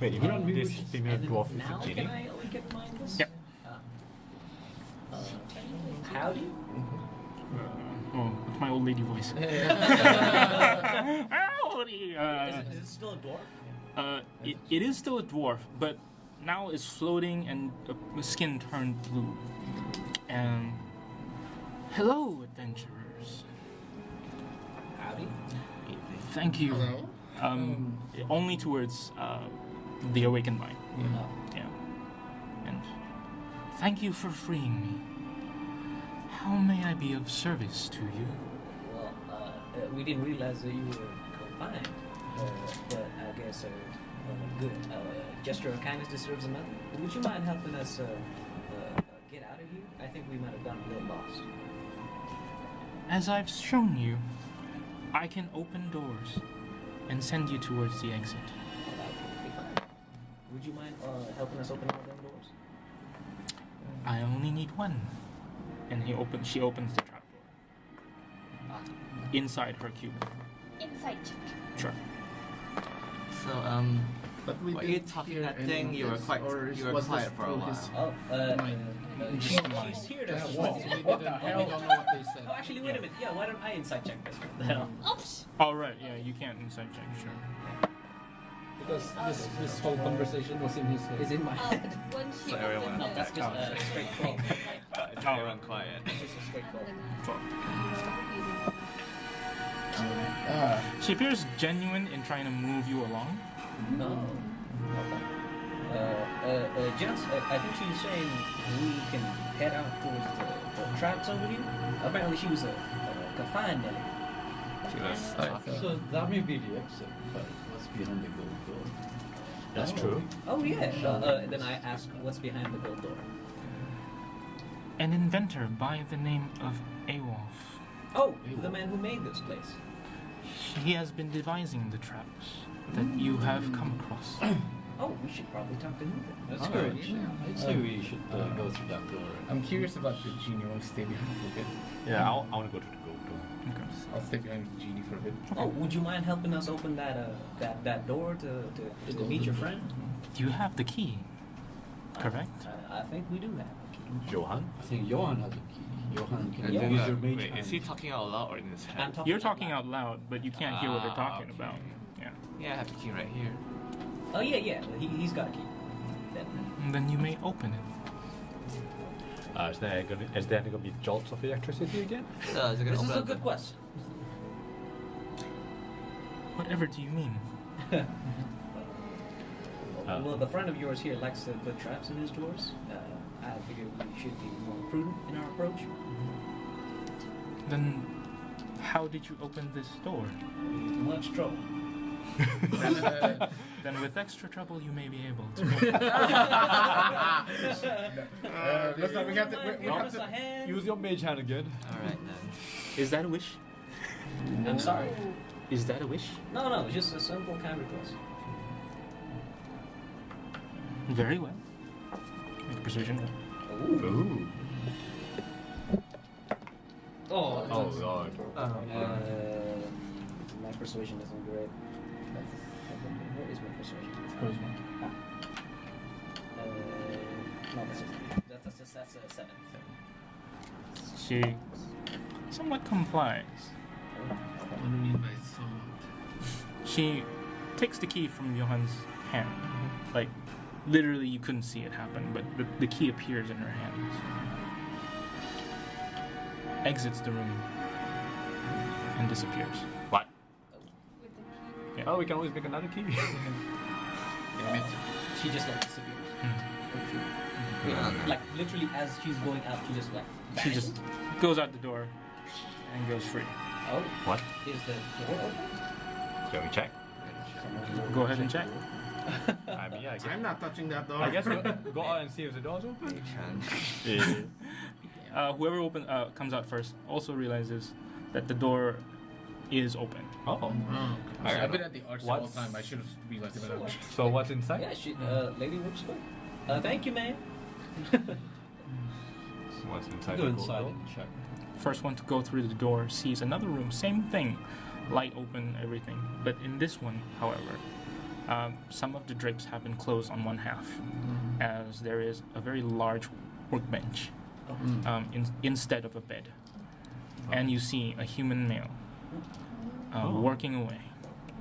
Wait, you mean this female And then dwarf is now a genie? can I awaken mine? Yep. Howdy. Oh, with my old lady voice. Howdy. Is it still a dwarf? It is still a dwarf, but now it's floating and skin turned blue. And hello, adventurers. Howdy. Thank you. Hello? Only towards the awakened mind. Oh. Yeah. And thank you for freeing me. How may I be of service to you? Well, we didn't realize that you were confined, but I guess good. Gesture of kindness deserves another. Would you mind helping us get out of here? I think we might have gotten a little lost. As I've shown you, I can open doors and send you towards the exit. Oh, that would be fine. Would you mind helping us open all them doors? I only need one. And she opens the trapdoor. Inside her cube. Insight check. Sure. So, But we while you're didn't talking hear that any thing, of you were this, quite, or you were was quiet this for a through while. his- She's here to She's swap. we didn't, we don't know what they said. Oh, actually, wait a minute. Yeah, why don't I insight check this? What the hell? Oops. All right. Yeah, you can't inside check. Sure. Because this whole conversation was in his head. Is in my Oh, head. when she So everyone opened else the- That's just a straight call. Everyone quiet. It's just a straight call. 12. She appears genuine in trying to move you along. No. Okay. Gents, I think she was saying we can head out towards the traps over here. Apparently she was a confined Nelly. She was So that may be the exit, but what's behind the gold door? That's true. Oh yeah. Then I asked, what's behind the gold door? An inventor by the name of Awolf. Oh, the man who made this place. He has been devising the traps that you have come across. Oh, we should probably talk to him then. That's Oh, good. yeah. I'd say we should go through that door. I'm curious about the genie. I want to stay behind for a bit. Yeah, I want to go to the gold door. Okay. I'll stay behind the genie for a bit. Oh, would you mind helping us open that door to meet your friend? You have the key, correct? I think we do have the key. Johan? I think Johan has a key. Johan can And use then, your mage wait, is hand. he talking out loud or in his head? I'm You're talking out loud, but you can't hear what they're talking okay. about. Yeah. Yeah, I have the key right here. Oh yeah. He's got a key. Then. And then you may open it. Is there gonna be jolts of electricity again? Is it gonna This is open a up good the- question. Whatever do you mean? Well, the friend of yours here likes to put traps in his doors. I figure we should be more prudent in our approach. Then, how did you open this door? Much trouble. Then with extra trouble, you may be able to. Let's not. We have to. We Give have us to. a hand. Use your mage hand again. Alright then. Is that a wish? I'm sorry. Is that a wish? No, just a simple kind request. Very well. Make a persuasion roll. Ooh. Oh, Oh god. my persuasion isn't great. What is my persuasion? No, that's a 7. She somewhat complies. What do you mean by somewhat? She takes the key from Johan's hand. Like, literally, you couldn't see it happen, but the key appears in her hands. Exits the room and disappears. What? With the key. Yeah. Oh, we can always make another key. She just like disappears. Yeah. Like literally as she's going out, she just like. She just goes out the door and goes free. Oh, What? is the door open? Shall we check? Go ahead and check. I mean, yeah, I guess. I'm not touching that door. I guess go out and see if the door's open. Mage hand. Whoever comes out first also realizes that the door is open. Oh. Oh, I've been at the arch the whole What's- time. I should have realized it by now. So what's inside? Yeah, she. Lady looks good. Thank you, ma'am. What's inside Go the gold inside door? and check. First one to go through the door sees another room, same thing, light open, everything. But in this one, however, some of the drapes have been closed on one half, as there is a very large workbench instead of a bed. And you see a human male working away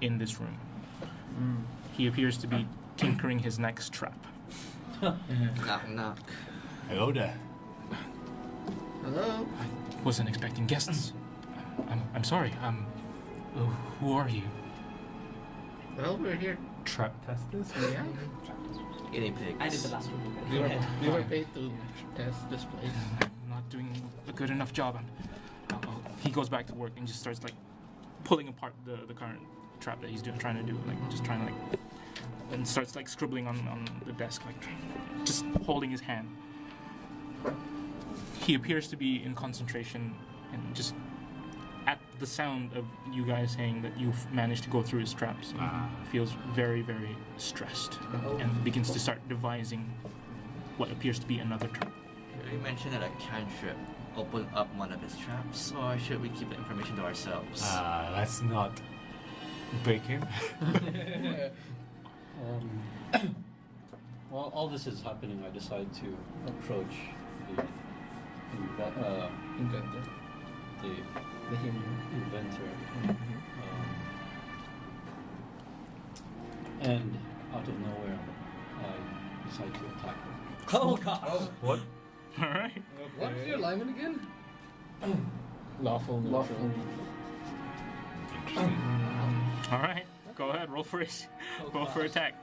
in this room. He appears to be tinkering his next trap. Knock knock. Hello there. hello. Wasn't expecting guests. I'm sorry. Who are you? Well, we're here. Trap testers? Yeah. Guinea pigs. I did the last one. We were paid to test this place. I'm not doing a good enough job. He goes back to work and just starts like pulling apart the current trap that he's trying to do, like just trying to like, and starts like scribbling on the desk, like just holding his hand. He appears to be in concentration and just at the sound of you guys saying that you've managed to go through his traps, feels very, very stressed and begins to start devising what appears to be another trap. You mentioned that a cantrip opened up one of his traps, or should we keep the information to ourselves? Let's not break him. While all this is happening, I decide to approach the Inventor. the inventor. And out of nowhere, I decide to attack her. Oh god. What? All right. What is your alignment again? Lawful. Lawful. All right. Go ahead. Roll for it. Roll for attack.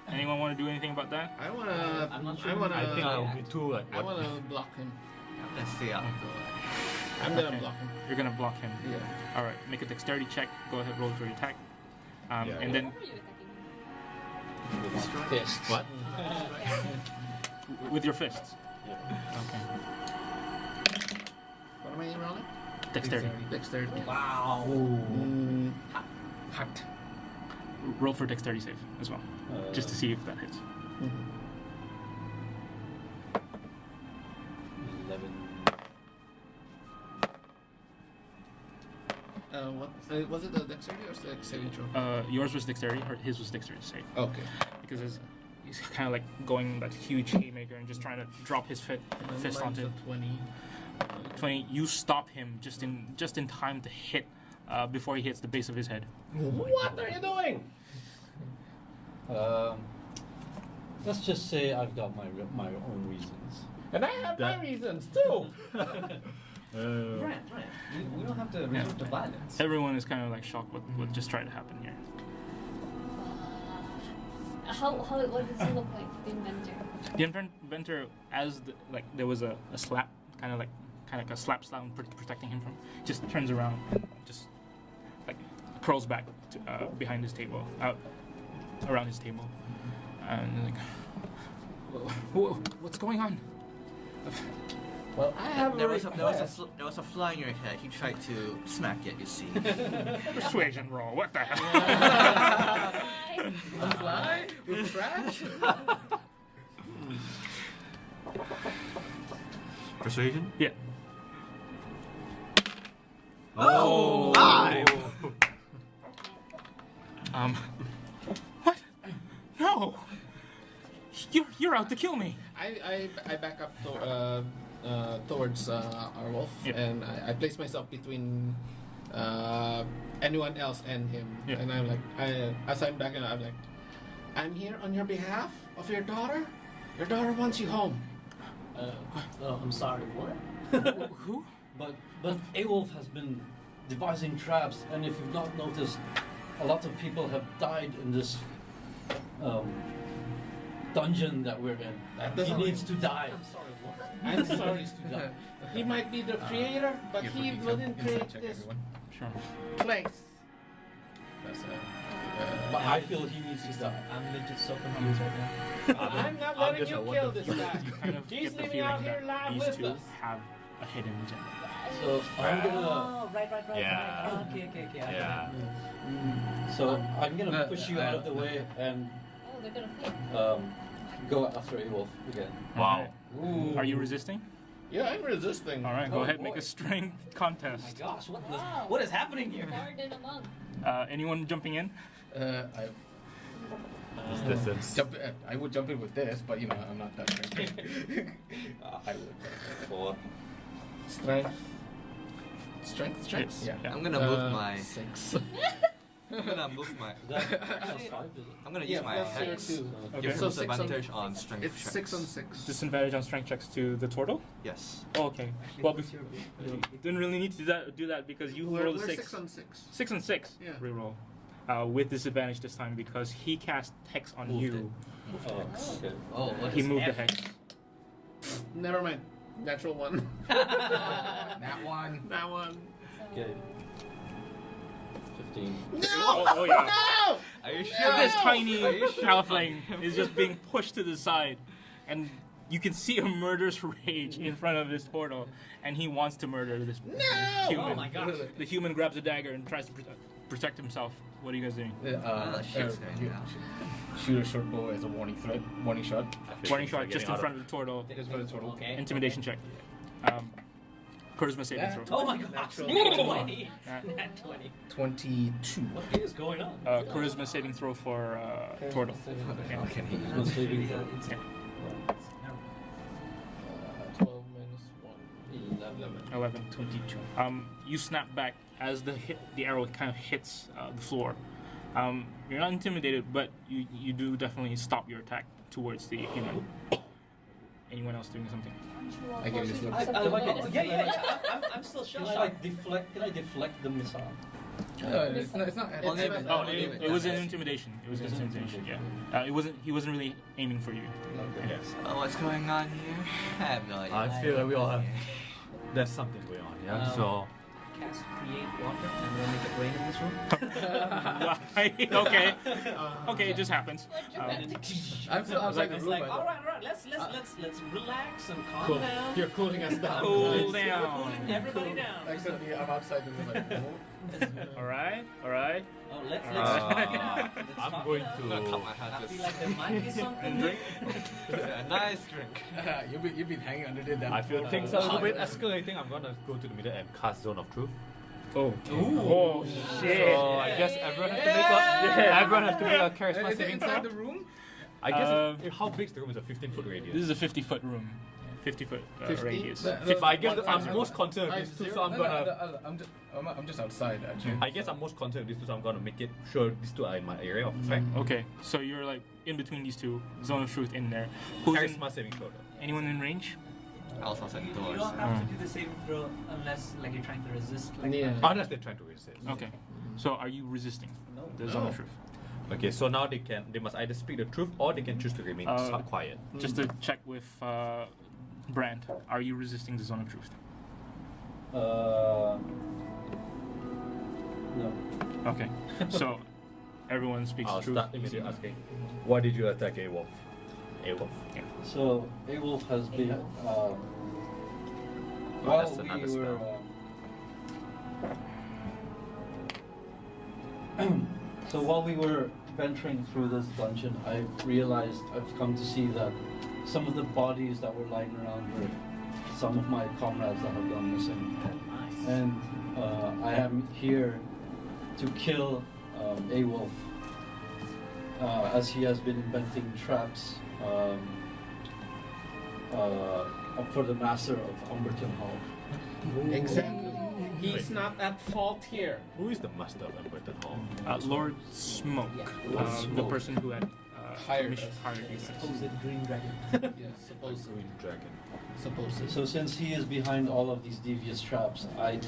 Anyone want to do anything about that? I wanna. I'm not sure. I wanna. I think that would be too like. I What? wanna block him. I'm gonna stay out the door. I'm gonna Okay. block him. You're gonna block him. Yeah. All right. Make a dexterity check. Go ahead. Roll for your attack. Yeah. And then How are you attacking? Fist. What? with your fists. Yeah. Okay. What am I rolling? Dexterity. Dexterity. Wow. Mm, Hot. roll for dexterity save as well, just to see if that hits. 11. What was it the dexterity or the saving throw? Yours was dexterity, or his was dexterity save. Okay. Because he's kind of like going that huge haymaker and just trying to drop his fist onto it. 20. 20. You stop him just in time to hit before he hits the base of his head. What are you doing? Let's just say I've got my own reasons. And I have my reasons too! Right. We don't have to resort to violence. Everyone is kind of like shocked what just tried to happen here. What does he look like, the inventor? The inventor, as there was a slap, kind of like a slap sound protecting him from, just turns around and just like curls back to, behind his table, around his table, and like, what's going on? Well, I have There was a fly in your head. He tried to smack it, you see. Persuasion roll. What the hell? A fly with trash? Persuasion? Yeah. Oh! 5! What? No! You're out to kill me. I back up towards our wolf, and I place myself between anyone else and him. Yeah. And I'm like, as I'm backing up, I'm like, I'm here on your behalf of your daughter. Your daughter wants you home. I'm sorry, what? Who? But Aewolf has been devising traps, and if you've not noticed, a lot of people have died in this dungeon that we're in. He needs to die. I'm sorry, what? I'm sorry to die. He might be the creator, but he wouldn't create this Sure. place. That's But I feel he needs to die. I'm legit so confused right now. I'm not letting you kill this guy. Kind of He's get the living feeling out here that live these with two us. have a hidden agenda. So I'm gonna. Oh, right. Yeah. Okay. Yeah. So I'm gonna push you out of the way and Oh, they're gonna flee. go after Aewolf again. Wow. Ooh. Are you resisting? Yeah, I'm resisting. All right, go Oh, ahead, boy. make a strength Oh my contest. gosh, Wow. what is happening here? More than a monk. Anyone jumping in? I would jump in with this, but I'm not that strength. I would. 4. Strength. Yes. Yeah. I'm gonna move my. 6. I'm gonna move my. That's 5, is it? I'm gonna use my plus your hex. 2. Okay. Give So him 6 on- advantage on strength It's checks. 6 on 6. Disadvantage on strength checks to the turtle? Yes. Oh, okay. Well, you didn't really need to do that because you rolled a We're 6. 6 on 6. 6 and 6. Yeah. Reroll. With disadvantage this time because he cast hex on Moved you. Oh, okay. Oh, what He is moved the happening? hex. Never mind. Natural 1. That one. That one. Okay. 15. Oh yeah. No! Are you So this tiny Are you sure? halfling is just being pushed to the side, and you can see a murderous rage in front of this portal, and he wants to murder this human. Oh my gosh. The human grabs a dagger and tries to protect himself. What are you guys doing? shit's going down. Shoot a short bow as a warning shot. Warning shot just in front of the turtle. Just for the total. Okay. Intimidation check. Charisma saving throw. Oh my gosh. Natural. Nat 20. Uh, Nat 20. 22. What is going on? Charisma saving throw for turtle. Yeah. Okay. Charisma saving throw. 12 minus 1. 11. 22. You snap back as the arrow kind of hits the floor. You're not intimidated, but you do definitely stop your attack towards the human. Anyone else doing something? I give this look. I'm still shell Can I shocked. deflect the missile? It's not. Oh, it was an intimidation. It was an intimidation. Yeah. He wasn't really aiming for you. Okay. Yes. Oh, what's going on here? I have no idea. I feel like we all have. There's something going on, yeah? So. Cast create water and then make it rain in this room. Why? Okay. Okay, it just happens. I'm still outside the It's room. like, by the all way. right, let's relax and calm Cool. down. You're cooling us down. Cool We're down. cooling everybody down. Like suddenly I'm outside the room like, All right. Oh, let's I'm talk going about it. to. I'm gonna cut my hat I just feel like there might be something. Drink. a nice drink. You've been hanging under there. I feel things are a little bit escalating. I'm gonna go to the middle and cast Zone of Truth. Oh. Oh shit! So I guess everyone has to make a everyone has to make a charisma Is it saving inside throw. the room? I guess how big is the room? Is a 15-foot radius. This is a 50-foot room. 50-foot 50? radius. But I guess I'm most concerned with this too, so I'm gonna. I'm just outside actually. I guess I'm most concerned with this too, so I'm gonna make it sure these two are in my area of effect. Okay, so you're like in between these two. Zone of Truth in there. Who's in, Charisma saving throw. though. anyone in range? I was outside the You doors. don't have to do the saving throw unless like you're trying to resist. Like, Yeah. Unless they're trying to resist. Okay. So are you resisting No. the Zone of Truth? Okay, so now they must either speak the truth or they can choose to remain quiet. Just to check with Brand, are you resisting the Zone of Truth? No. Okay. So everyone speaks I'll truth. start immediately asking, why did you attack A-Wolf? A-Wolf. Yeah. So Awolf has been Oh, that's while another we were so while we were venturing through this dungeon, I've come to see that some of the bodies that were lying around were some of my comrades that have gone missing. Nice. And I am here to kill Awolf, as he has been inventing traps for the master of Umberton Hall. Exactly. He's not at fault here. Who is the master of Umberton Hall? Lord Smoke, the person who had Hired hired us. you guys. Supposed green dragon. Yes, supposedly. Green Dragon. Supposedly. So since he is behind all of these devious traps, I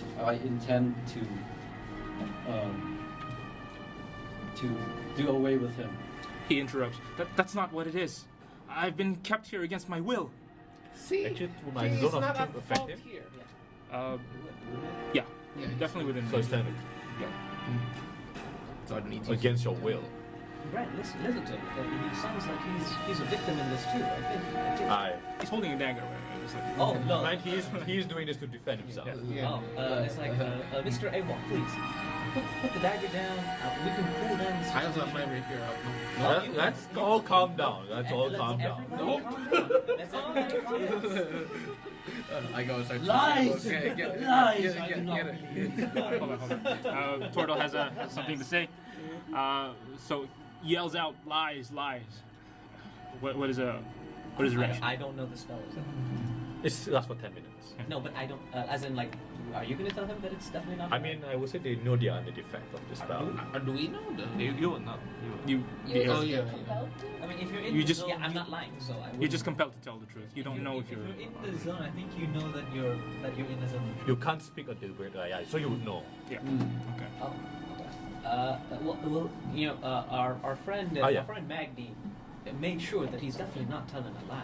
intend to do away with him. He interrupts. That's not what it is. I've been kept here against my will. See, Actually, will my he's zone of not truth at affect fault him? here. Yeah, Yeah, definitely within. So it's range. time So I don't need to. against your will. Brad, listen to him. He sounds like he's a victim in this too. I think. Aye. He's holding a dagger. Right? It's like, Oh no. And he's doing this to defend himself. Yeah. Oh, it's like Mr. Awol, please put the dagger down. We can cool down this. I'll have my rapier out. Let's all calm down. Let's all calm down. Nope. Let's everybody calm down. I go outside. Lies! Lies! I do not get it. believe. hold on. Tortle has something to say. So yells out lies. What is range? I don't know the spell. It lasts for 10 minutes. No, but I don't. As in, like, are you gonna tell him that it's definitely not? I mean, I would say they know they are under the effect of the spell. Do we know the? You would not. You Oh yeah. I mean, if you're in You the just- zone, I'm not lying, so I. you're wouldn't- just compelled to tell the truth. You don't know if you're. in the zone. I think you know that you're in the zone. You can't speak a deliberate lie, so you would know. Yeah. Mm. Okay. Oh, okay. Well, you know, our friend, yeah. our friend Magdi, made sure that he's definitely not telling a lie.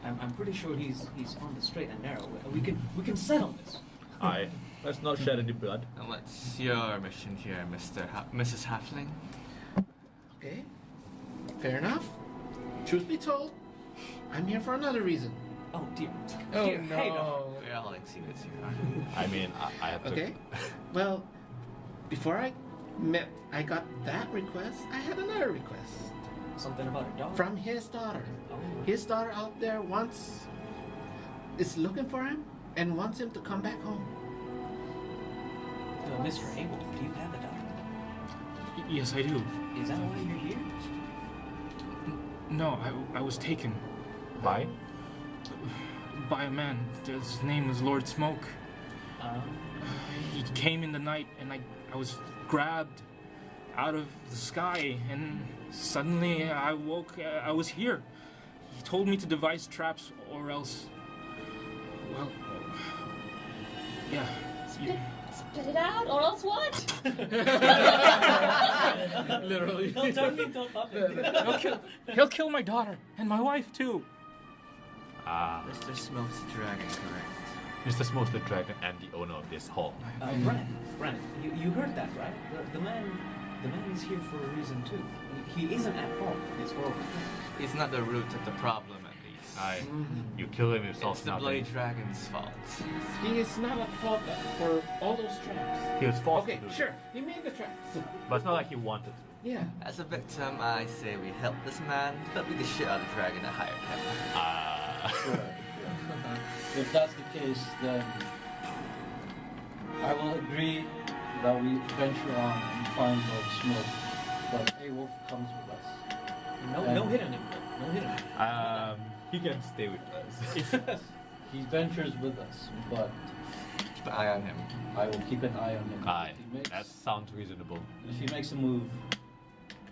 I'm pretty sure he's on the straight and narrow. We can settle this. Aye. Let's not shed any blood. And what's your mission here, Mrs. Halfling? Okay. Fair enough. Truth be told, I'm here for another reason. Oh dear. Oh Dear, hey, no. We're all like secrets here. I mean, I have to. Okay. Well, before I got that request, I had another request Something about a dog. from his daughter. Oh. His daughter out there is looking for him and wants him to come back home. Mr. Abel, do you have a dog? Yes, I do. Is that why you're here? No, I was taken Bye. by a man. His name was Lord Smoke. He came in the night, and I was grabbed out of the sky, and suddenly I woke. I was here. He told me to devise traps, or else. Well, yeah. Spit it out, or else what? Literally. Don't turn me into a puppet. He'll kill my daughter and my wife too. Ah. Mr. Smoke's dragon, correct? Mr. Smoke's the dragon and the owner of this hall. Brandon, you heard that, right? The man is here for a reason too. He isn't at fault for this horrible thing. It's not the root of the problem, at least. Aye. You kill him yourself. It's the bloody dragon's fault. He is not at fault for all those traps. He was forced Okay, to do sure. He made the traps. it. But it's not like he wanted to. Yeah. As a victim, I say we help this man, but beat the shit out of the dragon and hire him. Sure. If that's the case, then I will agree that we venture on and find Lord Smoke, but A-Wolf comes with us. No hit on him. No hit on him. He can stay with us. He ventures with us, but Keep an eye on him. I will keep an eye on him. Aye. If he makes, That sounds reasonable. if he makes a move,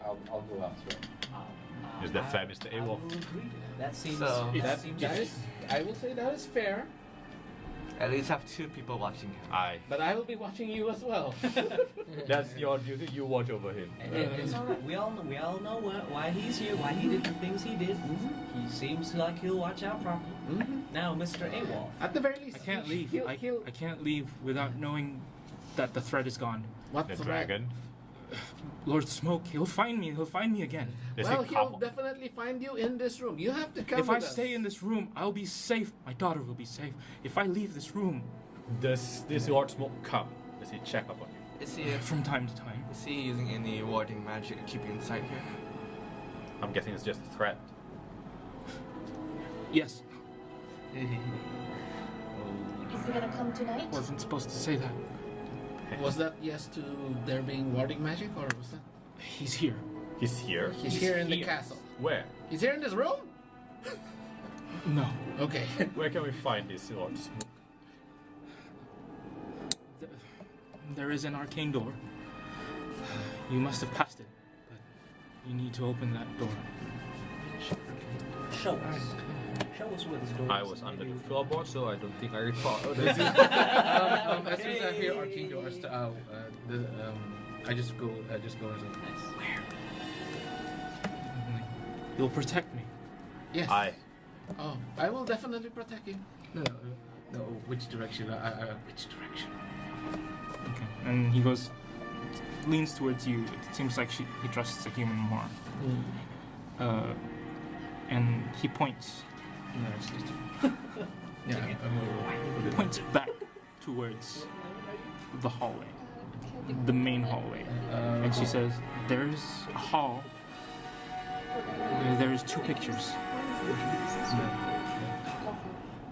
I'll go after him. Is that fair, Mr. I Awolf? will agree to that. That seems. So- that seems. I will say that is fair, At least have 2 people watching him. Aye. but I will be watching you as well. That's your duty. You watch over him. It's alright. We all know why he's here. Why he did the things he did. He seems like he'll watch out properly. Now, Mr. Awolf. At the very least, I can't leave. He'll, I can't leave without knowing that the threat is gone. what The threat? dragon. Lord Smoke, he'll find me. He'll find me again. They Well, say he'll come. definitely find you in this room. You have to come If with I us. stay in this room, I'll be safe. My daughter will be safe. If I leave this room, Does this Lord Smoke come? Does he check up on you? Is he, from time to time. is he using any warding magic to keep you inside here? I'm guessing it's just a threat. Yes, Is he gonna come tonight? wasn't supposed to say that. Was that yes to there being warding magic, or was that? He's here. He's here. He's here in the castle. Where? He's here in this room? No. Okay. Where can we find this Lord Smoke? There is an arcane door. You must have passed it, but you need to open that door. Show us. Show us where this door is. I was under the floorboard, so I don't think I recall. Oh, As soon as I hear arcane doors, I just go as a You'll protect me. Yes. Aye. Oh, I will definitely protect you. no. Which direction? Which direction? Okay. And he goes, leans towards you. It seems like he trusts a human more. And he points. Yeah. He points back towards the hallway, the main hallway. And she says, "There's a hall. There's 2 pictures.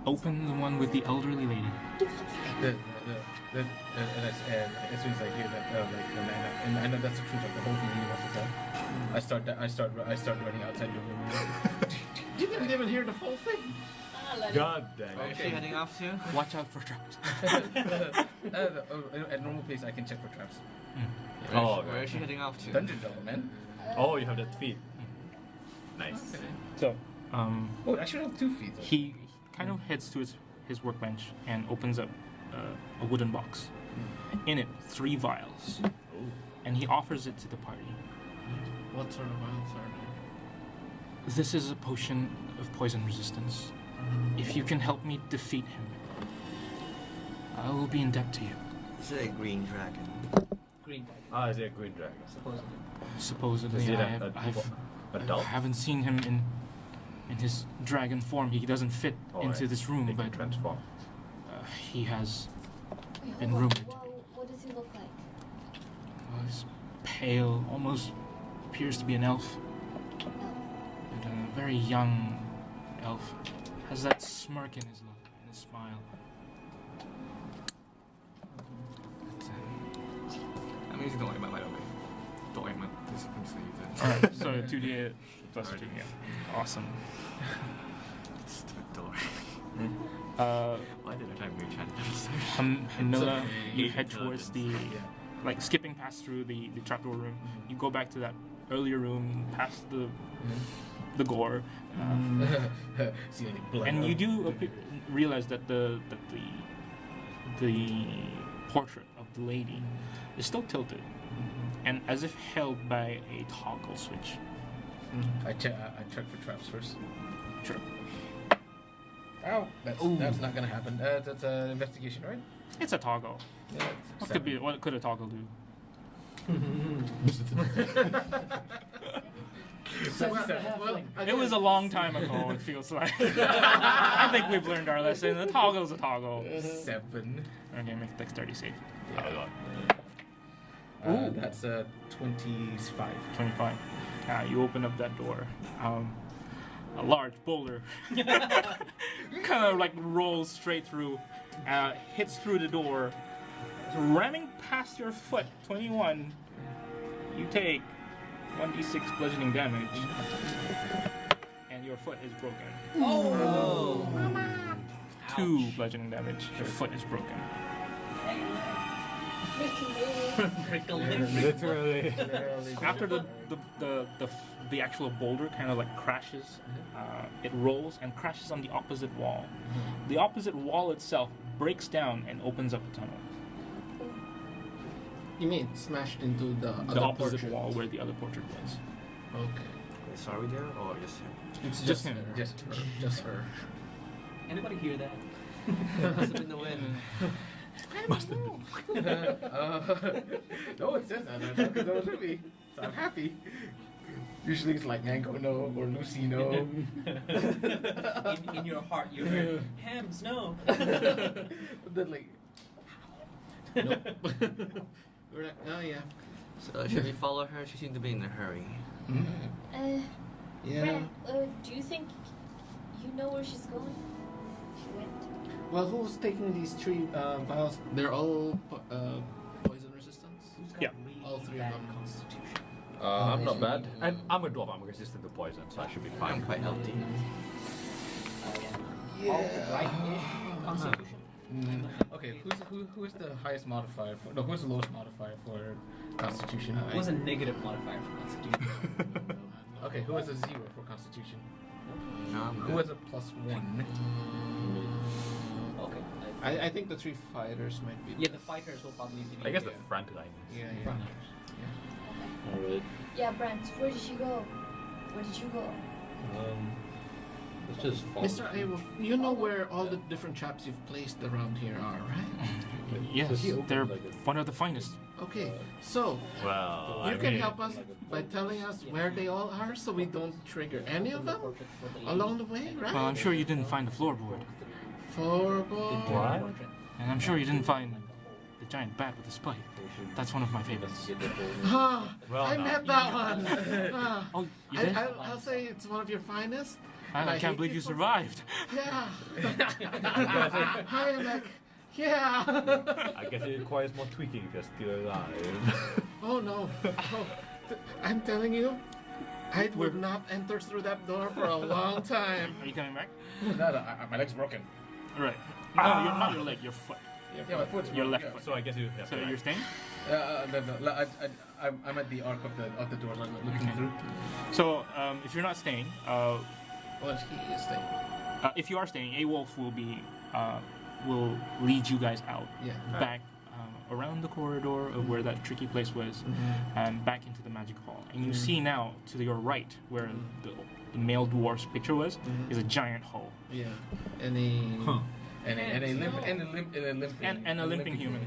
Open the one with the elderly lady." And as soon as I hear that, and I know that's the truth of the whole thing he wants to tell, I start running outside the room. You didn't even hear the full thing. God dang Where it. is she heading off to? Watch out for traps. At normal pace, I can check for traps. Oh, Where is she heading off to? Dungeon Delver, man. Oh, you have that feat. Nice. So, Oh, I should have 2 feet. Though. he kind of heads to his workbench and opens up a wooden box. In it, 3 vials. And he offers it to the party. What sort of vials are This is a potion of poison resistance. If you can help me defeat him, I will be in debt to you. Is it a green dragon? Green dragon, Ah, is it a green dragon? supposedly. Supposedly, Is it I adult? haven't seen him in his dragon form. He doesn't fit into Alright. this room, They can but transform. he has Wait, been hold on. rumored. What does he look like? He's pale, almost appears to be an elf. Oh. And a very young elf. Has that smirk in his look, in his smile. But, I mean, don't worry about it, by the way. Don't worry about this. I'm just gonna use it. Alright, so 2d8 plus 2, yeah. Awesome. Stupid door. Why did I try and re-chant Hamilla, okay. you head towards the, like skipping past through the trapdoor room. You go back to that earlier room, past the gore, See any blood? and you do realize that the portrait of the lady is still tilted, and as if held by a toggle switch. I check for traps first. Sure. Oh, that's not gonna happen. That's an investigation, right? It's a toggle. Yeah. What could a toggle do? It was a long time ago, it feels like. I think we've learned our lesson. A toggle's a toggle. 7. Okay, make a dexterity save. That's a 25. 25. You open up that door. A large boulder kind of like rolls straight through, hits through the door, ramming past your foot. 21. You take 1d6 bludgeoning damage, and your foot is broken. Oh! 2 bludgeoning damage. Your foot is broken. Literally. After the actual boulder kind of like crashes, it rolls and crashes on the opposite wall. The opposite wall itself breaks down and opens up a tunnel. You mean smashed into the opposite portrait? wall where the other portrait was. Okay. So are we there or just him? It's Just him. her. Just her. Anybody hear that? Must have been the wind. No, it says that. That was me. So I'm happy. Usually it's like Mango no or Lucy no. In your heart, you heard Hams no. Then like, We're like, oh yeah. So should we follow her? She seemed to be in a hurry. Yeah. Brad, do you think you know where she's going? She went. Well, who's taking these 3 vials? They're all poison resistance? Yeah. All 3 of them. Constitution. I'm not bad. And I'm a dwarf. I'm resistant to poison, so I should be I'm fine. quite healthy. Constitution. okay, who is the highest modifier for? No, who's the lowest modifier for Constitution? It was a negative modifier for Constitution. Okay, who has a 0 for Constitution? No, I'm Who good. has a +1? Okay. I think the 3 fighters might be. Yeah, the fighters will probably be. I guess the front line. Yeah, yeah. frontliners. Alright. Yeah, Brent, where did she go? Where did you go? Let's just follow. Mr. Awo, you know where all the different traps you've placed around here are, right? Yes, So he opened they're like a- one of the finest. Okay, so Well, you I can mean, help us by telling us where they all are so we don't trigger any of them along the way, right? Well, I'm sure you didn't find the floorboard. Floorboard. What? And I'm sure you didn't find the giant bat with the spike. That's one of my favorites. Ah, Well, I no. met that one. Ah, Oh, you did? I'll say it's one of your finest. and I hate can't believe you for- survived. Yeah. Hi, Mac. Yeah. I guess it requires more tweaking if you're still alive. Oh no. Oh, I'm telling you, I would not enter through that door for a long time. Are you coming back? No, my leg's broken. Right. No, you're not your leg, your foot. Yeah, my foot's Your broken, left yeah. foot. So I guess you have So to you're staying? No, I'm at the arc of the door, like, looking through. So if you're not staying, Well, he is staying. if you are staying, a wolf will lead you guys out Yeah. back around the corridor of where that tricky place was, and back into the magic hall. And you see now to your right, where the male dwarf's picture was, is a giant hole Yeah. And he. And and a limping human.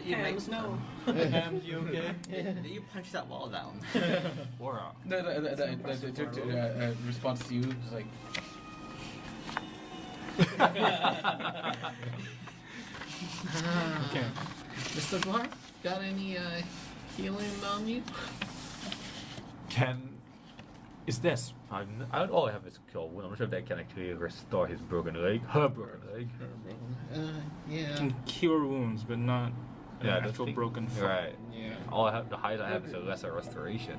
You make Hams no. Hams, you okay? Did you punch that wall down? Or the response to you is like, Okay. Mr. Dwarf, got any healing on you? is this? All I have is cure wound. I'm not sure if that can actually restore his broken leg. Her broken leg. Yeah. Can cure wounds, but not an Yeah, the actual thing- broken foot. Right. Yeah. All I have, the highest I have is a lesser restoration.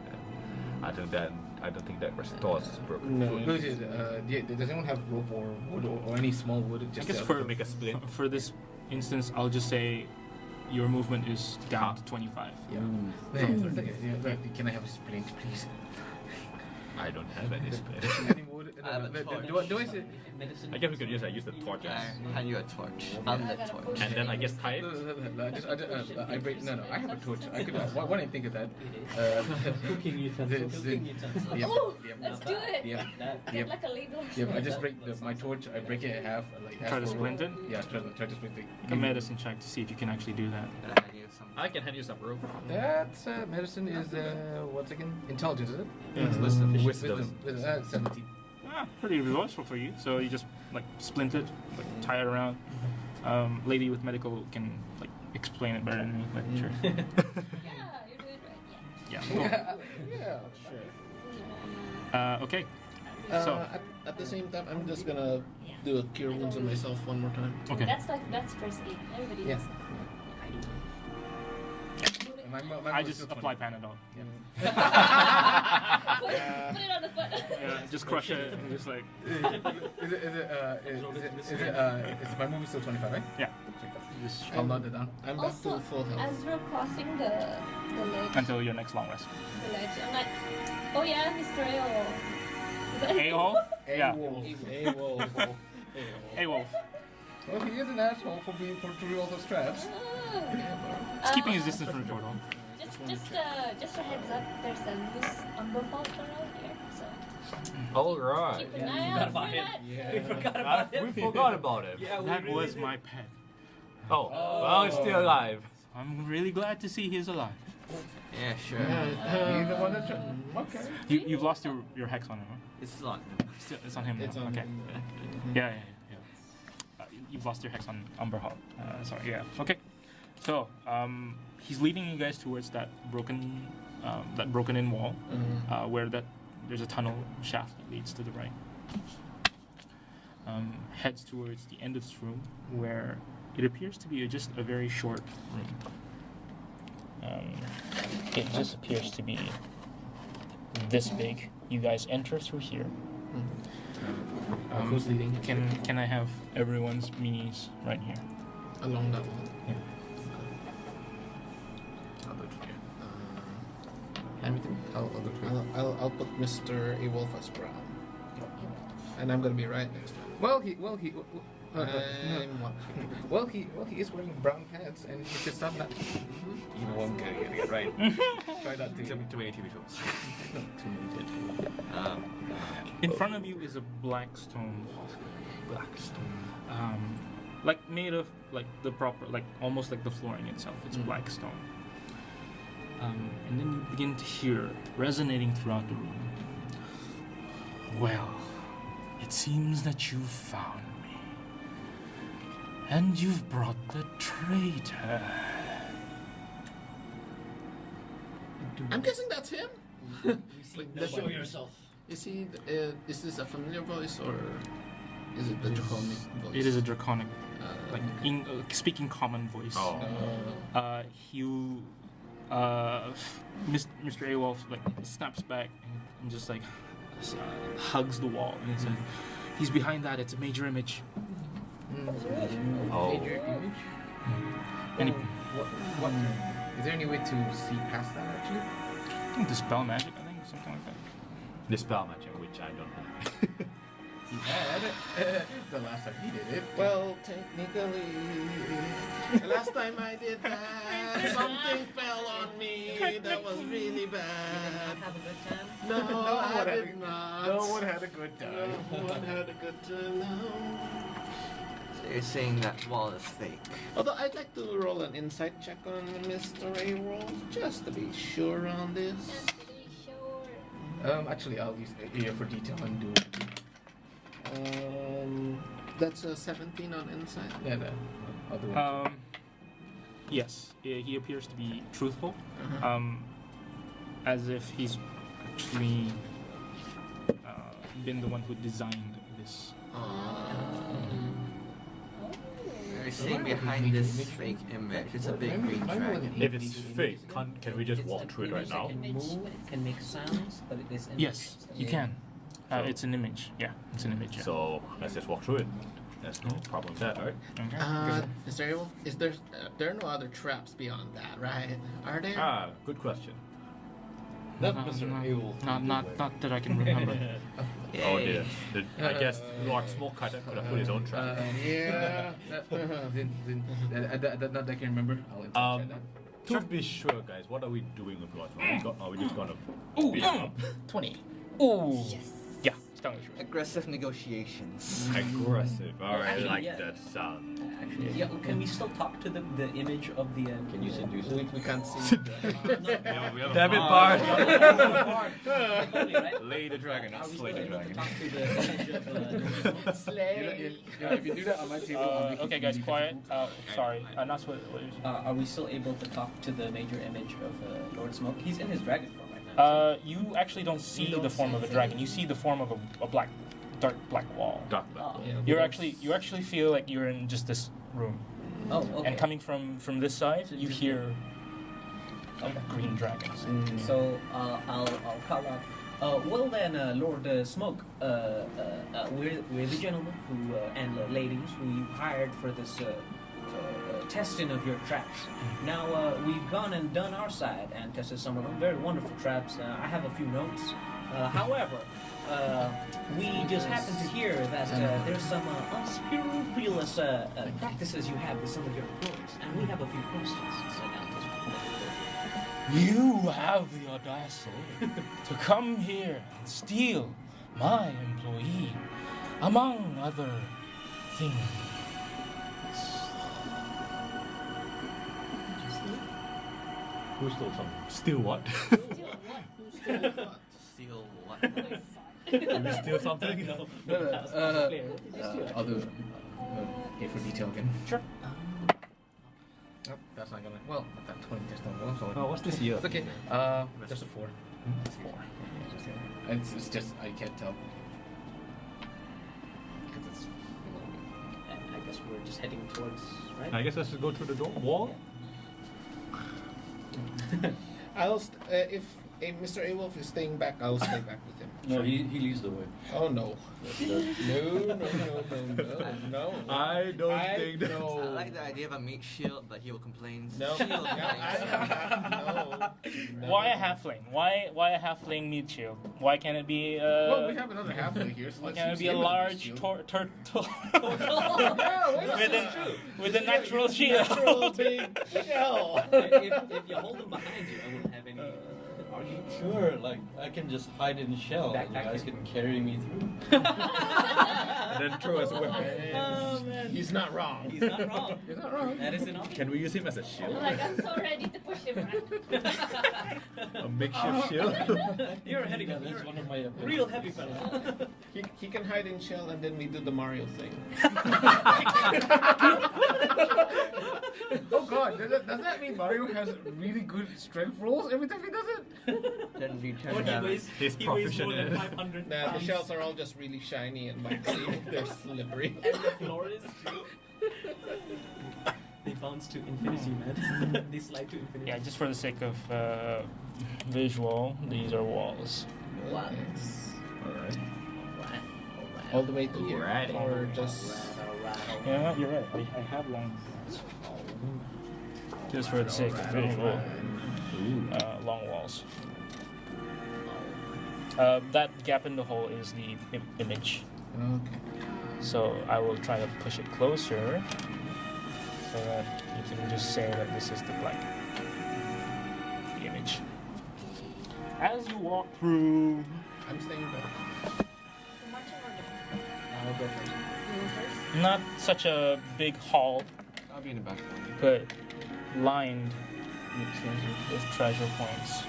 And I don't think that restores broken No. foot. does anyone have rope or wood or any small wood? I Just guess To make a split. for this instance, I'll just say your movement is down to 25. yeah. Can I have a splint, please? I don't have any split. Any wood? I have a torch. Do I say? Medicine. I guess we could use the torches. I hand you a torch. I'm the torch. And then I guess tie it. I break. No, I have a torch. I could. Why didn't think of that? Cooking utensils. Cooking utensil. Yep. Oh, Yep. let's do it. Yep. Get Yep. like a ladle. or Yep. I something. just break my torch. I break it in half. Like Try to splint it? Yeah. Try to splint it. Make a medicine check to see if you can actually do that. And I hand you you some. I can hand you some rope. That's medicine is what's again? Intelligence, is it? It's wisdom. Wisdom. 17. Pretty resourceful for you. So you just like splint it, like tie it around. Lady with medical can like explain it better than me, but sure. Yeah, you're doing right. Yeah. Cool. Yeah, sure. Okay. So So at the same time, I'm just gonna do a cure wounds on myself one more time. okay. That's first aid. Everybody Yeah. does that. My I move is just still apply 20. Panadol. Put it on the foot. Yeah, just crush it and just like Is my move is still 25, right? yeah. Just I'll note it down. I'm back Also, to full health. as we're crossing the ledge, Until your next long rest. I'm like, oh yeah, Mr. AO. Is that A-hole? Yeah. A-wolf. A-wolf. Well, he is an asshole for doing all those traps. He's keeping his distance from the portal. Just a heads up, there's a loose umber bolt around here, so All right. keep an eye out for about that. We forgot about We it. forgot about it. Yeah, we That really was did. my pet. Oh, well, it's still alive. I'm really glad to see he's alive. Yeah, sure. He's the one that okay. You've lost your hex on him, huh? It's not. It's on him now. It's on okay. him. Yeah. You've lost your hex on Umber Hall. Sorry, yeah. Okay. So, he's leading you guys towards that broken in wall, where there's a tunnel shaft that leads to the right. Heads towards the end of this room, where it appears to be just a very short room. It just appears to be this big. You guys enter through here. Who's leading? Can I have everyone's minis right here? Along that wall. Yeah. I'll do it here. Everything? I'll do it here. I'll put Mr. A-Wolf as brown. And I'm gonna be right next to him. He is wearing brown pants, and he should stop that. You won't get it right. Try that too. Too many TV shows. Too many good. In front of you is a black stone. Like made of like the proper, like almost like the flooring itself. It's black stone. And then you begin to hear resonating throughout the room. Well, it seems that you've found me. And you've brought the traitor. I'm guessing that's him. Show yourself. Is he? Is this a familiar voice or is it the draconic voice? It is a draconic, like speaking common voice. Mr. A-Wolf like snaps back and just like hugs the wall and he says, "He's behind that. It's a major image." Oh. Major image? And What? Is there any way to see past that actually? I think dispel magic. I think something like that. Dispel magic, which I don't have. He had it. The last time he did it. Well, technically, the last time I did that, something fell on me. That was really bad. Have a good time. No, I one had did not. No one had a good time. No one had a good time. No. So you're saying that wall is fake. Although I'd like to roll an insight check on Mr. A-Wolf just to be sure on this. Just to be sure. Actually, I'll use ear for detail and do. That's a 17 on insight. Yeah, no, I'll do it. Yes, he appears to be truthful. Uh-huh. As if he's actually been the one who designed this. You're saying behind this fake image, it's a big green dragon. If it's fake, can we just walk through it right now? Can move, can make sounds, but it is. Yes, you can. It's an image. Yeah, it's an image. Yeah. So let's just walk through it. There's no problem there, right? Okay. Mr. A-Wolf, is there are no other traps beyond that, right? Are there? Ah, good question. That Mr. A-Wolf. Not that I can remember. Oh dear. I guess Lord Smokecutter could have put his own trap. Yeah. That I can remember. I'll check that. To be sure, guys, what are we doing with Lord Smokecutter? Are we just gonna beat him up? 20. Oh, Yes. Yeah, it's telling the truth. Aggressive negotiations. Aggressive. Alright, I Actually, like yeah. that sound. Actually, yeah. Can we still talk to the image of the? Can you seduce We, it? we can't see. Yeah, we have a Damn it, bar. Right? Lay the dragon, Are not we slay still the able to dragon. talk to the image of If you do that on my table, I'll make it Okay, guys, really quiet. difficult. Sorry, not what you're saying. Are we still able to talk to the major image of Lord Smoke? He's in his dragon form right now. You actually don't see don't the form see of a it. dragon. You see the form of a black, dark black wall. Dark black. Oh, You actually feel like you're in just this room. oh, okay. And coming from this side, So you just- hear green dragons. So I'll call out. Well then, Lord Smoke, we're the gentlemen who and ladies who you hired for this testing of your traps. Now we've gone and done our side and tested some of them. Very wonderful traps. I have a few notes. However, we just happened to hear that there's some unscrupulous practices you have with some of your employees, and we have a few questions. So now You have the audacity to come here and steal my employee, among other things. Who stole something? Steal what? Steal what? Did we steal something? I'll do it. Okay, for detail again. Sure. Nope, that's not gonna. Well, that 20 just don't go. So Oh, what's this year? it's okay. Just a 4. It's 4. It's just I can't tell. Because it's. and I guess we're just heading towards right. I guess I should go through the door. Wall? If Mr. Awolf is staying back, I'll stay back with him. No, he leads the way. Oh no. No. I don't think that. I No. like the idea of a meat shield, but he will complain. No. Shield complains. No. Why a halfling? Why a halfling meat shield? Why can't it be Well, we have another halfway here, so why let's can't it use be a him as large shield. turtle Yeah, with a natural shield? Natural big shell. If you hold them behind you, I wouldn't have any argument. Sure, like I can just hide in the shell. You Backpack guys it. can carry me through. And then throw us a weapon. Oh man, He's not wrong. he's not wrong. He's not wrong. That is an option. Can we use him as a shield? Like, I'm so ready to push him around. A makeshift shield? You're a heavy guy. That's one of my abilities. Real heavy fella. He can hide in shell and then we do the Mario thing. Oh god, does that mean Mario has really good strength rolls every time he does it? Then you turn When down. He's he weighs proficient more in than it. 500 Nah, the pounds. shells are all just really shiny and bouncy. They're slippery. And the floor is too. They bounce to infinity, man. They slide to infinity. Yeah, just for the sake of visual, these are walls. Alright. All the way to here. Alright. Or just... Yeah, you're right. I have lines. Just for the sake of visual, long walls. That gap in the hole is the image. Okay. So I will try to push it closer so that you can just say that this is the image. As you walk through, I'm staying back. Marching order. I'll go first. You go first? not such a big hall, I'll be in the back. but lined with treasure points.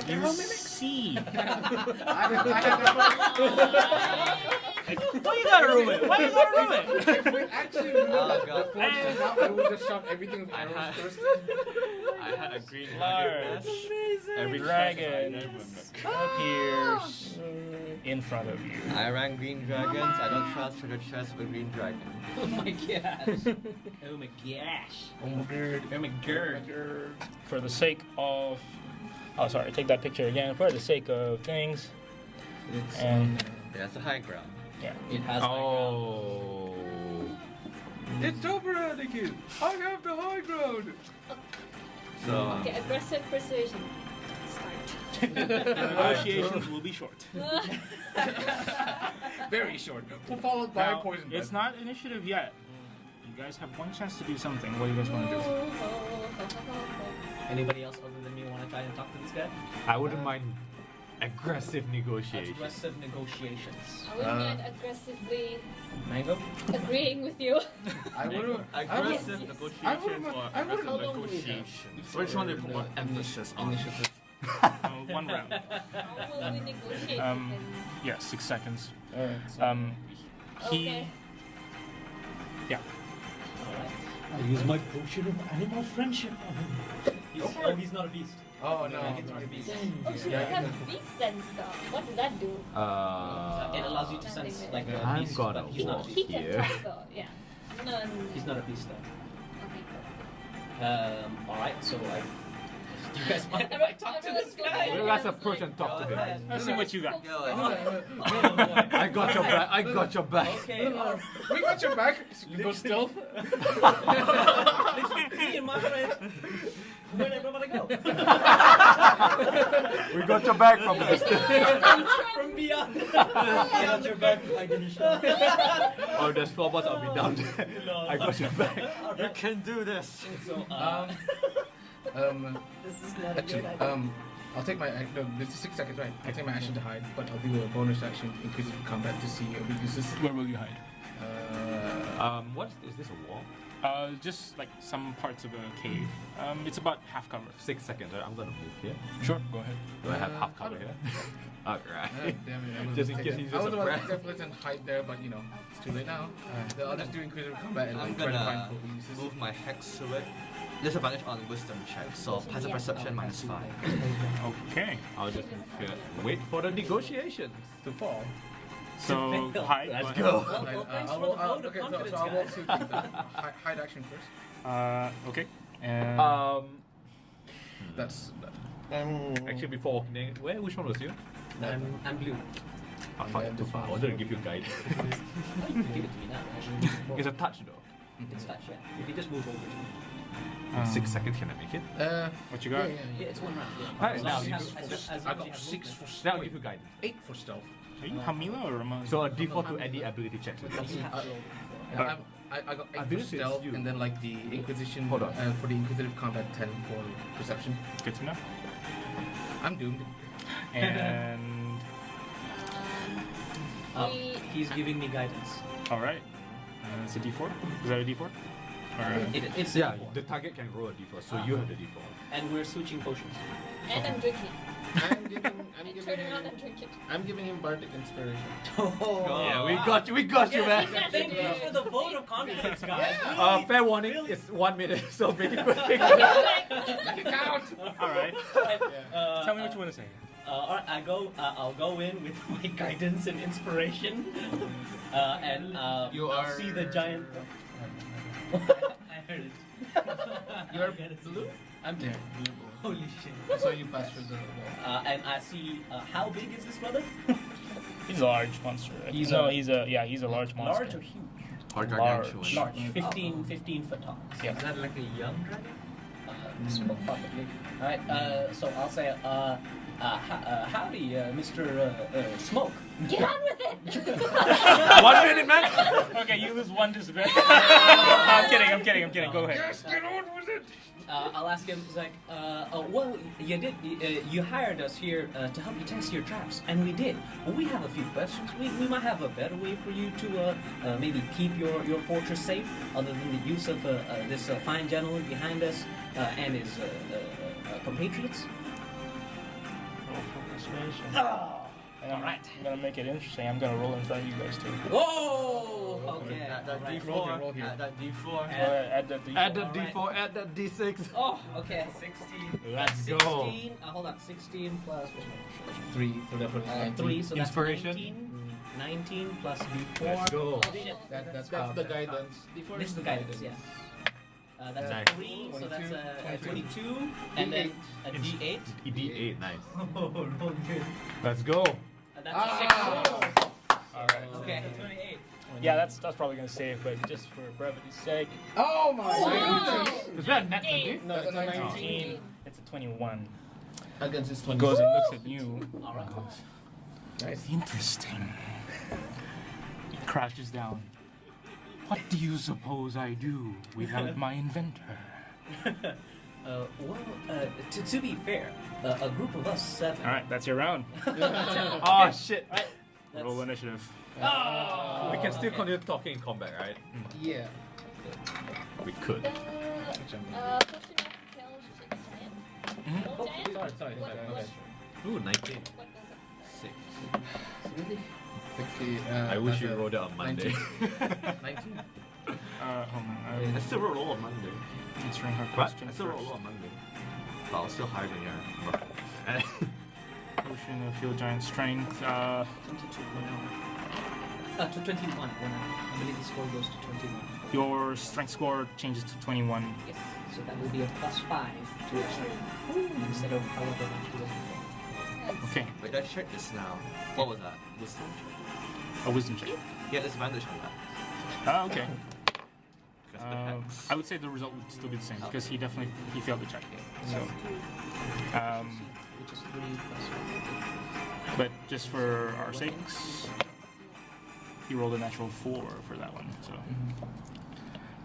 You see. Why you gotta ruin it? Why you gotta ruin it? If we actually knew Oh, that God. before this came out, I would just shot everything with arrows first. I had a green Large Every dragon appears in front of you. I ran green dragons. I don't trust for the chest with green dragon. Oh my gosh. Oh my gosh. Oh my god. Oh my god. For the sake of, oh sorry, take that picture again. For the sake of things, It's and That's a high ground. yeah. It has Oh. It's over, Anakin! I have the high ground! So Okay, aggressive persuasion. Start. Negotiations will be short. Very short. Followed by a Now, poison it's breath. not initiative yet. You guys have one chance to do something. What do you guys want to do? Anybody else other than me want to try and talk to this guy? I wouldn't mind Aggressive negotiation. Aggressive negotiations. I wouldn't mind aggressively Mango? agreeing with you. I would. Aggressive Yes. negotiations or I would've- aggressive How long do we have negotiations? Which one do you put more emphasis on? Initiative. 1 round. How will we negotiate Um, with him? Yeah, 6 seconds. Alright. He. Okay. Yeah. Alright. I use my potion of animal friendship on him. He's not a beast. Oh no. He's not a beast. Oh, so you have beast sense though. What does that do? It allows you to sense Nothing like a I'm beast, gonna but he's not a walk beast. He can here. talk though. Yeah. No. He's not a beast though. Okay. Alright, so I. Do you guys mind if I talk to this guy? You guys approach and talk to him. Let's see what you got. I got your back. I got your back. Okay, We got your back. You go stealth. me and my friends. Where'd everybody go? We got your back from this. From beyond. Beyond your back, like in the show. Oh, there's 4 of us. I'll be down there. I got your back. You can do this. So, this is not a Actually, good idea. I'll take my no. This is 6 seconds, right? I'll take my action to hide, but I'll do a bonus action, inquisitive combat to see weaknesses. Where will you hide? What is this a wall? Just like some parts of a cave. It's about half cover. 6 seconds. Right? I'm gonna move here. Sure, go ahead. Do I have half cover here? Alright. Damn it! I was Just in gonna case take he's that. I just was a about brat. to take that and hide there, but you know, it's too late now. I'll just do inquisitive combat and I'm like, try to find gonna for weaknesses. move my hex to it. Disadvantage on wisdom check, so passive perception -5. Okay. I'll just wait for the negotiations. To fall. So hide. Let's but- go. Well, thanks I'll for the roll- vote of okay, so confidence, I'll roll guys. 2 things. Then. Hide action first. Okay. And That's. Actually, before walking in, which one was you? I'm blue. I found it too far. I wanted to give you guide. Oh, you can give it to me now. Actually, It's a touch though. it's touch, yeah. If you just move over to me. In 6 seconds, can I make it? what you got? Yeah, it's 1 round. Yeah. Alright, As now long as you you go have- as I long as you got have 6 movement. for Then I'll give you guidance. 8 for stealth. Are you Hamila or Ramon? So a default to any ability check. You have to roll. Yeah, I got 8 for Ability is stealth, you. and then like the Inquisition. Hold on. For the Inquisitive combat 10 for perception. Good to know. I'm doomed. And He's giving me guidance. all right. It's a D4. Is that a D4? Or, It's Yeah, D4. the target can roll a d4, so you have the d4. And we're switching potions. And I'm drinking. I'm giving I turn around and drink it. I'm giving him bardic inspiration. Yeah, we got you. We got you, man. Thank you for the vote of confidence, guys. Fair warning. It's 1 minute, so make it quick. all right. Tell me what you want to say. Alright, I'll go in with my guidance and inspiration, and I'll see the giant. I heard it. You're Get it. blue? I'm dead. Holy shit! So you pass through the wall. And I see. How big is this brother? He's a large monster. He's he's a large monster. Large or huge? Or Large. gargantuan. Large. 15 foot tall. Yeah. Is that like a young dragon? Probably. Alright, so I'll say, howdy, Mr. Smoke. Get on with it! 1 minute, man. Okay, you lose 1 disadvantage. I'm kidding. Go ahead. Yes, get on with it! I'll ask him, he's like, well, you hired us here to help you test your traps, and we did. Well, we have a few questions. We might have a better way for you to maybe keep your fortress safe, other than the use of this fine gentleman behind us and his compatriots. All right. I'm gonna make it interesting. I'm gonna roll in front of you guys too. Whoa! Okay. Add that alright. d4. roll here. Add that d4. Add that D4. Add the d4, add the d6. Oh, okay. 16. Let's 16. go. Hold on. 16 plus what's my percentage? 3, so therefore it's 19. 3, so that's Inspiration. 19. 19 plus D4. Let's go. Oh, shit. That's the guidance. Before This is the guidance, yeah. That's Nice. a 3, so that's a 22, and then a D8. D8, nice. Oh, roll good. Let's go. That's a 6. All right. Okay. 28. Yeah, that's probably gonna save, but just for brevity's sake, Oh my god! Is that a net 20? No, it's a 19. 19. It's a 21. Against his He 20. goes and looks at you. Alright. Nice. Interesting. He crashes down. What do you suppose I do without my inventor? To be fair, a group of us 7. All right, that's your round. Oh shit! Right. Roll initiative. Oh! We can still continue talking in combat, right? Yeah. We could. Potion of Kill Giant. Kill Giant? Sorry. What- Ooh, 19. what does it- 6. Really? 60. I wish you rolled it on Monday. 19. Hold on. I still roll on Monday. Answering her What? question I still roll first. on Monday. But I was still higher than your Potion of Field Giant Strength. 22, 1 hour. To 21, 1 hour. I believe the score goes to 21. Your strength score changes to 21. Yes. So that will be a +5 to your strength. Instead of however much it was before. Okay, Wait, I checked this now. What was that? Wisdom? a wisdom check. Yeah, disadvantage on that. Okay. Because of the hex. I would say the result would still be the same because he failed the check. So, Which is 3 +5. but just for our sakes, he rolled a natural 4 for that one. So,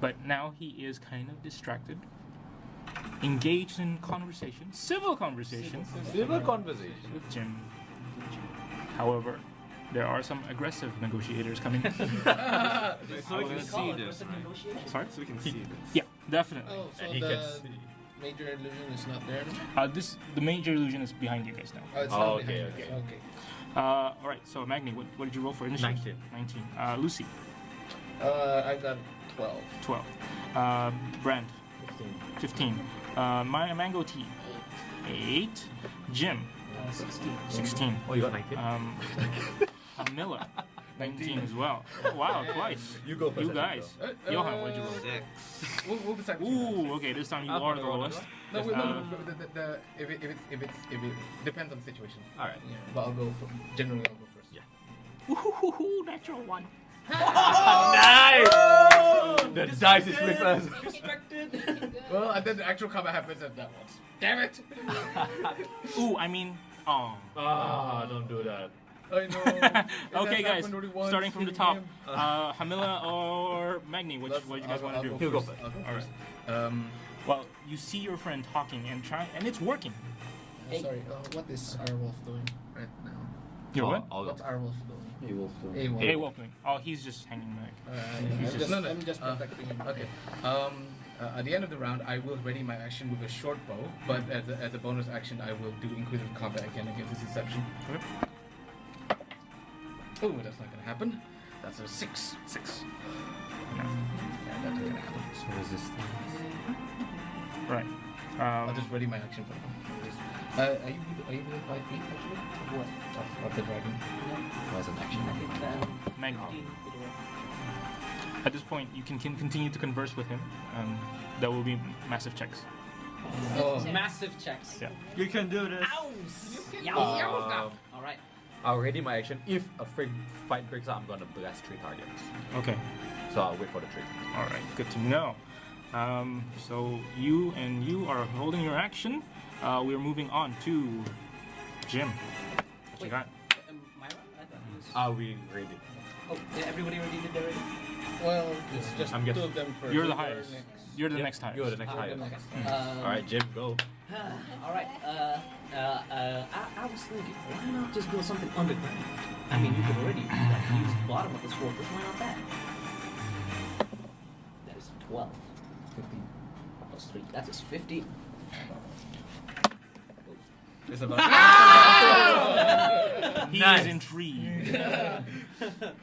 but now he is kind of distracted, engaged in conversation, civil conversation Civil conversation. with Jim. However, there are some aggressive negotiators coming. So we can see this, right? Sorry? So we can see this. Yeah, definitely. Oh, so And he can the see. major illusion is not there now? The major illusion is behind you guys now. Oh, it's Oh, not okay, behind okay. us. Okay. All right. So Magni, what did you roll for initiative? 19. 19. Lucy, I got 12. 12. Brand, 15. My Mango Tea, 8. Jim, 16. 16. Oh, you got 19? Miller, 19 as well. Wow, twice. You go first. You guys. Johan, what did you roll? 6. We'll decide. Ooh, okay. This time you are the lowest. No, Uh, if it depends on the situation. Alright. Yeah. But I'll go for, generally I'll go first. Yeah. Ooh, natural 1. Nice! The dice is with us. Distracted. Well, and then the actual combat happens at that one. Damn it! Ooh, I mean, oh. Ah, don't do that. I know. Okay, guys. Starting from the top, Hamila or Magni, what you guys want to do? He'll go first. I'll go All first. Well, you see your friend talking and it's working. Sorry, what is our wolf doing right now? Your what? What's our wolf doing? He will still. A wolf. Hey, Wolfling. Oh, he's just hanging back. I'm just protecting him. Okay. At the end of the round, I will ready my action with a short bow, but as a bonus action, I will do Inquisitive Combat again against his deception. Okay. Oh, that's not gonna happen. That's a 6. 6. Yeah, that's not gonna happen. So resistance. Right. I'll just ready my action for now. Are you within 5 feet actually? Of what? Of the dragon? As an action. I think Magni. 15 feet away. At this point, you can continue to converse with him. There will be massive checks. Oh. Massive checks. Yeah. You can do this. All right. I'll ready my action. If a fight breaks out, I'm gonna blast 3 targets. Okay. So I'll wait for the 3. All right. Good to know. So you are holding your action. We're moving on to Jim. What you Wait. got? My round? I thought it was. Are we ready? Oh, yeah, everybody already did that already? Well, it's just I'm 2 guessing. of them first. You're the Who are highest. next? You're the Yep, next highest. You're the next You're the highest. next. Alright, Jim, go. All right. I was thinking, why not just build something underground? I mean, you could already do that. Use the bottom of this fortress. Why not that? That is 12. 15 plus 3. That is 50. It's about. He Nice. is intrigued.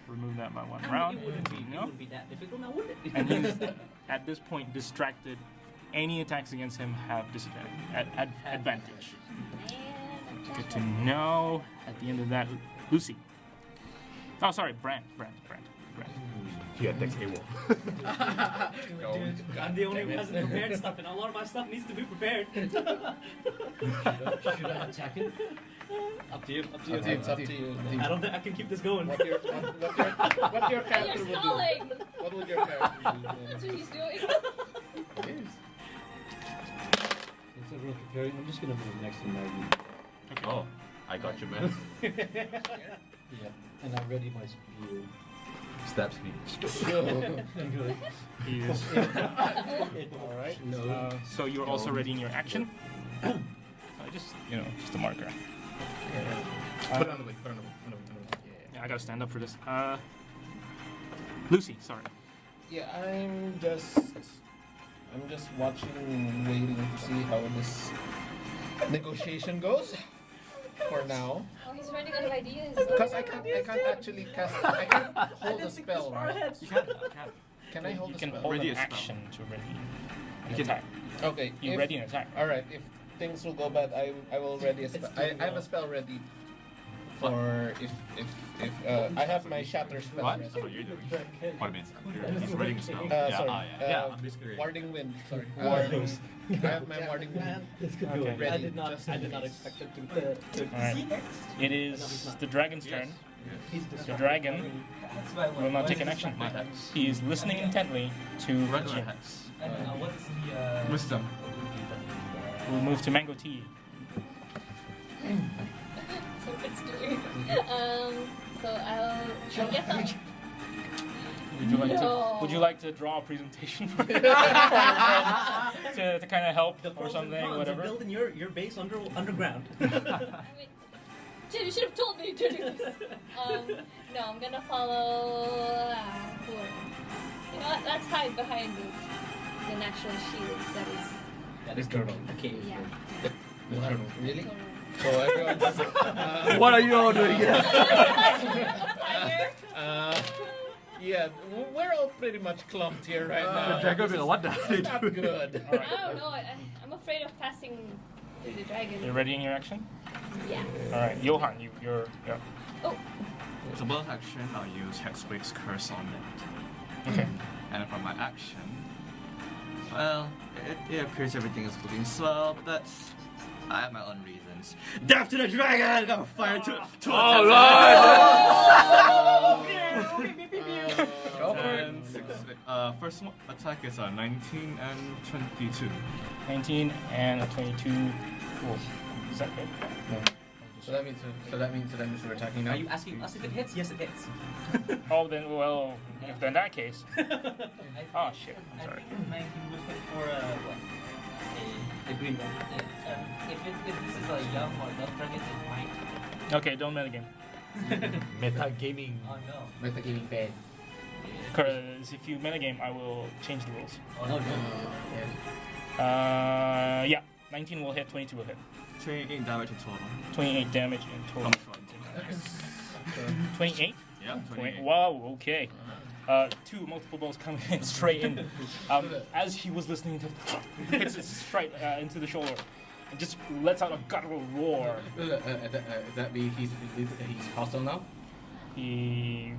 Remove that by 1 round. It wouldn't No? be that difficult now, would it? And he's at this point distracted. Any attacks against him have disadvantage. Advantage. Good to know. At the end of that, Lucy. Oh, sorry, Brand. He attacks AWOL. Dude, I'm the only one who hasn't prepared stuff, and a lot of my stuff needs to be prepared. Should I attack him? Up to you. It's up to you. I don't think I can keep this going. What your character You're would do? stalling. What would your character do? That's what he's doing. Since everyone's preparing, I'm just gonna move next to Maggie. Oh, I got you, man. Yeah. And I ready my spear. Stabs me. He is. All right. No. So you're also ready in your action. Just just a marker. Put it on the way. Put it on the way. On the way. Yeah, I gotta stand up for this. Lucy, sorry. Yeah, I'm just watching and waiting to see how this negotiation goes. For now, Oh, he's running out of ideas. because I can't actually cast. I can't hold a spell. Right? You can't. Can I hold You a can spell? hold Ready an a spell. action to ready an You can- attack. Okay. You ready an attack. All right. If things will go bad, I will ready a spell. I have a spell ready. For if I have my shatter spell. What? ready. That's what you're doing. What I mean, he's reading a spell. Sorry. I'm basically Warding wind. Sorry. Warding. I have my warding wind. This could Okay. go. Ready, I did not just in case. expect it to All right. It is the dragon's turn. The dragon That's why will not take an action. My hex. He is listening intently to Regular Jim. hex. What's the Wisdom. We'll move to Mango Tea. So it's doing. So I guess I'll. Would you like to draw a presentation for to kind of help the or pros and something, cons of whatever? building your base underground? I mean, Jim, you should have told me to do this. No, I'm gonna follow. Who are you know what? Let's hide behind the natural shield that is. That is turtle. Okay. Yeah. Really? So everyone's. What are you all doing here? Yeah, we're all pretty much clumped here right now. The dragon will be like, what the hell are you Not doing? good. I don't know. I'm afraid of passing through the dragon. You ready in your action? Yeah. All right, Johan, you're yeah. Oh. As a bonus action, I'll use Hexblade's Curse on it. Okay. And for my action, well, it appears everything is looking swell, but that's. I have my own reasons. Death to the dragon! I'm fire to Go for it. And first one attack is 19 and 22. 19 and a 22. Cool. Is that good? No. So that means we're attacking now. Are you asking us if it hits? Yes, it hits. Oh, then well, if in that case. Oh shit! I'm I sorry. think 19 would hit for what? A green one. If this is a young or adult dragon, it might. Okay, don't metagame. Meta gaming. Oh no. Metagaming bad. Because if you metagame, I will change the rules. Oh no. Yeah, 19 will hit, 22 will hit. 28 damage in total. 28 damage in total. From 28? Yeah, 28. Wow, okay. Two multiple balls coming in straight in. As he was listening to hits it straight into the shoulder. And just lets out a guttural roar. That mean he's hostile now? Maybe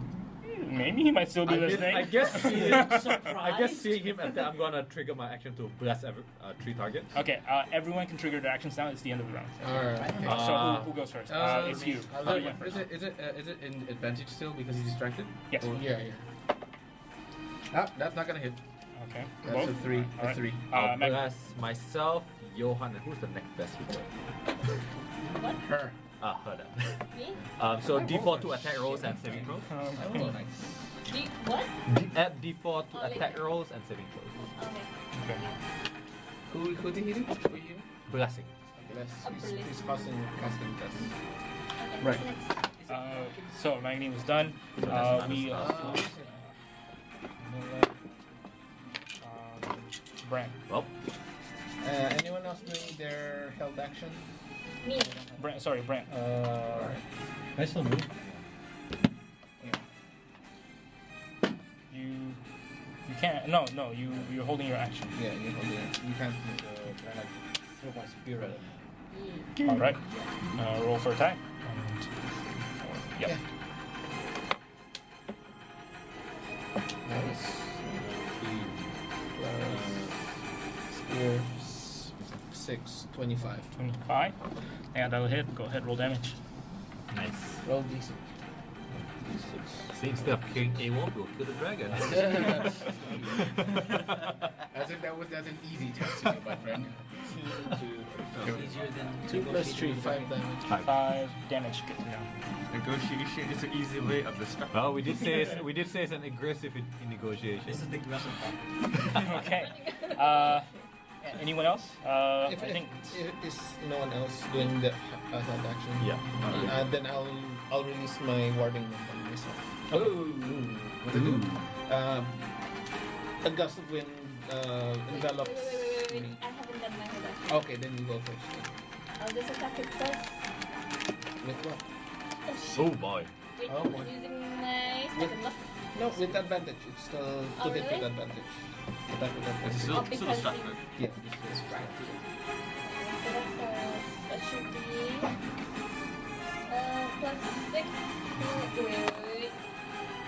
he might still be listening. I guess seeing him attack, I'm gonna trigger my action to blast every 3 targets. Okay, everyone can trigger their actions now. It's the end of the round. Alright. So who goes first? It's you. Yeah, Is it in advantage still because he's distracted? Yes. Yeah. That's not gonna hit. Okay. That's Both? a 3. All A right. 3. I'll Meg- blast myself, Johan, and who's the next best hitter? What? Her. Oh, Her then. Me? So default to attack rolls and saving throws. Oh, nice. What? Add default to Oh, attack rolls and saving throws. Okay. Okay. Who did he do? Who you? Blessing. He's casting test. Okay, Right. next. So Magni was done. We Brand. Well, Anyone else doing their held action? Me. Brand. Sorry, Brand. I still move. You can't. No. You're holding your action. Yeah, you hold it. You can't. Throw my spear at him. All right. Roll for attack. And, yep. Yeah. Nice. Spear 6, 25. 25. And that'll hit. Go ahead. Roll damage. nice. Roll decent. See, instead of killing a wolf, we'll kill the dragon. That's an easy test, my friend. Easier than 2 plus 3, 5 damage. 5 damage. Good to know. Negotiation is an easy way of destruction. Well, we did say it's an aggressive in negotiation. This is the aggressive part. Okay. Anyone else? I think. If is no one else doing the that action, Yeah. then I'll release my warding on myself. What to do? A gust of wind envelops Wait. me. I haven't done my whole action. Okay, then you go first. I'll just attack it first. With what? Oh shit. Oh boy. Wait, Oh, I'm boy. using my second luck. No, with advantage. It's still Oh, to hit with really? advantage. Attack with advantage. It's Oh, still because distracted. Yeah. So that should be plus 6. Wait.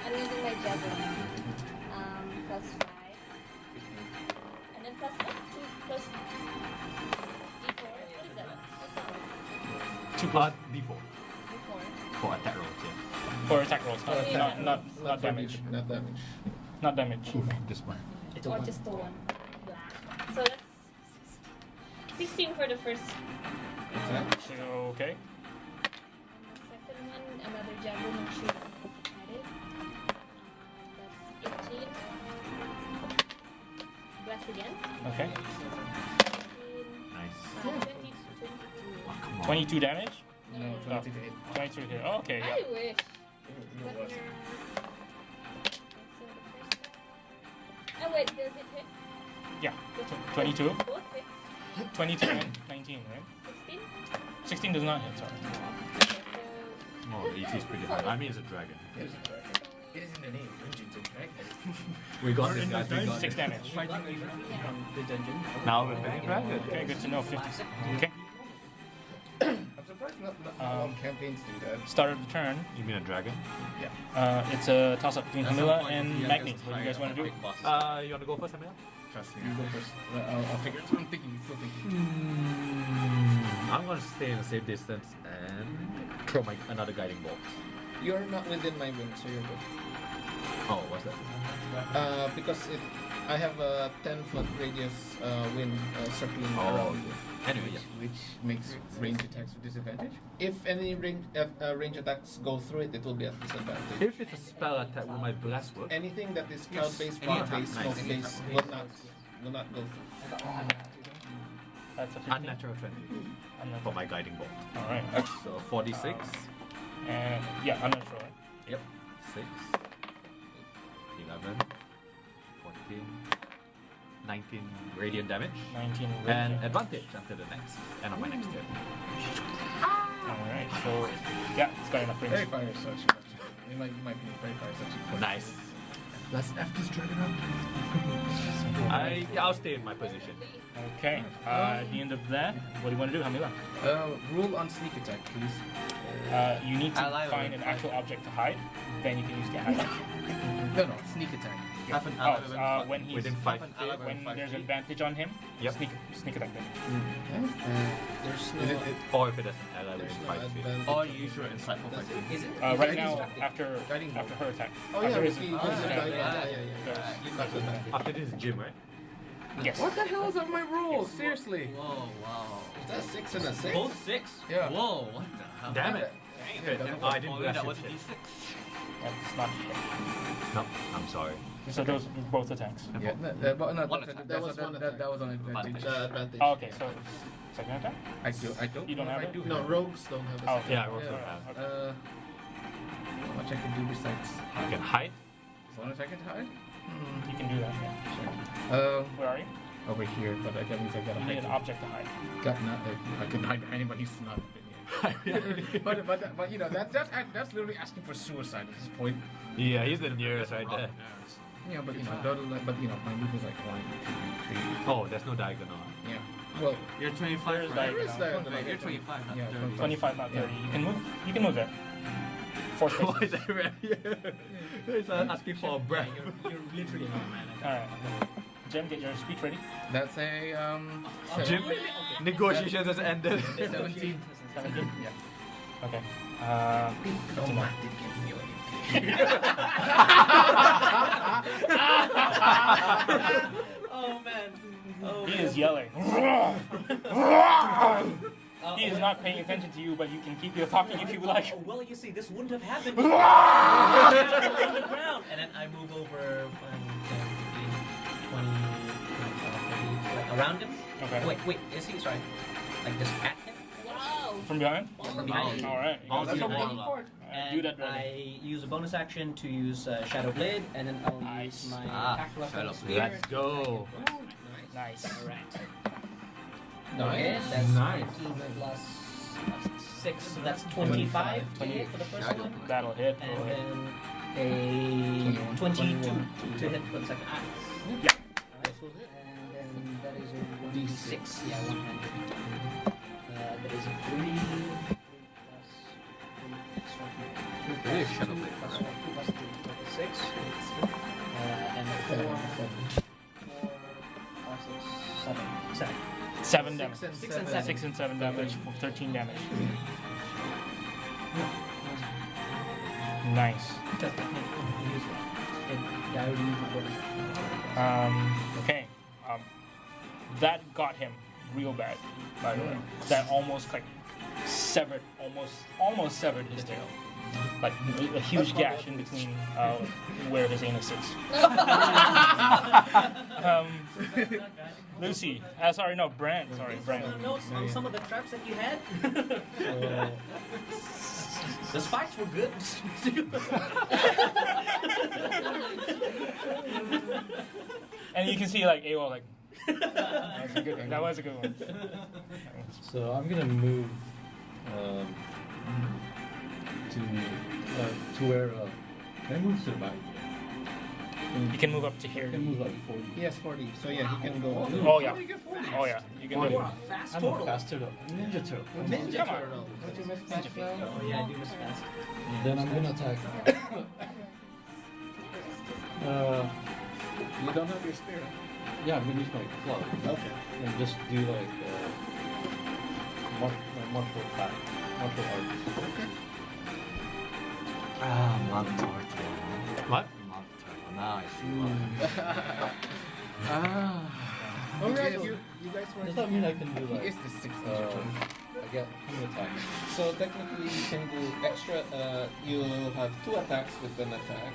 I'm using my javelin. Plus 5. And then plus what? 2 plus D4. What is that? What's that? 2 plus D4 D4. for attack rolls. Yeah. For attack rolls, Yeah. not for damage. Not damage. Not damage. This one. It's a Or one. just the one. So that's 16 for the first. Okay. The second one, another javelin shoot at it. That's 18. Blast again. Okay. 18. Nice. 22. Oh, come on. 22 damage. No, 22 to hit. 22 here. Oh, okay. Yeah. I wish. No, it wasn't. Oh wait, does it hit? Yeah. Does it 22. hit both hits? 22 and 19, right? 16? 16 does not hit. Sorry. Okay, so Oh, the ET is pretty high. I mean, it's a dragon. It is a dragon. It is in the name, Dungeons and Dragons. We got this, guys. We got 6 this. damage. Fighting from the dungeon. Now we're playing dragon. Okay, good to know. 50. Okay. I'm surprised not all campaigns do that. Start of the turn. You mean a dragon? It's a toss-up between At some Hamila point, and DM Magni. gets What do you guys tired want to of do? big bosses. You want to go first, Amila? Trust me. You go first. I'll figure it out. I'm thinking. Still thinking. I'm going to stay in a safe distance and throw another guiding bolt. You're not within my wind, so you're good. Oh, what's that? Because I have a 10-foot radius wind circling around you. Anyway, yeah. Which makes range attacks with disadvantage. If any range attacks go through it, it will be at disadvantage. If it's a spell attack, will my blast work? Anything that is cloud-based, Any attack, fog-based, nice. smoke-based will not go through. That's a 15. Unnatural 20 Unnatural. for my guiding bolt. Alright. So 46. And yeah, unnatural. Right? Yep. 6. 11. 14. 19 radiant damage. 19 And radiant. advantage until the next end of my next turn. Alright, so yeah, it's got enough Very range. fire such. It might be very fire such. Nice. Let's F this dragon up. I'll stay in my position. Okay, at the end of that, what do you want to do, Hamila? Rule on sneak attack, please. You need to Ally or find an friend? actual object to hide, then you can use the hide action. No, sneak attack. Have an ally within Oh, when he's Within 5 an ally feet. when within 5 there's feet. advantage on him, Yep. sneak attack them. There's no, Is it? Or if it doesn't ally there's within no 5 feet. advantage. Or you use your insightful Does fighting. Is it? Right Guiding now, bolt. after Guiding bolt. her attack. Oh yeah, After we his- can use Ah, the yeah, guiding. yeah. Yeah. Got advantage. After this is gym, right? Yes. What the hell is on my roll? Seriously. Whoa, wow. Is that 6 and a 6? Both 6? Yeah. Whoa, what the hell? Damn it. Yeah, I didn't Oh, blast that you. was a D6. That's not No, I'm sorry. So those both attacks. Yeah, but no, One that, attack. That was one attack. that was on advantage. Advantage. Oh, okay, so second attack? I don't. You don't know have if I it? do No, have rogues don't have a Oh, second. Yeah, I also Yeah. have. How much I can do besides? You can hide. As long as I can hide. You can do that. Yeah. Sure. Where are you? Over here, but that means I gotta You need an hide. object to hide. Got not. I couldn't hide behind him, but he's not. but you know that's literally asking for suicide at this point. Yeah, he's the nearest right there. Yeah, but you know, my move is like 1, 2, 3. Oh, there's no diagonal. Yeah. Well, You're 25, There's right? diagonal. diagonal. You're 25, not Yeah, 30. 25, not 30. You can move. You can move there. 4 spaces. Why is that red? He's asking for a breath. You're literally not a man. Alright. Jim, get your speech ready. that's a Jim, negotiations has ended. 17. 17? Yeah. Okay. Don't mind it giving you Oh man. Oh, He man. is yelling. He is not paying attention to you, but you can keep your talking if you like. Oh, well, you see, this wouldn't have happened. On the ground. And then I move over 5, 10, 15, 20, 25, 30, like around him. Okay. Wait, is he? Sorry. Like just at him? Wow. From behind? From behind him. All right. Oh, That's that's a a roll. roll. And Do that ready. I use a bonus action to use Shadow Blade, and then I'll Nice. use my Ah, attack weapon Shadow spear. Blade. Let's go. Nice. Alright. Nice. Okay, that's Nice. 19 plus 6, so that's 25 to hit for the first Shadow one. That'll hit. And That'll hit. then a 22 to hit for the second. Yeah. And then that is a 1d6, yeah, 100. That is a 3 plus 3 Really Shadow Blade. plus 1 plus 3 plus 6. And a 4, 5, 6, 7. 7. 7 damage. 6 and 7. 6 and 7 damage for 13 damage. Nice. Yeah, I already used my bonus. Okay. That got him real bad, by the way. That almost like severed, almost severed his tail. Like a huge gash in between where his anus sits. Lucy. Sorry, no, Brand. Sorry, Brand. Notes on some of the traps that you had? The spikes were good. And you can see like AWOL like that was a good one. So I'm gonna move to where. Can I move to the back? You can move up to here. I can move like 40. He has 40, so yeah, he can go. Oh yeah. Oh yeah. You can do it. Fast I'm a fast turtle. Ninja turtle. Ninja Come on. Turtle. Don't you miss fast now? Oh yeah, I do miss fast. Then I'm gonna attack. You don't have your spear. Yeah, I'm gonna use my club Okay. and just do like martial attack, martial arts. Ah, Monk Turtle. What? Monk Turtle. Now I see why. Alright, you guys were. Does that mean I can do He like? is the 6th Ninja Turtle. I get 2 attacks. So technically, you can do extra. You have 2 attacks with an attack.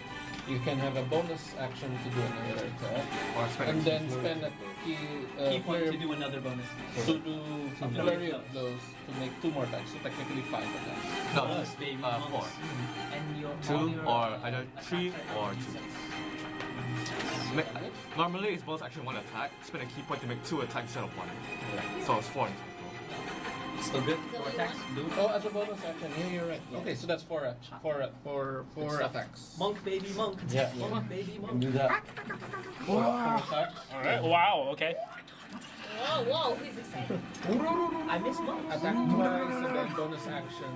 You can have a bonus action to do another attack, Or spend and a then key spend a key Key point flurry to do another bonus. to do a flurry of those to make 2 more attacks. So technically 5 attacks. No, Bonus, baby, 4. bonus. And your 2 or either 3 or 2. Normally it's both actually 1 attack. Spend a key point to make 2 attacks instead of 1. So it's 4 in total. It's still good. 4 attacks. Oh, as a bonus action, yeah, you're right. Okay, so that's 4 attacks. Monk, baby, monk. Yeah. Monk, baby, Can monk. do that. 4 attacks. Alright. Wow, okay. Whoa, he's excited. I miss monk. Attack twice, and then bonus action.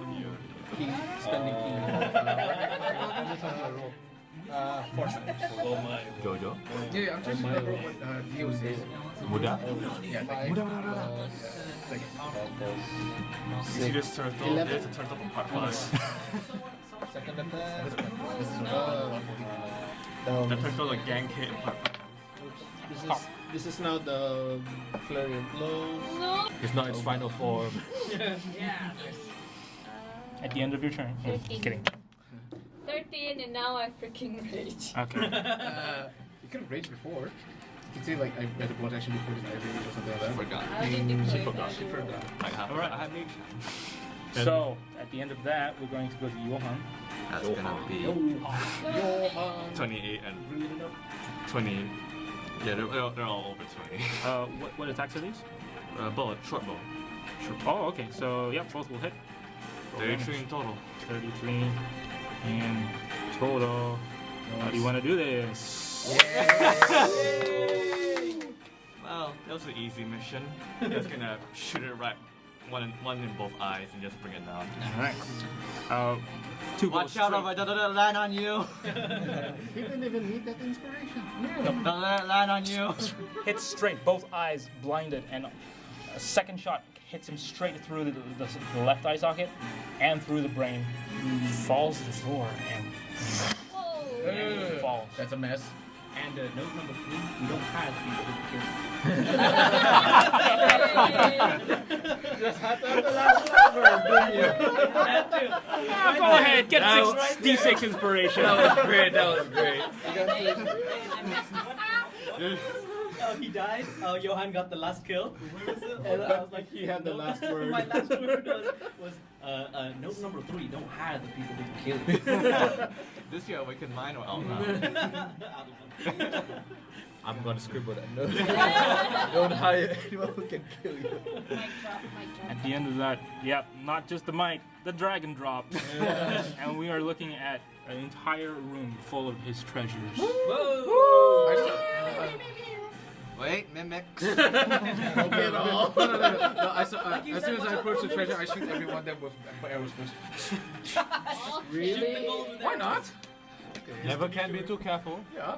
Key, spending key. 4 times. Jojo. Yeah, I'm trying to remember what Dio says. Muda. Yeah, 5. You see this turtle? 11. There's a turtle from part 5. Second attack. The turtle like gang hit in part 5. This is now the flurry of blows. No. It's not its final form. At the end of your turn. 15. Kidding. 13, and now I freaking rage. Okay. You could have raged before. You could say like I read the blood action before this I rage or something like that. Forgot. I didn't She declare forgot. that. She forgot. Alright. I have mage. So at the end of that, we're going to go to Johan. That's gonna be Johan. 28 and 20. Yeah, they're all over 20. What attacks are these? Bow, short bow. Oh, okay. So yep, both will hit. 33 in total. 33 in total. How do you want to do this? Well, that was an easy mission. Just gonna shoot it right, one in both eyes, and just bring it down. All right. 2 Watch goes out, straight. if I don't land on you. He didn't even need that inspiration. Don't let it land on you. Hits straight, both eyes blinded, and a second shot hits him straight through the left eye socket and through the brain. Falls to the floor and Whoa. falls. That's a mess. And note number 3, we don't hire the people who kill you. Just had to have the last word, didn't you? Go ahead, get D6 inspiration. That was great. That was great. Oh, he died. Oh, Johan got the last kill. And I was like, He had the last word. My last word was note number 3, don't hire the people who kill you. This year we can mine or out now. I'm gonna scribble that note. Don't hire anyone who can kill you. Mic drop, mic drop. At the end of that, yep, not just the mic, the dragon dropped. And we are looking at an entire room full of his treasures. Wait, mimics. Okay, all. No, as soon as I approach the treasure, I shoot everyone that with arrows first. Really? Why not? Never can be too careful. Yeah.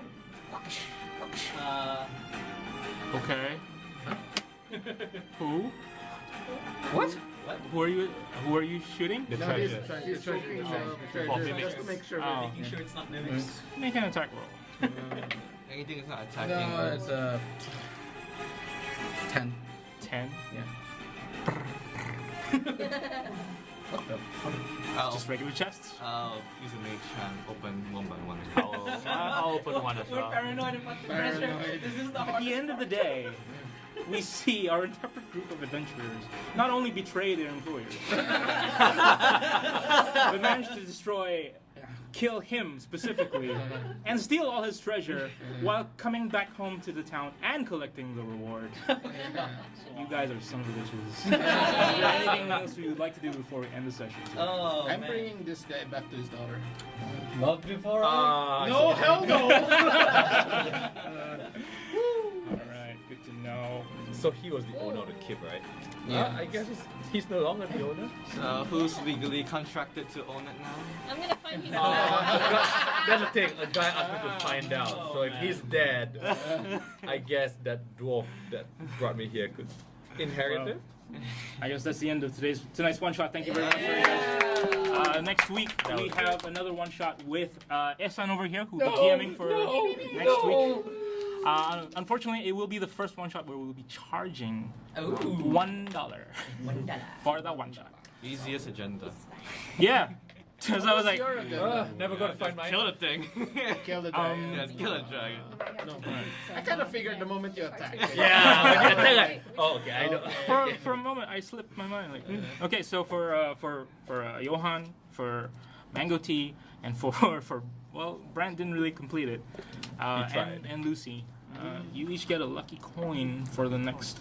Okay. Who? What? Who are you shooting? The No, treasure. he's poking the treasure just to make sure. Oh. Making sure it's not mimics. Make an attack roll. Anything is not attacking. No, it's 10. 10. Yeah. Just regular chests. I'll use a mage hand, open one by one. I'll open one as We're well. paranoid about the pressure. Paranoid. This is the At hardest the end of the day, we see our intrepid group of adventurers not only betray their employers, but manage to kill him specifically, and steal all his treasure while coming back home to the town and collecting the reward. You guys are son of bitches. Is there anything else we would like to do before we end the session? Oh, I'm man. bringing this guy back to his daughter. Not before No, hell no! Alright, good to know. So he was the owner of the keep, right? Yeah. I guess he's no longer the owner. So who's legally contracted to own it now? I'm gonna find him. That's the thing. A guy asked me to find out. So if he's dead, I guess that dwarf that brought me here could inherit it. I guess that's the end of tonight's one shot. Thank you very much for you guys. Next week we have another one shot with Ehsan over here, who'll be DMing for next week. Unfortunately, it will be the first one shot where we will be charging $1 for that one shot. Easiest agenda. Yeah, because I was like, Never gonna find my. Kill the thing. Kill the dragon. Yeah, kill a dragon. No. I kind of figured the moment you attack. Yeah. Oh, okay. I know. for a moment, I slipped my mind. Like, okay, so for Johan, for Mango Tea, and for Brant didn't really complete it, and Lucy, you each get a lucky coin for the next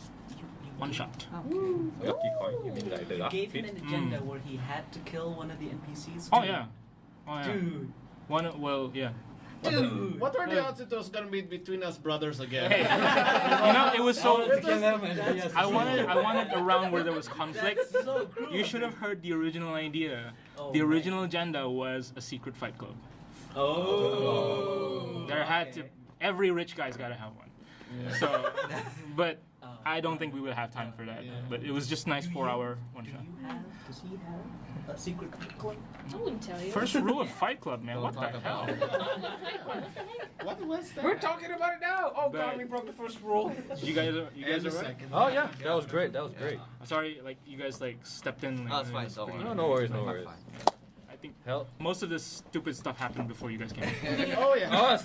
one shot. Lucky coin. You mean like the luck Gave him fit? an agenda where he had to kill one of the NPCs. Oh yeah. Dude. Dude. What are the odds it was gonna be between us brothers again? Hey, it was so. Yes. I wanted a round where there was conflict. So cruel. You should have heard the original idea. Oh, The original agenda was a secret fight club. Oh. There had to. Every rich guy's got to have one. So, but I don't think we would have time for that. But it was just nice 4-hour one shot. Does he have a secret club? I wouldn't tell you. First rule of Fight Club, man. What the hell? What was that? We're talking about it now. Oh But- god, we broke the first rule. You guys are And the right? second. Oh yeah, that was great. That was great. Sorry, like you guys like stepped in. Like, Oh, it's it fine, was don't pretty- worry. No worries, no worries. I think Hell. most of this stupid stuff happened before you guys came. Oh yeah. Oh,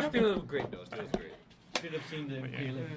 still great though. Still great. Should have seen the feeling.